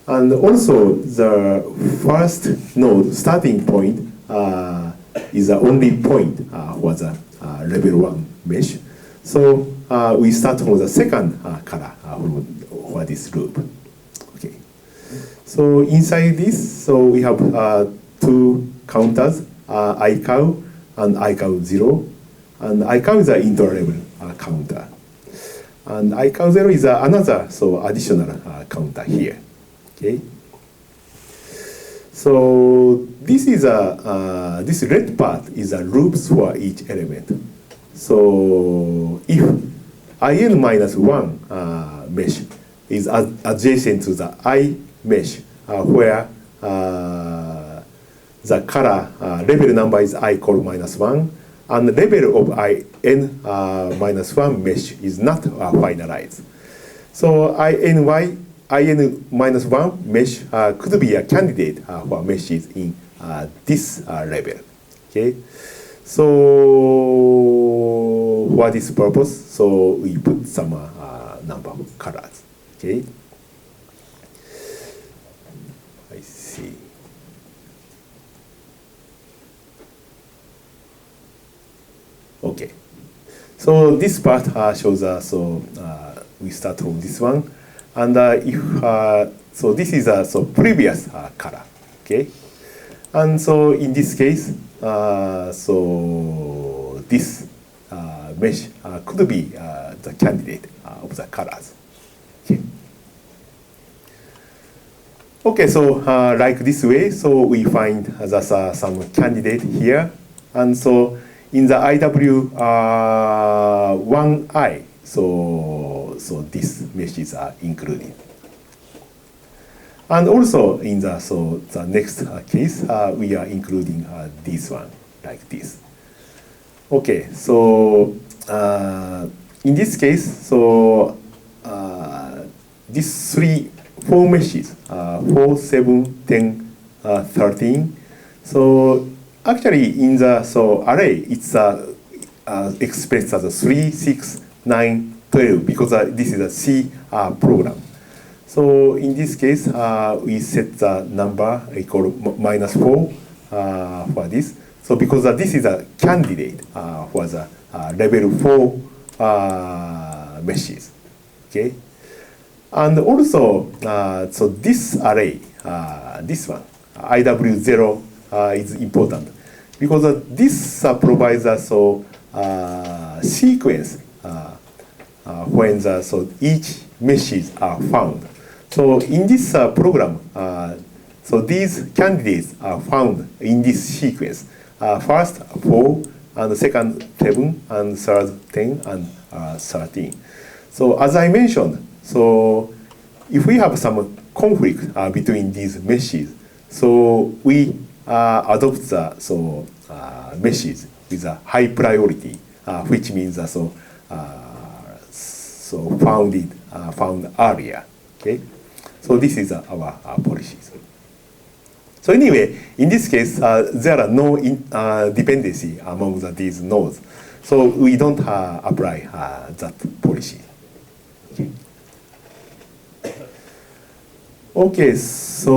And also the first node starting point is the only point for the level 1 mesh. So we start from the second color for this loop. Okay. So inside this, so we have two counters, ICOW and ICOW0. And ICOW is an inter-level counter. And ICOW0 is another so additional counter here. Okay. So this is this red part is a loops for each element. So if in minus 1 mesh is adjacent to the I mesh where the color level number is I equal minus 1 and the level of in minus 1 mesh is not finalized. So in minus 1 mesh could be a candidate for meshes in this level. Okay. So for this purpose, so we put some number of colors. Okay. I see. Okay. So this part shows us. So we start from this one. And if so, this is a so previous color, okay. And so in this case, so this mesh could be the candidate of the colors. Okay. Okay. So like this way, so we find there's some candidate here, and so in the IW1I. So these meshes are included. And also in the next case, we are including this one like this. Okay, so in this case, so these four meshes, 4, 7, 10, 13. So actually in the array, it's expressed as 3, 6, 9, 12 because this is a C program. So in this case, we set the number equal minus 4 for this. So because this is a candidate for the level 4 meshes. Okay. And also, so this array, this one, IW0 is important because this provides us sequence when each meshes are found. So in this program, so these candidates are found in this sequence. First 4, and the second 7, and third 10, and 13. So as I mentioned, so if we have some conflict between these meshes, so we adopt the meshes with a high priority, which means found earlier. Okay, so this is our policies. So anyway, in this case, there are no dependency among these nodes. So we don't apply that policy. Okay, so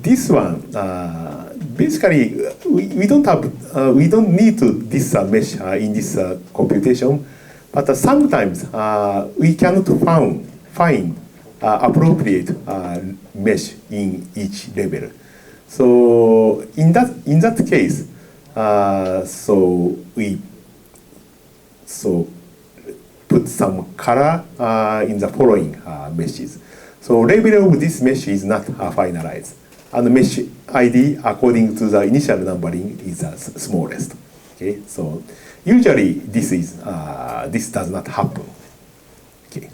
this one, basically, we don't need to this mesh in this computation, but sometimes we cannot find appropriate mesh in each level. So in that case, so we put some color in the following meshes. So label of this mesh is not finalized, and the mesh ID according to the initial numbering is the smallest. Okay, so usually this does not happen. Okay.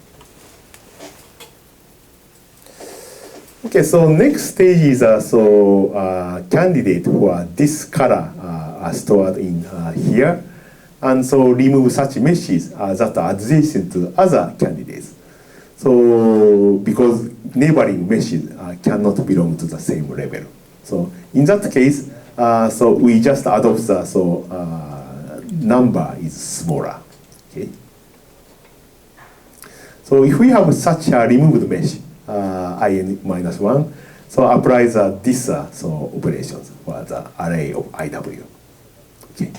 Okay, so next stage is candidate for this color are stored in here, and so remove such meshes that are adjacent to other candidates. So because neighboring meshes cannot belong to the same level. So in that case, so we just adopt the number is smaller. Okay. So if we have such a removed mesh, in-1, so apply this operations for the array of IW. Okay.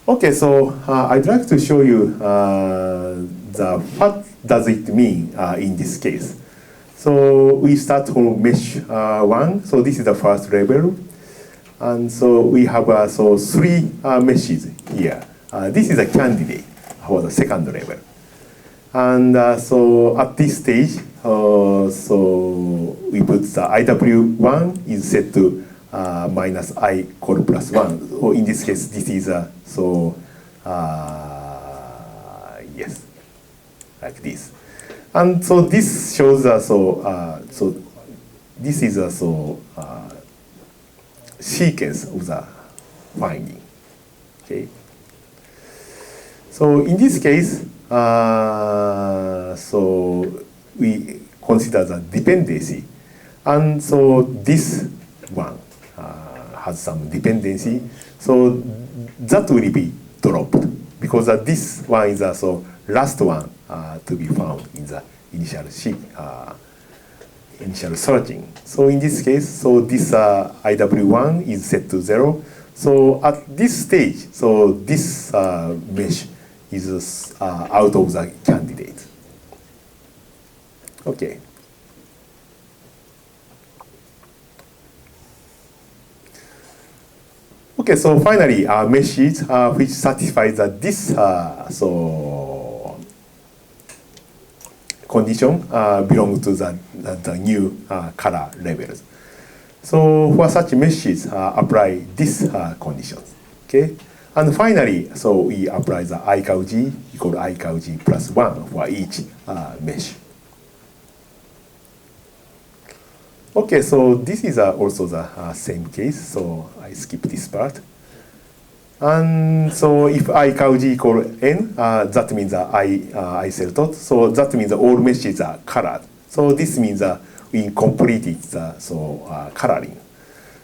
Okay, so I'd like to show you what does it mean in this case. So we start from mesh 1. So this is the first level, and so we have three meshes here. This is a candidate for the second level. And so at this stage, so we put the IW1 is set to minus I core plus 1. So in this case, this is yes, like this. And so this shows so this is a sequence of the finding. Okay. So in this case, so we consider the dependency, and so this one has some dependency, so that will be dropped because this one is the last one to be found in the initial searching. So in this case, so this IW1 is set to 0. So at this stage, so this mesh is out of the candidate. Okay. Okay, so finally, meshes which satisfies this condition belong to the new color levels. So for such meshes, apply this conditions. Okay. And finally, so we apply the I cow G equal I cow G plus 1 for each mesh. Okay, so this is also the same case, so I skip this part. And so if I cow G equal N, that means I cell dot, so that means all meshes are colored. So this means we completed the coloring.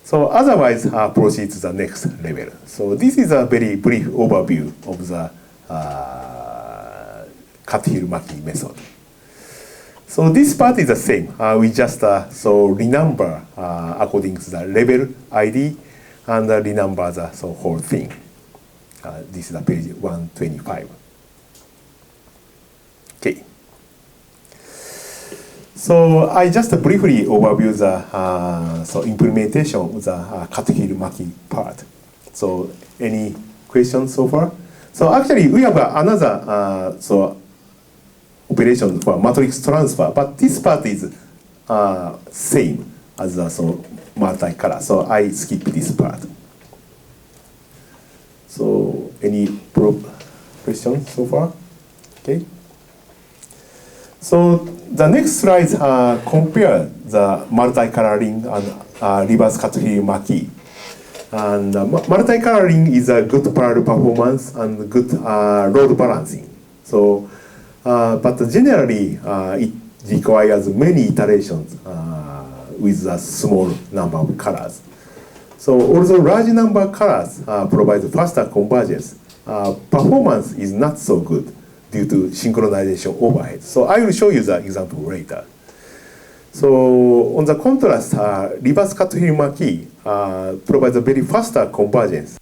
So otherwise, proceed to the next level. So this is a very brief overview of the Cut-Hill-Maki method. So this part is the same. We just renumber according to the level ID and renumber the whole thing. This is page 125. Okay. So I just briefly overview the implementation of the Cut-Hill-Maki part. So any questions so far? So actually we have another operation for matrix transfer, but this part is same as the multi-color. So I skip this part. So any questions so far? Okay. So the next slide compare the multi-coloring and reverse Cut-Hill-Maki. And multi-coloring is a good parallel performance and good load balancing. So, but generally it requires many iterations with a small number of colors. So although large number of colors provide faster convergence, performance is not so good due to synchronization overhead. So I will show you the example later. So on the contrast, reverse cut-Hiruma-key provides a very faster convergence.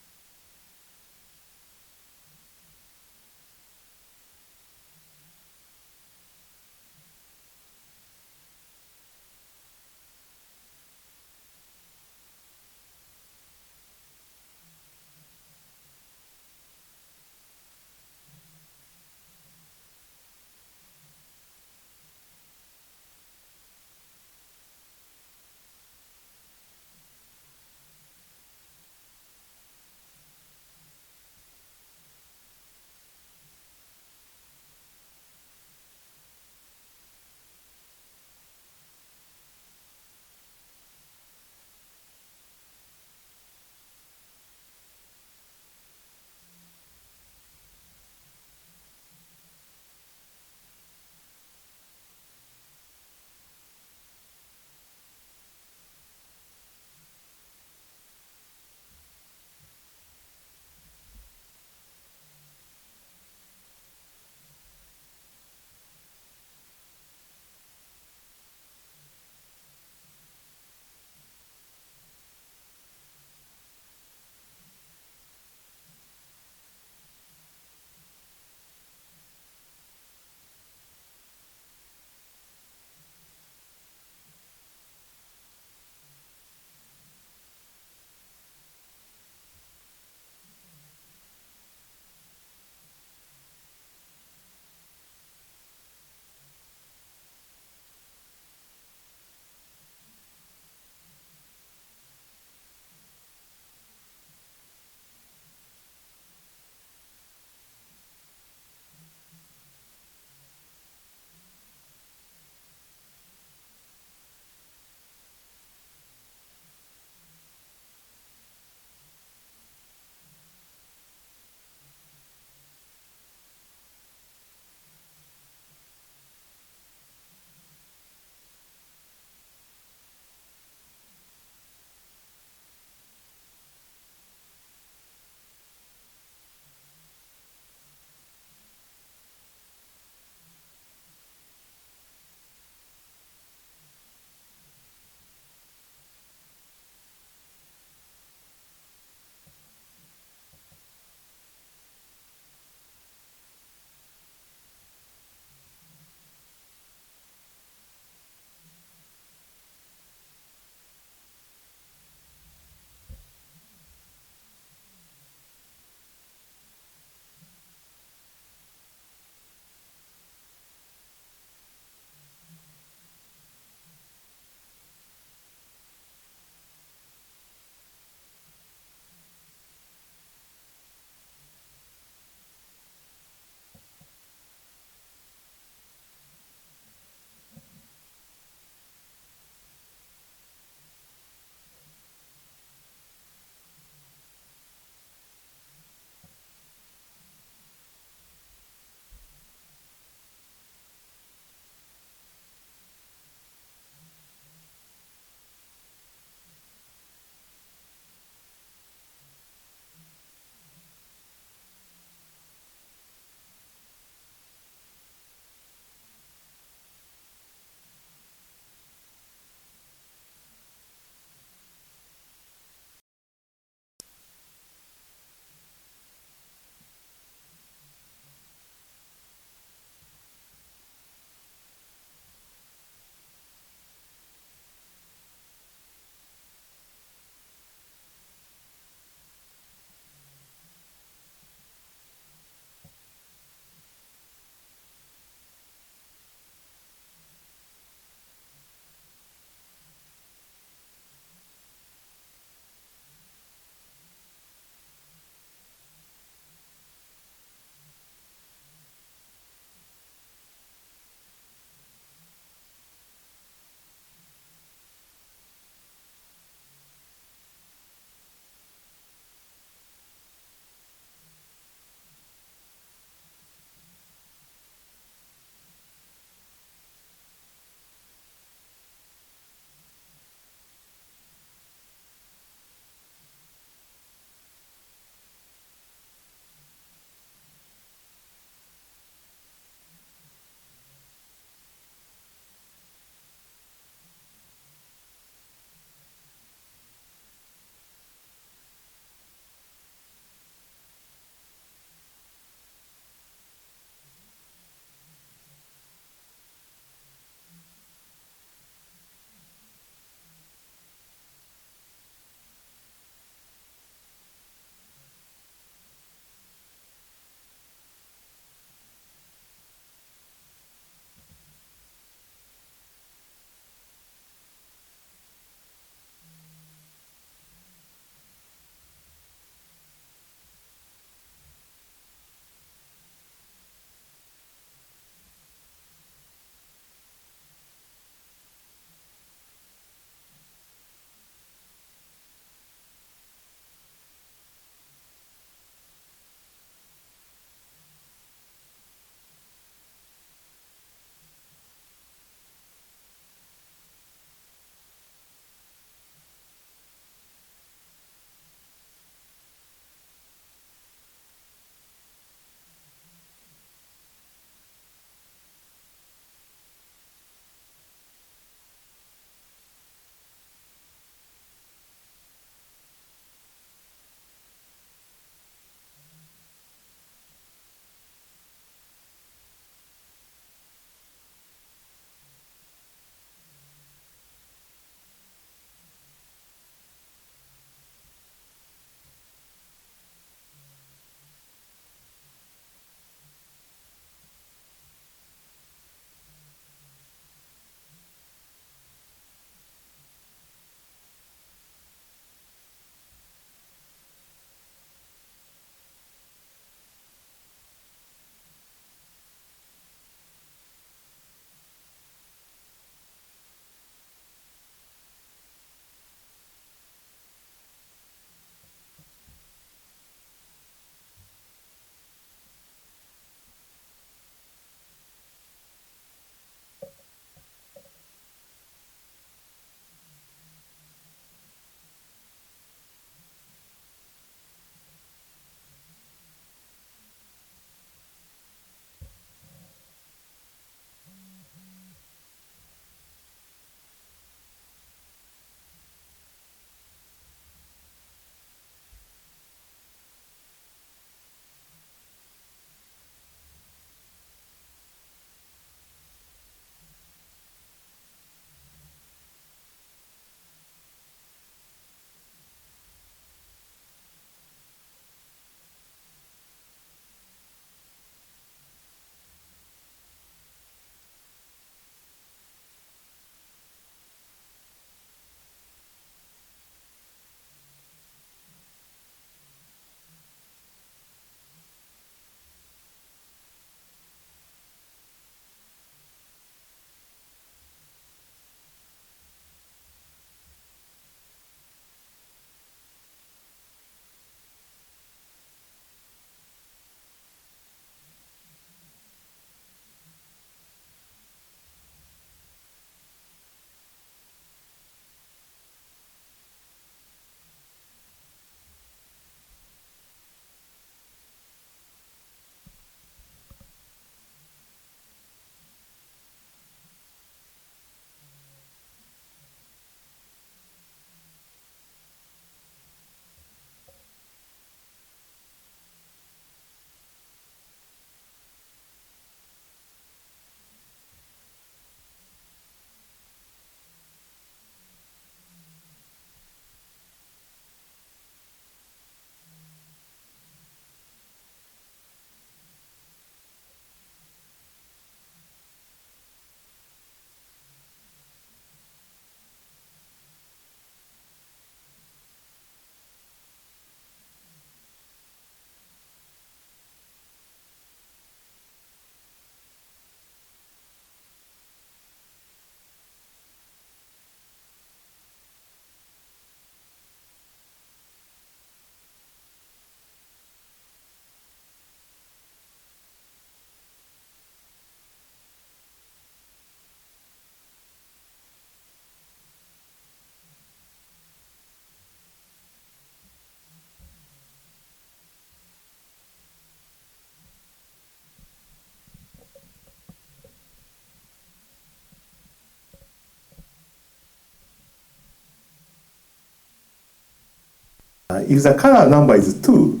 If the color number is 2,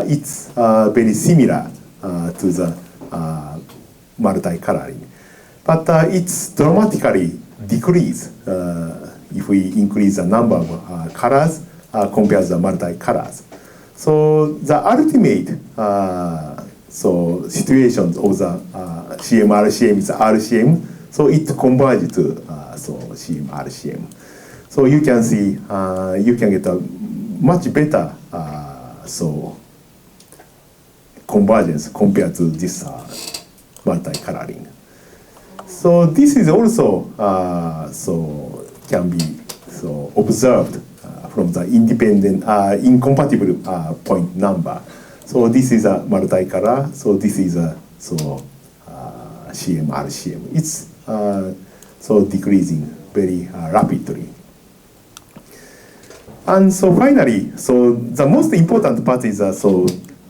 it's very similar to the multicoloring. But it's dramatically decreased if we increase the number of colors compared to the multicolors. So the ultimate situation of the CM-RCM is RCM, so it converges to CM-RCM. So you can see you can get a much better convergence compared to this multicoloring. So this is also can be observed from the independent incompatible point number. So this is a multicolor. So this is a CM-RCM. It's decreasing very rapidly. And so finally, the most important part is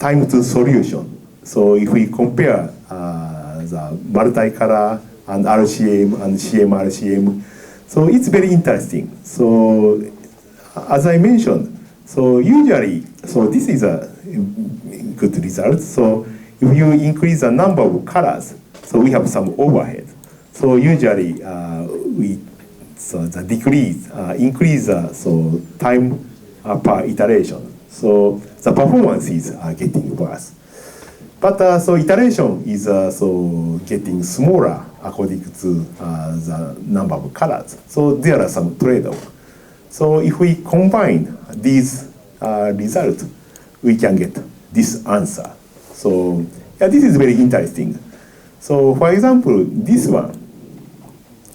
time to solution. So if we compare the multicolor and RCM and CM-RCM, so it's very interesting. So as I mentioned, usually, this is a good result. So if you increase the number of colors, so we have some overhead. So usually the decrease, increase time per iteration. So the performance is getting worse. But iteration is getting smaller according to the number of colors. So there are some trade-offs. So if we combine these results, we can get this answer. So yeah, this is very interesting. So for example, this one,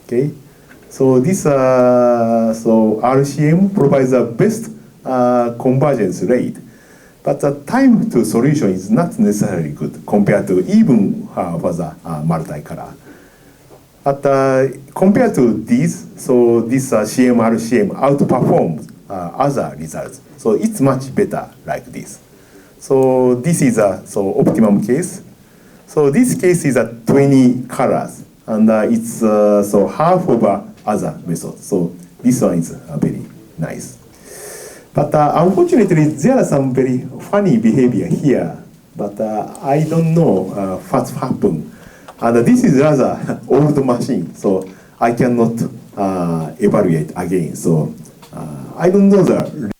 okay. So this RCM provides the best convergence rate, but the time to solution is not necessarily good compared to even for the multicolor. But compared to this, so this CM-RCM outperforms other results. So it's much better like this. So this is a optimum case. So this case is 20 colors, and it's half of other methods. So this one is very nice. But unfortunately, there are some very funny behavior here. But I don't know what's happened. And this is rather old machine, so I cannot evaluate again. So I don't know the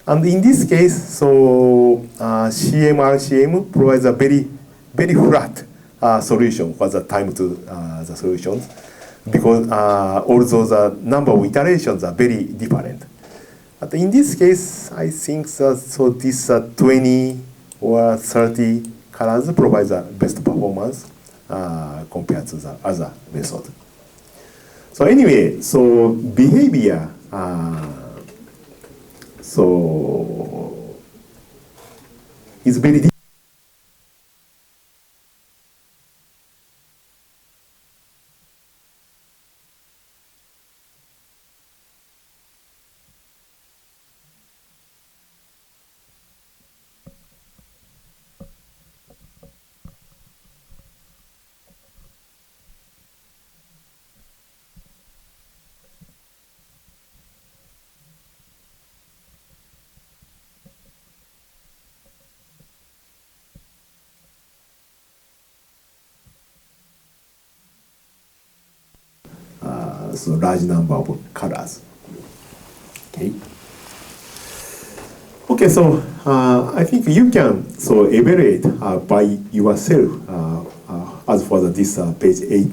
And in this case, so CM-RCM provides a very flat solution for the time to the solutions, because although the number of iterations are very different. But in this case, I think that so this 20 or 30 colors provides the best performance compared to the other method. So anyway, so behavior so is very different. So large number of colors. Okay. Okay, so I think you can so evaluate by yourself as for this page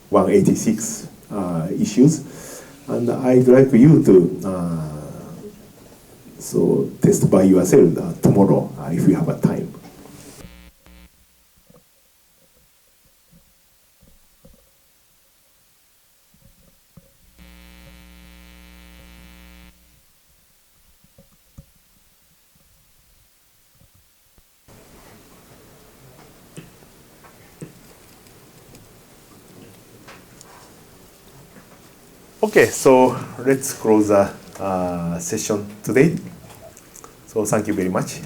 186 issues, and I'd like you to so test by yourself tomorrow if you have a time. Okay, so let's close the session today. So thank you very much.